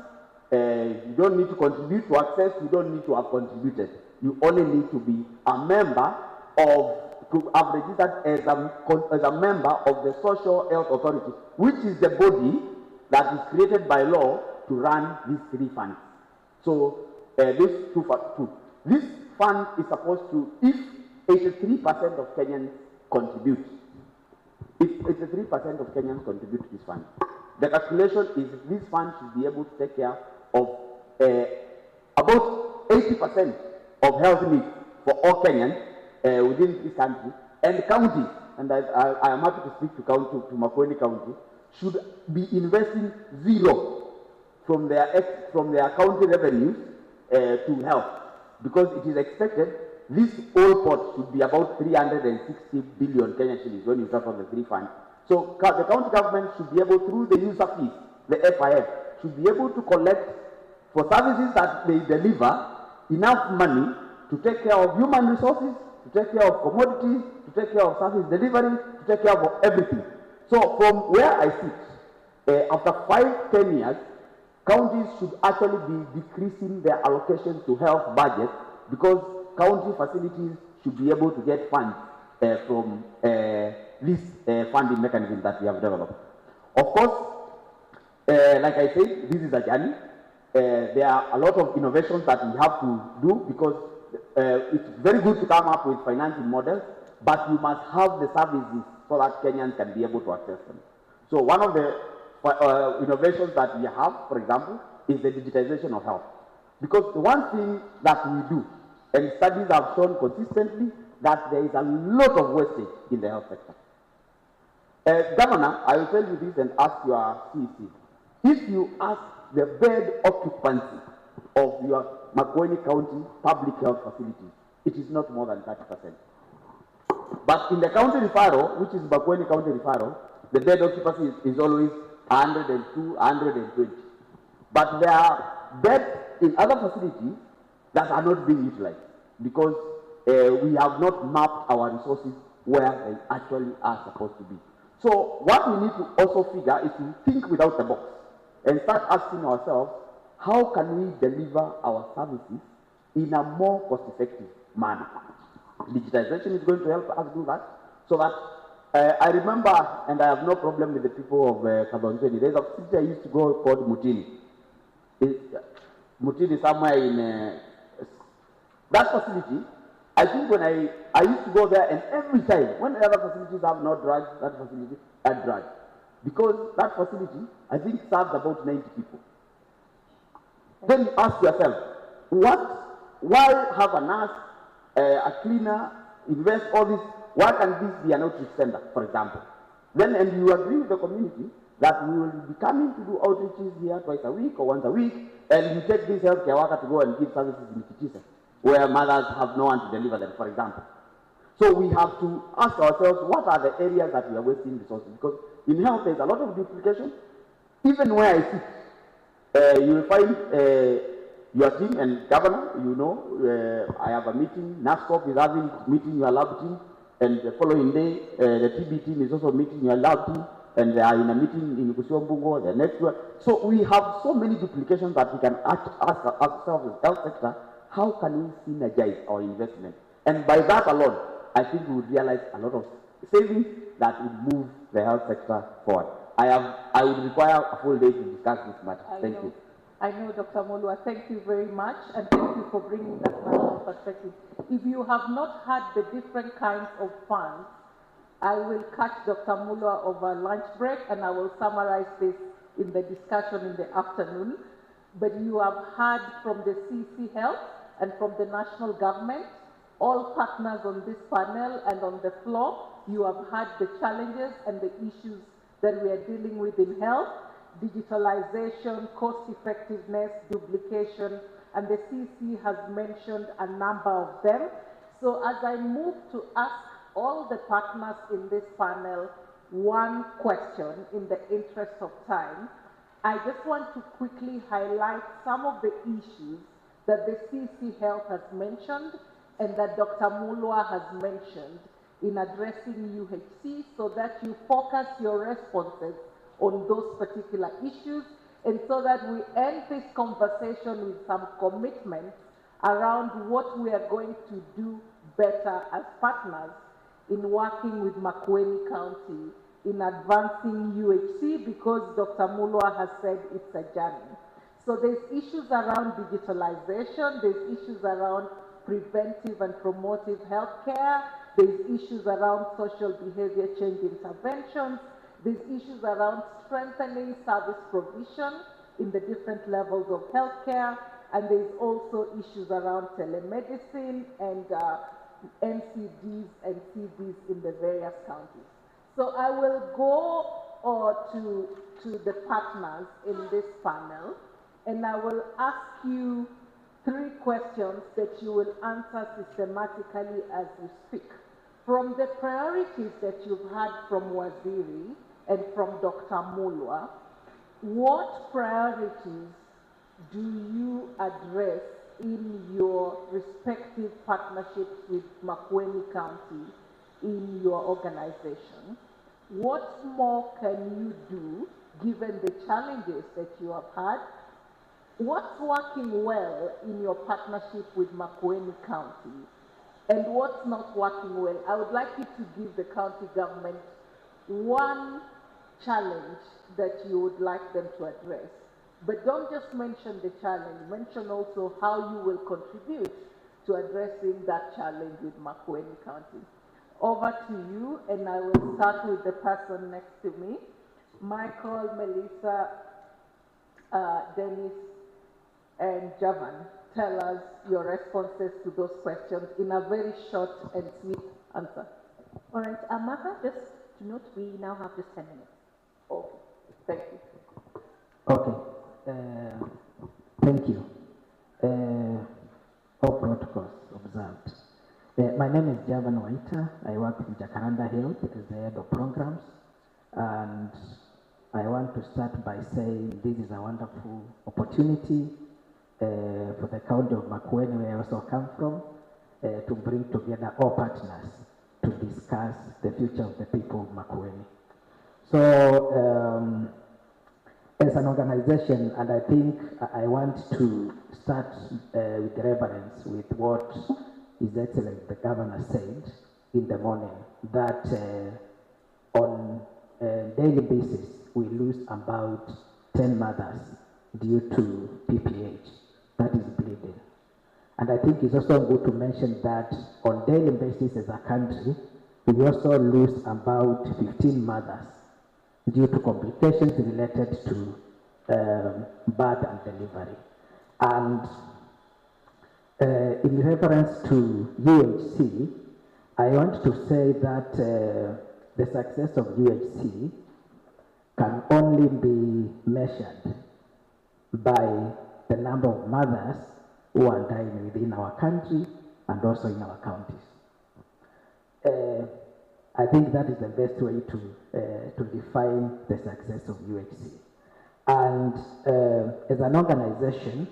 You don't need to contribute to access, you don't need to have contributed. You only need to be a member to have registered as a member of the Social Health Authority, which is the body that is created by law to run these 3 funds. So these two. This fund is supposed to, if 83% of Kenyans contribute, if 83% of Kenyans contribute to this fund, the calculation is this fund should be able to take care of about 80% of health needs for all Kenyans within this country, and counties, and I am happy to speak to Makueni County, should be investing 0 from their county revenues to health, because it is expected this whole pot should be about 360 billion Kenya shillings when you talk of the 3 funds. So the county government should be able, through the user fees, the FIF, should be able to collect for services that they deliver enough money to take care of human resources, to take care of commodities, to take care of service delivery, to take care of everything. So from where I sit, after 5-10 years, counties should actually be decreasing their allocation to health budget, because county facilities should be able to get funds from this funding mechanism that we have developed. Of course, like I said, this is a journey. There are a lot of innovations that we have to do, because it's very good to come up with financing models, but you must have the services so that Kenyans can be able to access them. So one of the innovations that we have, for example, is the digitization of health. Because the one thing that we do, and studies have shown consistently, that there is a lot of wastage in the health sector. Governor, I will tell you this and ask your CEC. If you ask the bed occupancy of your Makueni County public health facilities, it is not more than 30%. But in the county referral, which is Makueni County referral, the bed occupancy is always 102, 120. But there are beds in other facilities that are not being utilized, because we have not mapped our resources where they actually are supposed to be. So what we need to also figure is to think without the box and start asking ourselves, how can we deliver our services in a more cost-effective manner? Digitization is going to help us do that, so that I remember, and I have no problem with the people of Kabonzweni. There's a city I used to go called Mutini. Mutini somewhere in that facility. I think when I used to go there, and every time, when the other facilities have no drugs, that facility had drugs. Because that facility, I think, serves about 90 people. Then you ask yourself, why have a nurse, a cleaner, invest all this? Why can this be an outreach center, for example? Then, and you agree with the community that we will be coming to do outreaches here twice a week or once a week, and you take this healthcare worker to go and give services in Kitisa, where mothers have no one to deliver them, for example. So we have to ask ourselves, what are the areas that we are wasting resources? Because in health, there's a lot of duplication. Even where I sit, you will find your team and governor, you know, I have a meeting, NASCOP is having meeting your lab team, and the following day, the TB team is also meeting your lab team, and they are in a meeting in Kusiwambungo, the next one. So we have so many duplications that we can ask ourselves as health sector, how can we synergize our investment? And by that alone, I think we would realize a lot of savings that would move the health sector forward. I would require a full day to discuss this matter. Thank you. I know, Dr. Molua, thank you very much, and thank you for bringing that national perspective. If you have not had the different kinds of funds, I will catch Dr. Molua over lunch break, and I will summarize this in the discussion in the afternoon. But you have heard from the CC Health and from the national government, all partners on this panel and on the floor. You have heard the challenges and the issues that we are dealing with in health: digitalization, cost effectiveness, duplication, and the CC has mentioned a number of them. So as I move to ask all the partners in this panel one question in the interest of time, I just want to quickly highlight some of the issues that the CC Health has mentioned and that Dr. Mulwa has mentioned in addressing UHC, so that you focus your responses on those particular issues, and so that we end this conversation with some commitments around what we are going to do better as partners in working with Makueni County in advancing UHC, because Dr. Mulwa has said it's a journey. So there's issues around digitalization, there's issues around preventive and promotive healthcare, there's issues around social behavior change interventions, there's issues around strengthening service provision in the different levels of healthcare, and there's also issues around telemedicine and NCDs and CDs in the various counties. So I will go to the partners in this panel, and I will ask you 3 questions that you will answer systematically as you speak. From the priorities that you've heard from Waziri and from Dr. Mulwa, what priorities do you address in your respective partnerships with Makueni County in your organization? What more can you do, given the challenges that you have had? what's working well in your partnership with Makueni County and what's not working well? I would like you to give the county government one challenge that you would like them to address. But don't just mention the challenge, mention also how you will contribute to addressing that challenge with Makueni County. Over to you, and I will start with the person next to me. Michael, Melissa, Dennis, and Javan, tell us your responses to those questions in a very short and sweet answer. All right, Martha, just to note, we now have just 10 minutes. Okay, thank you. Okay, thank you. All protocols observed. My name is Javan Waita. I work in Jacaranda Health as the head of programs, and I want to start by saying this is a wonderful opportunity for the county of Makueni, where I also come from, to bring together all partners to discuss the future of the people of Makueni. So, as an organization, and I think I want to start with reverence with what His Excellency the Governor said in the morning, that on a daily basis we lose about 10 mothers due to PPH, that is bleeding. And I think it's also good to mention that on daily basis as a country, we also lose about 15 mothers due to complications related to birth and delivery. And in reference to UHC, I want to say that the success of UHC can only be measured by the number of mothers who are dying within our country and also in our counties. I think that is the best way to define the success of UHC. And as an organization,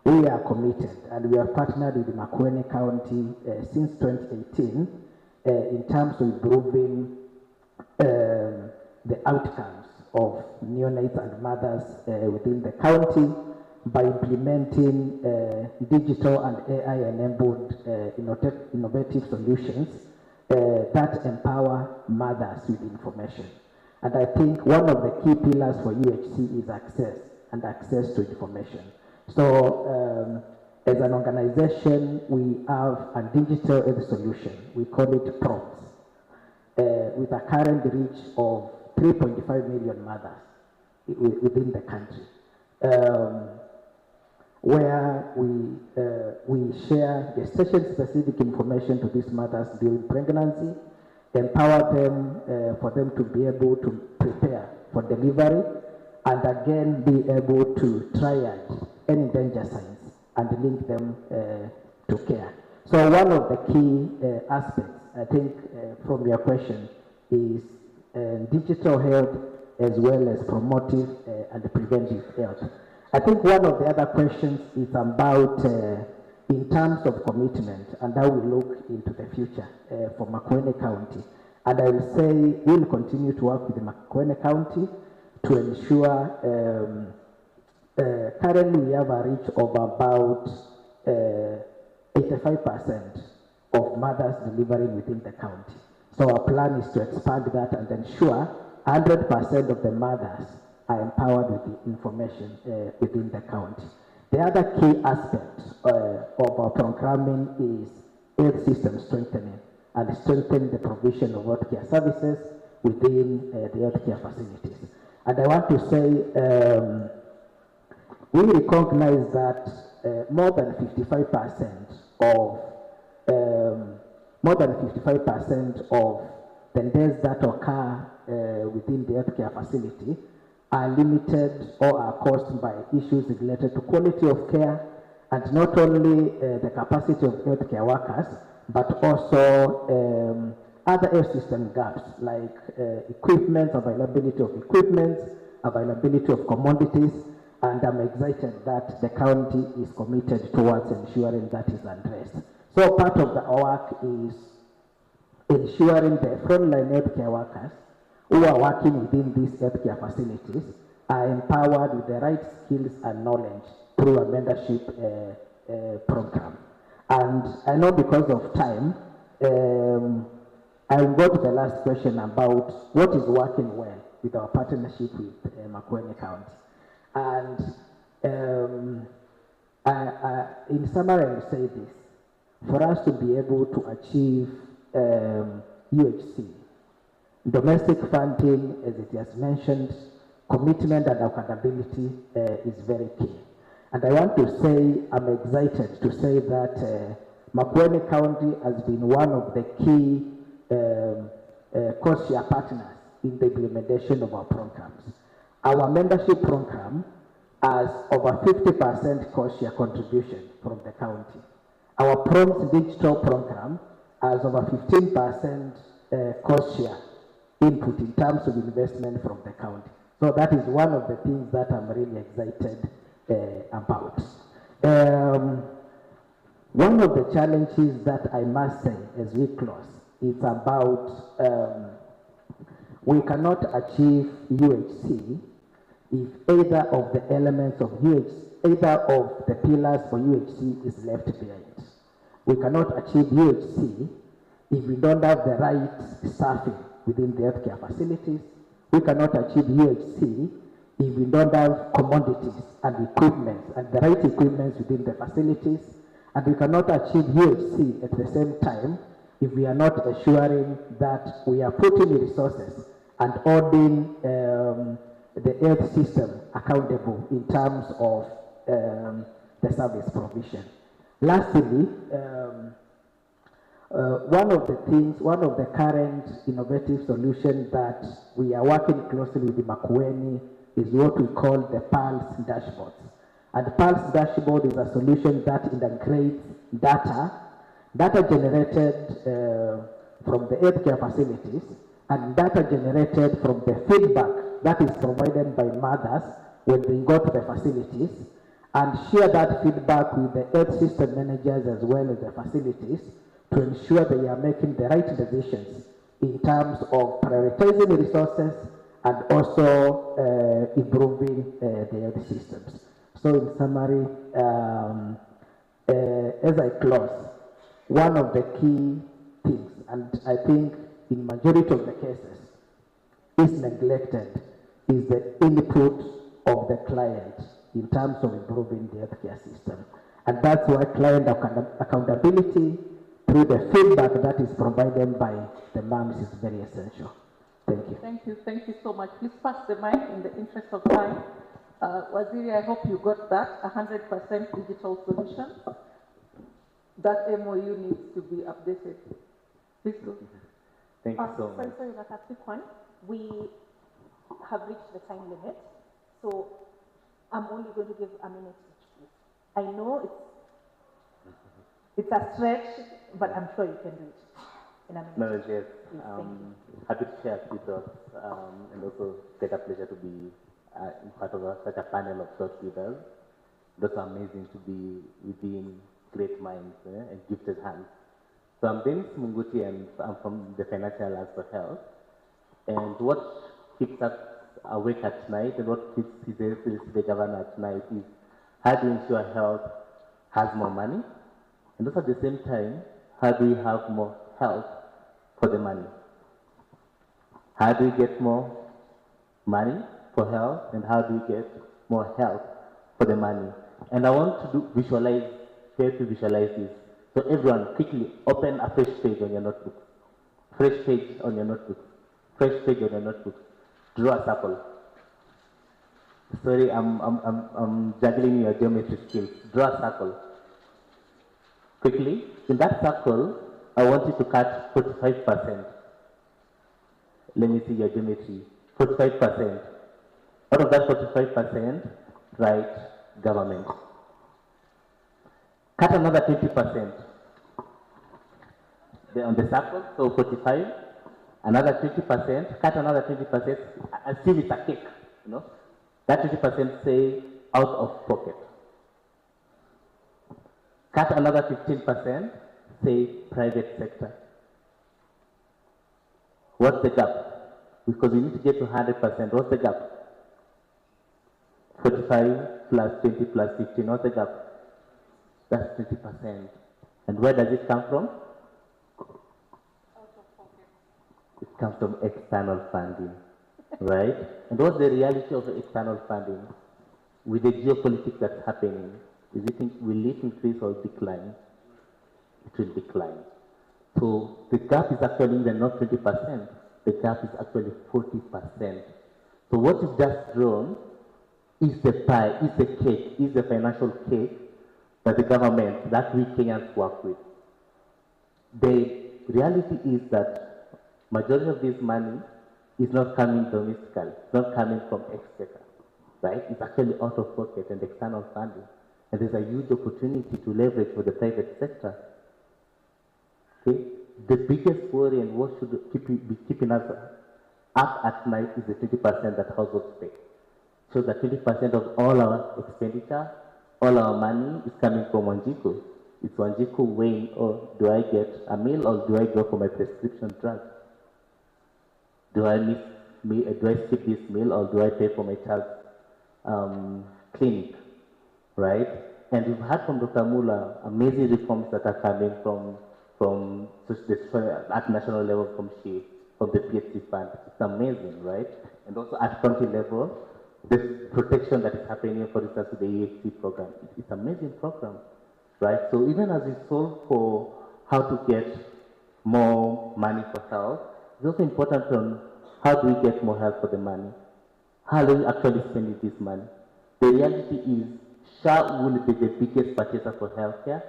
we are committed, and we are partnered with Makueni County since 2018 in terms of improving the outcomes of neonates and mothers within the county by implementing digital and AI-enabled innovative solutions that empower mothers with information. And I think one of the key pillars for UHC is access, and access to information. So as an organization, we have a digital health solution. We call it PROMS, with a current reach of 3.5 million mothers within the country, where we share gestation-specific information to these mothers during pregnancy, empower them for them to be able to prepare for delivery, and again be able to triage any danger signs and link them to care. So one of the key aspects, I think, from your question is digital health as well as promotive and preventive health. I think one of the other questions is about in terms of commitment and how we look into the future for Makueni County. And I will say we'll continue to work with the Makueni County to ensure currently we have a reach of about 85% of mothers delivering within the county. So our plan is to expand that and ensure 100% of the mothers are empowered with the information within the county. The other key aspect of our programming is health system strengthening and strengthening the provision of healthcare services within the healthcare facilities. And I want to say we recognize that more than 55% of the deaths that occur within the healthcare facility are limited or are caused by issues related to quality of care, and not only the capacity of healthcare workers, but also other health system gaps like equipment, availability of equipment, availability of commodities, and I'm excited that the county is committed towards ensuring that is addressed. So part of the work is ensuring the frontline healthcare workers who are working within these healthcare facilities are empowered with the right skills and knowledge through a mentorship program. And I know because of time, I'll go to the last question about what is working well with our partnership with Makueni County. And in summary, I will say this. For us to be able to achieve UHC, domestic funding, as it has mentioned, commitment and accountability is very key. And I want to say, I'm excited to say that Makueni County has been one of the key cost-share partners in the implementation of our programs. Our membership program has over 50% cost-share contribution from the county. Our Prompts Digital program has over 15% cost-share input in terms of investment from the county. So that is one of the things that I'm really excited about. One of the challenges that I must say as we close is about we cannot achieve UHC if either of the elements of UHC, either of the pillars for UHC is left behind. We cannot achieve UHC if we don't have the right staffing within the healthcare facilities. We cannot achieve UHC if we don't have commodities and equipment and the right equipment within the facilities. And we cannot achieve UHC at the same time if we are not assuring that we are putting resources and holding the health system accountable in terms of the service provision. Lastly, one of the current innovative solutions that we are working closely with the Makueni is what we call the Pulse dashboards. And the Pulse dashboard is a solution that integrates data generated from the healthcare facilities and data generated from the feedback that is provided by mothers when they go to the facilities, and share that feedback with the health system managers as well as the facilities to ensure they are making the right decisions in terms of prioritizing resources and also improving the health systems. So in summary, as I close, one of the key things, and I think in majority of the cases is neglected, is the input of the client in terms of improving the healthcare system. And that's why client accountability through the feedback that is provided by the moms is very essential. Thank you. Thank you so much. Please pass the mic in the interest of time. Waziri, I hope you got that, 100% digital solution. That MOU needs to be updated. Please go. Thank you so much. Sorry, that's a quick one. We have reached the time limit, so I'm only going to give a minute each, please. I know it's a stretch, but I'm sure you can do it in a minute. No, yes. Thank you. Happy to share a few thoughts, and also take a pleasure to be in part of such a panel of thought leaders. That's amazing to be within great minds and gifted hands. So I'm Dennis Munguti, and I'm from the Financial Alliance for Health. And what keeps us awake at night and what keeps the governor at night is how do we ensure health has more money, and also at the same time, how do we have more health for the money? How do we get more money for health, and how do we get more health for the money? And I want to visualize this. So everyone, quickly open a fresh page on your notebook. Fresh page on your notebook. Fresh page on your notebook. Draw a circle. Sorry, I'm juggling your geometry skills. Draw a circle. Quickly, in that circle, I want you to cut 45%. Let me see your geometry. 45%. Out of that 45%, write government. Cut another 20%. On the circle, so 45, another 20%, cut another 20%, assume it's a cake, you know. That 20% say out of pocket. Cut another 15%, say private sector. What's the gap? Because we need to get to 100%. What's the gap? 45, plus 20 plus 15, what's the gap? That's 20%. And where does it come from? It comes from external funding, right? And what's the reality of external funding? With the geopolitics that's happening, will it increase or decline? It will decline. So the gap is actually even not 20%, the gap is actually 40%. So what is just drawn is the pie, is the cake, is the financial cake that the government, that we Kenyans work with. The reality is that majority of this money is not coming domestically, it's not coming from exchequer, right? It's actually out of pocket and external funding. And there's a huge opportunity to leverage for the private sector. Okay? The biggest worry and what should be keeping us up at night is the 20% that households pay. So that 20% of all our expenditure, all our money is coming from Wanjiku. It's Wanjiku weighing, oh, do I get a meal or do I go for my prescription drug? Do I skip this meal or do I pay for my child's clinic, right? And we've heard from Dr. Mula amazing reforms that are coming from at national level from the PhD fund. It's amazing, right? And also at county level, the protection that is happening, for instance, with the EHC program. It's an amazing program, right? So even as we solve for how to get more money for health, it's also important on how do we get more health for the money? How do we actually spend this money? The reality is, SHA will be the biggest purchaser for healthcare,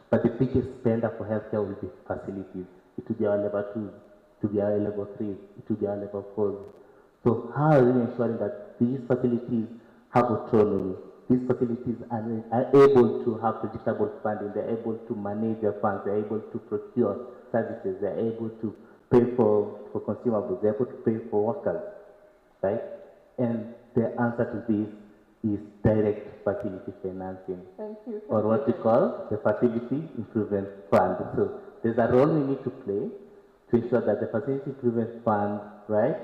but the biggest spender for healthcare will be facilities. It will be our level 2s, it will be our level 3s, it will be our level 4s. So how are we ensuring that these facilities have autonomy? These facilities are able to have predictable funding, they're able to manage their funds, they're able to procure services, they're able to pay for consumables, they're able to pay for workers, right? And the answer to this is direct facility financing, or what we call the Facility Improvement Fund. So there's a role we need to play to ensure that the Facility Improvement Fund, right,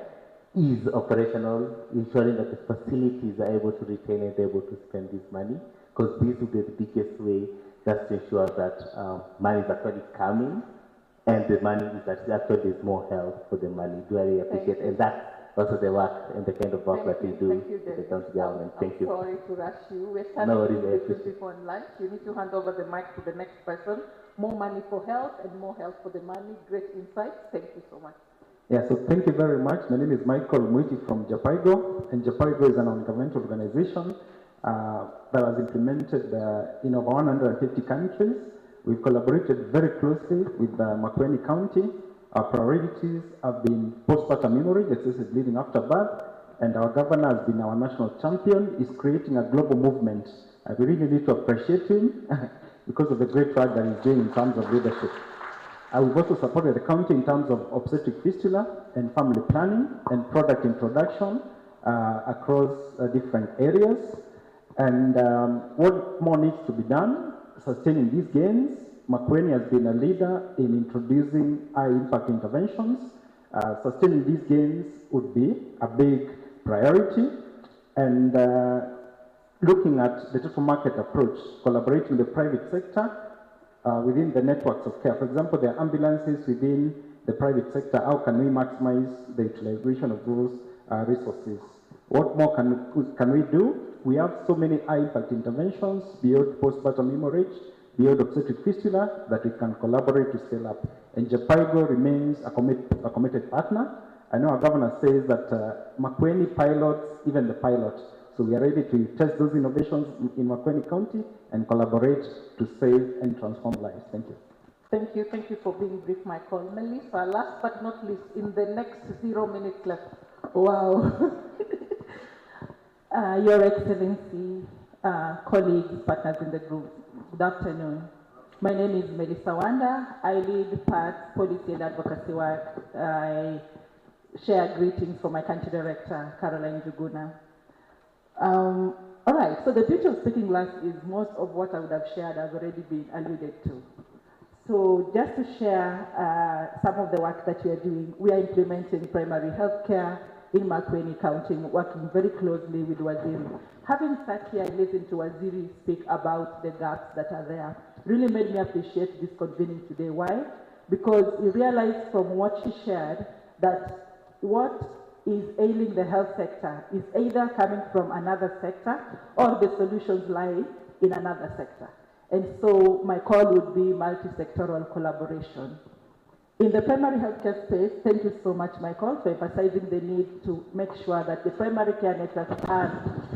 is operational, ensuring that the facilities are able to retain and able to spend this money, because this will be the biggest way just to ensure that money is actually coming and the money is actually is more health for the money. Do I really appreciate it? And that's also the work and the kind of work that we do with the county government. Thank you. Sorry to rush you. We're standing No with worries, two people on lunch. You need to hand over the mic to the next person. More money for health and more health for the money. Great insights. Thank you so much. Yeah, so thank you very much. My name is Michael Mwiti from Japaigo, and Japaigo is an non-governmental organization that was implemented in over 150 countries. We've collaborated very closely with Makueni County. Our priorities have been postpartum hemorrhage, excessive bleeding after birth, and our governor has been our national champion. He's creating a global movement. We really need to appreciate him because of the great work that he's doing in terms of leadership. We've also supported the county in terms of obstetric fistula and family planning and product introduction across different areas. And what more needs to be done? Sustaining these gains. Makueni has been a leader in introducing high-impact interventions. Sustaining these gains would be a big priority. And looking at the total market approach, collaborating with the private sector within the networks of care. For example, there are ambulances within the private sector. How can we maximize the utilization of those resources? What more can we do? We have so many high-impact interventions beyond postpartum hemorrhage, beyond obstetric fistula, that we can collaborate to scale up. And Japaigo remains a committed partner. I know our governor says that Makueni pilots, even the pilot. So we are ready to test those innovations in Makueni County and collaborate to save and transform lives. Thank you. Thank you for being brief, Michael. Melissa, last but not least, in the next 0 minutes left. Wow. Your Excellency, colleagues, partners in the group, good afternoon. My name is Melissa Wanda. I lead PAT's policy and advocacy work. I share greetings from my country director, Caroline Juguna. All right, so the beauty of speaking last is most of what I would have shared has already been alluded to. So just to share some of the work that we are doing, we are implementing primary health care in Makueni County, working very closely with Waziri. Having sat here and listened to Waziri speak about the gaps that are there really made me appreciate this convening today. Why? Because we realized from what she shared that what is ailing the health sector is either coming from another sector or the solutions lie in another sector. And so my call would be multi-sectoral collaboration. In the primary healthcare space, thank you so much, Michael, for emphasizing the need to make sure that the primary care networks are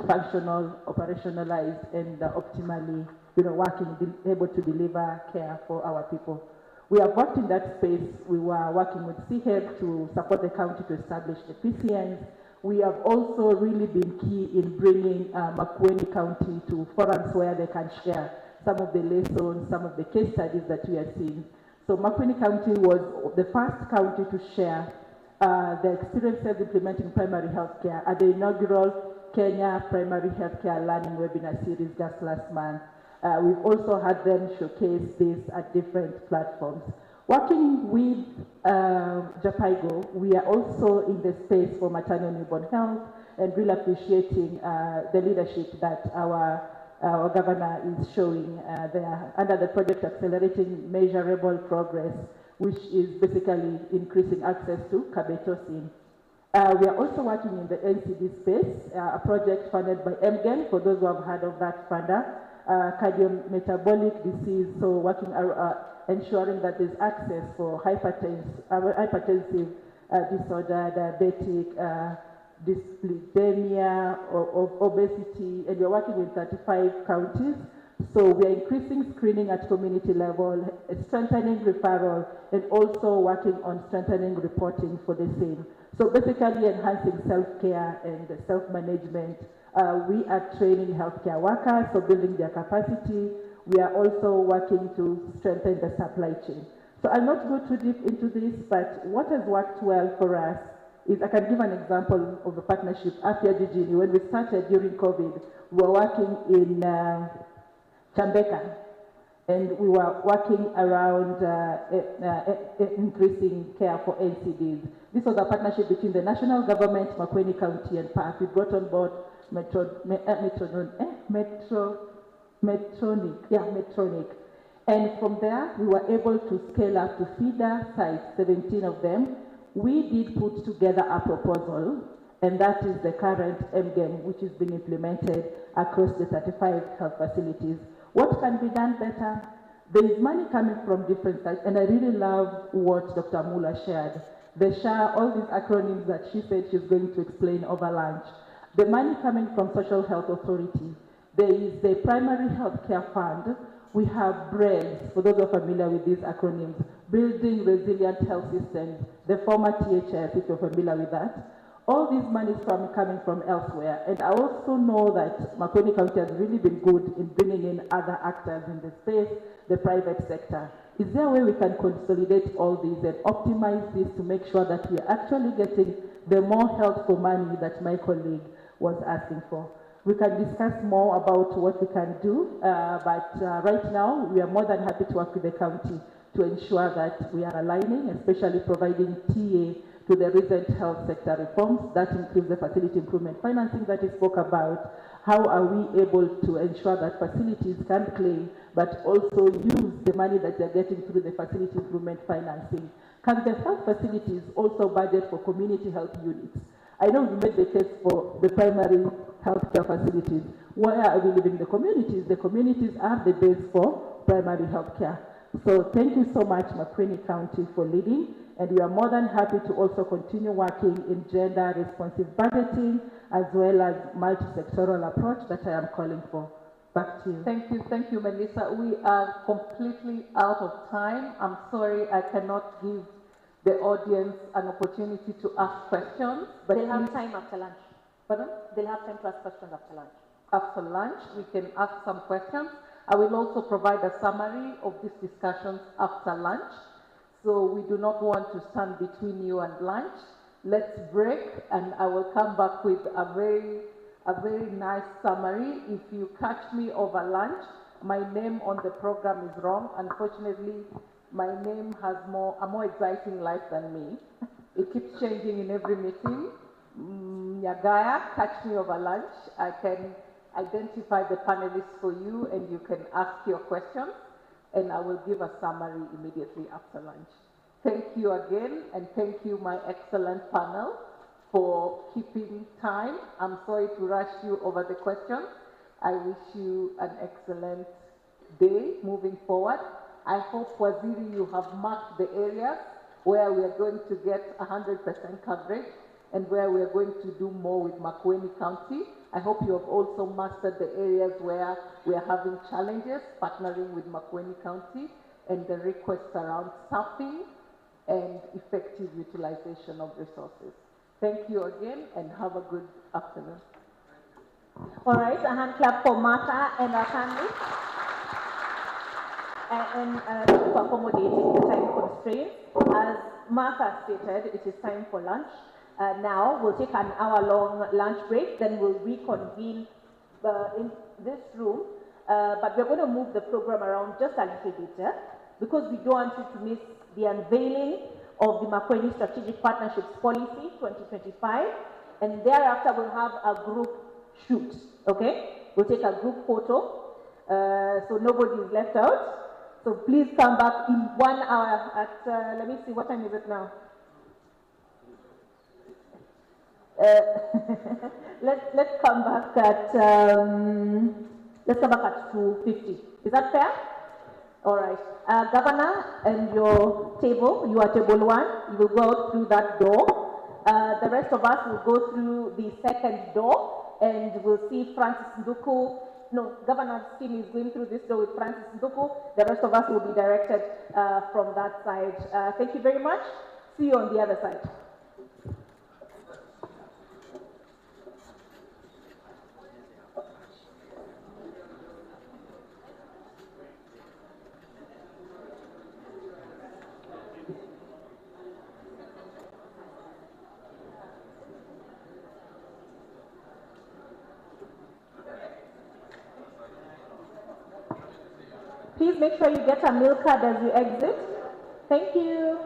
functional, operationalized, and optimally, working, able to deliver care for our people. We have worked in that space. We were working with CHEP to support the county to establish the PCNs. We have also really been key in bringing Makueni County to forums where they can share some of the lessons, some of the case studies that we are seeing. So Makueni County was the first county to share the experiences implementing primary healthcare at the inaugural Kenya Primary Healthcare Learning Webinar Series just last month. We've also had them showcase this at different platforms. Working with JAPIGO, we are also in the space for maternal newborn health and really appreciating the leadership that our governor is showing there under the project Accelerating Measurable Progress, which is basically increasing access to carbetocin. We are also working in the NCD space, a project funded by MGen, for those who have heard of that funder, cardiometabolic disease, so working ensuring that there's access for hypertensive disorder, diabetic, dyslipidemia, or obesity, and we're working with 35 counties. So we are increasing screening at community level, strengthening referral, and also working on strengthening reporting for the same. So basically enhancing self-care and self-management. We are training healthcare workers, so building their capacity. We are also working to strengthen the supply chain. So I'll not go too deep into this, but what has worked well for us is, I can give an example of a partnership, Afya Jijini. When we started during COVID, we were working in Chambeka, and we were working around increasing care for NCDs. This was a partnership between the national government, Makueni County, and PAC. We brought on board Medtronic. And from there, we were able to scale up to feeder sites, 17 of them. We did put together a proposal, and that is the current MGEM, which is being implemented across the 35 health facilities. What can be done better? There is money coming from different sites, and I really love what Dr. Mula shared. The SHA, all these acronyms that she said she's going to explain over lunch. The money coming from Social Health Authority. There is the Primary Health Care Fund. We have BREADS, for those who are familiar with these acronyms, Building Resilient Health Systems, the former THS, if you're familiar with that. All these monies coming from elsewhere. And I also know that Makueni County has really been good in bringing in other actors in the space, the private sector. Is there a way we can consolidate all these and optimize this to make sure that we are actually getting the more health for money that my colleague was asking for? We can discuss more about what we can do, but right now we are more than happy to work with the county to ensure that we are aligning, especially providing TA to the recent health sector reforms. That includes the facility improvement financing that is spoke about. How are we able to ensure that facilities can claim, but also use the money that they're getting through the facility improvement financing? Can the health facilities also budget for community health units? I know we made the case for the primary healthcare facilities. Where are we living the communities? The communities are the base for primary healthcare. So thank you so much, Makueni County, for leading. And we are more than happy to also continue working in gender responsive budgeting, as well as multi-sectoral approach that I am calling for. Back to you. Thank you, Melissa. We are completely out of time. I'm sorry I cannot give the audience an opportunity to ask questions. But they'll have time after lunch. Pardon? They'll have time to ask questions after lunch. After lunch, we can ask some questions. I will also provide a summary of these discussions after lunch. So we do not want to stand between you and lunch. Let's break, and I will come back with a very nice summary. If you catch me over lunch, my name on the program is wrong. Unfortunately, my name has a more exciting life than me. It keeps changing in every meeting. Nyagaya, catch me over lunch. I can identify the panelists for you and you can ask your questions and I will give a summary immediately after lunch. Thank you again and thank you my excellent panel for keeping time. I'm sorry to rush you over the questions. I wish you an excellent day moving forward. I hope, Waziri, you have marked the areas where we are going to get 100% coverage and where we are going to do more with Makueni County. I hope you have also mastered the areas where we are having challenges, partnering with Makueni County, and the requests around staffing and effective utilization of resources. Thank you again and have a good afternoon. All right, a hand clap for Martha and our family. And thank you for accommodating the time constraints. As Martha stated, it is time for lunch. Now we'll take an hour-long lunch break, then we'll reconvene in this room. But we're going to move the program around just a little bit because we don't want you to miss the unveiling of the Makueni Strategic Partnerships Policy 2025. And thereafter, we'll have a group shoot, okay? We'll take a group photo, so nobody is left out. So please come back in 1 hour at, let me see, what time is it now? Let's come back at, let's come back at 2:50. Is that fair? All right. Governor, and your table, you are table 1, you will go out through that door. The rest of us will go through the second door and we'll see Francis Nduku. No, Governor's team is going through this door with Francis Nduku. The rest of us will be directed from that side. Thank you very much. See you on the other side. Please make sure you get a meal card as you exit. Thank you.